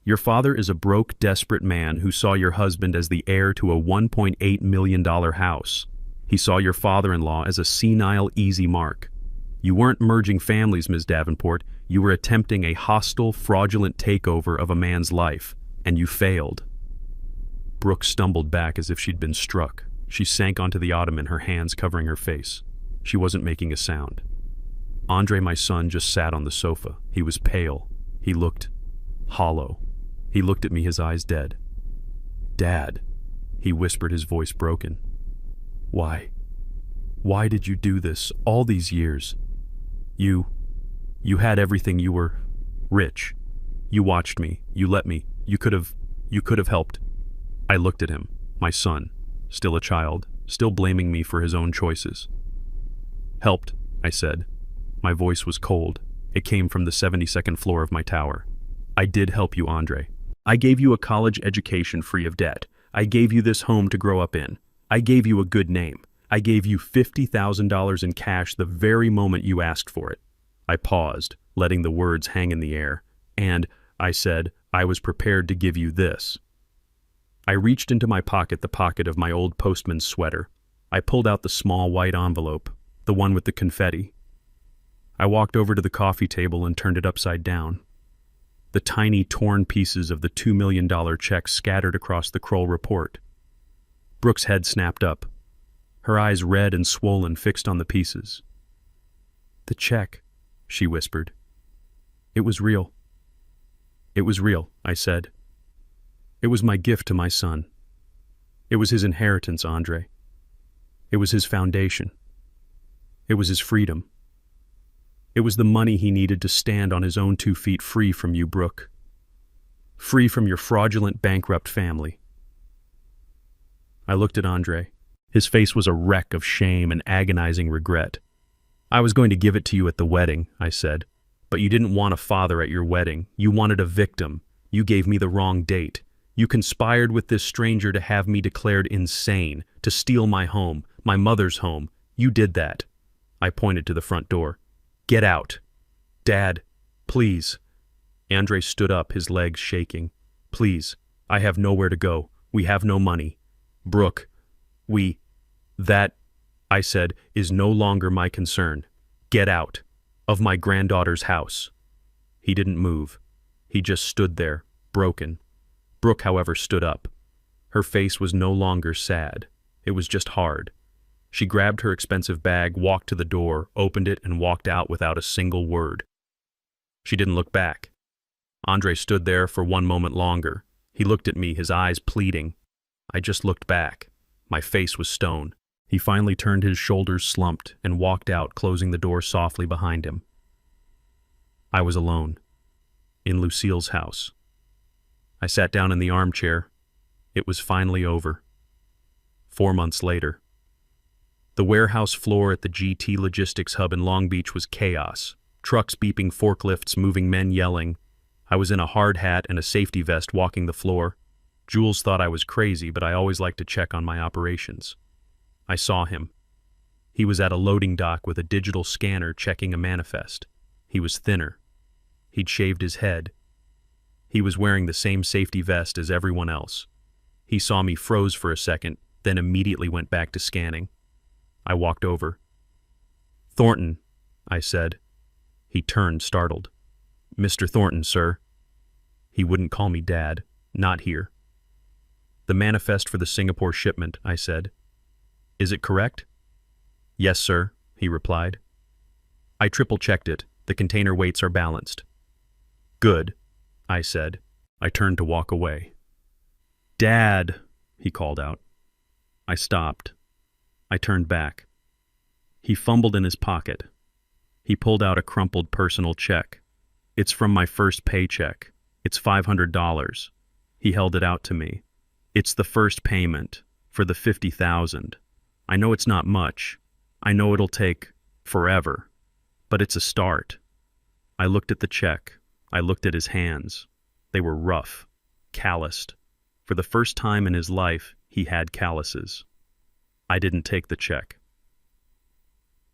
Your father is a broke, desperate man who saw your husband as the heir to a $1.8 million house. He saw your father-in-law as a senile, easy mark. You weren't merging families, Ms. Davenport. You were attempting a hostile, fraudulent takeover of a man's life, and you failed. Brooke stumbled back as if she'd been struck. She sank onto the ottoman, her hands covering her face. She wasn't making a sound. Andre, my son, just sat on the sofa. He was pale. He looked hollow. He looked at me, his eyes dead. Dad, he whispered, his voice broken. Why? Why did you do this all these years? You had everything. You were rich. You watched me. You let me. You could have helped. I looked at him, my son, still a child, still blaming me for his own choices. Helped, I said. My voice was cold. It came from the 72nd floor of my tower. I did help you, Andre. I gave you a college education free of debt. I gave you this home to grow up in. I gave you a good name. I gave you $50,000 in cash the very moment you asked for it. I paused, letting the words hang in the air, and, I said, I was prepared to give you this. I reached into my pocket, the pocket of my old postman's sweater. I pulled out the small white envelope, the one with the confetti. I walked over to the coffee table and turned it upside down. The tiny, torn pieces of the $2 million check scattered across the Kroll report. Brooke's head snapped up, her eyes red and swollen, fixed on the pieces. "The check," she whispered. "It was real." "It was real," I said. "It was my gift to my son. It was his inheritance, Andre. It was his foundation. It was his freedom. It was the money he needed to stand on his own 2 feet, free from you, Brooke. Free from your fraudulent, bankrupt family." I looked at Andre. His face was a wreck of shame and agonizing regret. "I was going to give it to you at the wedding," I said. "But you didn't want a father at your wedding. You wanted a victim. You gave me the wrong date. You conspired with this stranger to have me declared insane, to steal my home, my mother's home. You did that." I pointed to the front door. "Get out. Dad, please." Andre stood up, his legs shaking. "Please, I have nowhere to go. We have no money. Brooke, that," I said, "is no longer my concern. Get out of my granddaughter's house." He didn't move. He just stood there, broken. Brooke, however, stood up. Her face was no longer sad. It was just hard. She grabbed her expensive bag, walked to the door, opened it, and walked out without a single word. She didn't look back. Andre stood there for one moment longer. He looked at me, his eyes pleading. I just looked back. My face was stone. He finally turned, his shoulders slumped, and walked out, closing the door softly behind him. I was alone, in Lucille's house. I sat down in the armchair. It was finally over. 4 months later. The warehouse floor at the GT Logistics Hub in Long Beach was chaos. Trucks beeping, forklifts moving, men yelling. I was in a hard hat and a safety vest walking the floor. Jules thought I was crazy, but I always liked to check on my operations. I saw him. He was at a loading dock with a digital scanner checking a manifest. He was thinner. He'd shaved his head. He was wearing the same safety vest as everyone else. He saw me, froze for a second, then immediately went back to scanning. I walked over. "Thornton," I said. He turned, startled. "Mr. Thornton, sir." He wouldn't call me Dad. Not here. "The manifest for the Singapore shipment," I said. "Is it correct?" "Yes, sir," he replied. "I triple-checked it. The container weights are balanced." "Good," I said. I turned to walk away. "Dad," he called out. I stopped. I turned back. He fumbled in his pocket. He pulled out a crumpled personal check. "It's from my first paycheck. It's $500. He held it out to me. "It's the first payment for the $50,000. I know it's not much. I know it'll take forever. But it's a start." I looked at the check. I looked at his hands. They were rough, calloused. For the first time in his life, he had calluses. I didn't take the check.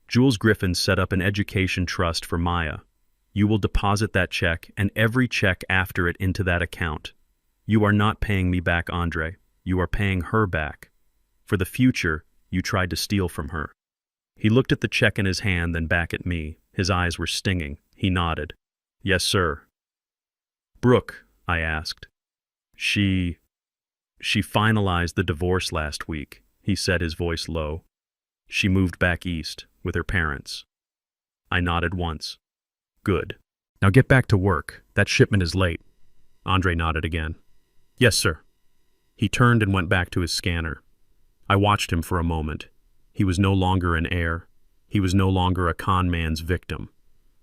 Jules Griffin set up an education trust for Maya. You will deposit that check and every check after it into that account. You are not paying me back, Andre. You are paying her back. For the future, you tried to steal from her. He looked at the check in his hand, then back at me. His eyes were stinging. He nodded. "Yes, sir." "Brooke," I asked. She finalized the divorce last week," he said, his voice low. "She moved back east with her parents." I nodded once. "Good. Now get back to work. That shipment is late." Andre nodded again. "Yes, sir." He turned and went back to his scanner. I watched him for a moment. He was no longer an heir. He was no longer a con man's victim.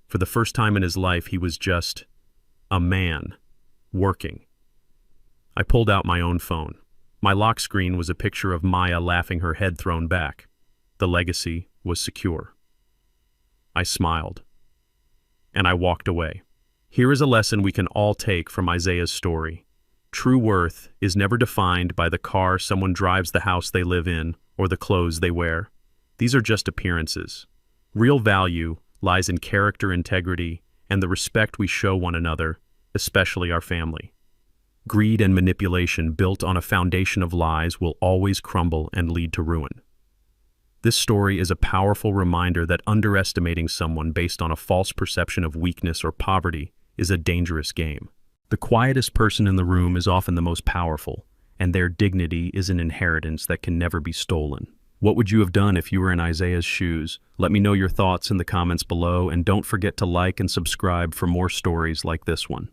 For the first time in his life, he was just a man, working. I pulled out my own phone. My lock screen was a picture of Maya laughing, her head thrown back. The legacy was secure. I smiled. And I walked away. Here is a lesson we can all take from Isaiah's story. True worth is never defined by the car someone drives, the house they live in, or the clothes they wear. These are just appearances. Real value lies in character, integrity, and the respect we show one another, especially our family. Greed and manipulation built on a foundation of lies will always crumble and lead to ruin. This story is a powerful reminder that underestimating someone based on a false perception of weakness or poverty is a dangerous game. The quietest person in the room is often the most powerful, and their dignity is an inheritance that can never be stolen. What would you have done if you were in Isaiah's shoes? Let me know your thoughts in the comments below, and don't forget to like and subscribe for more stories like this one.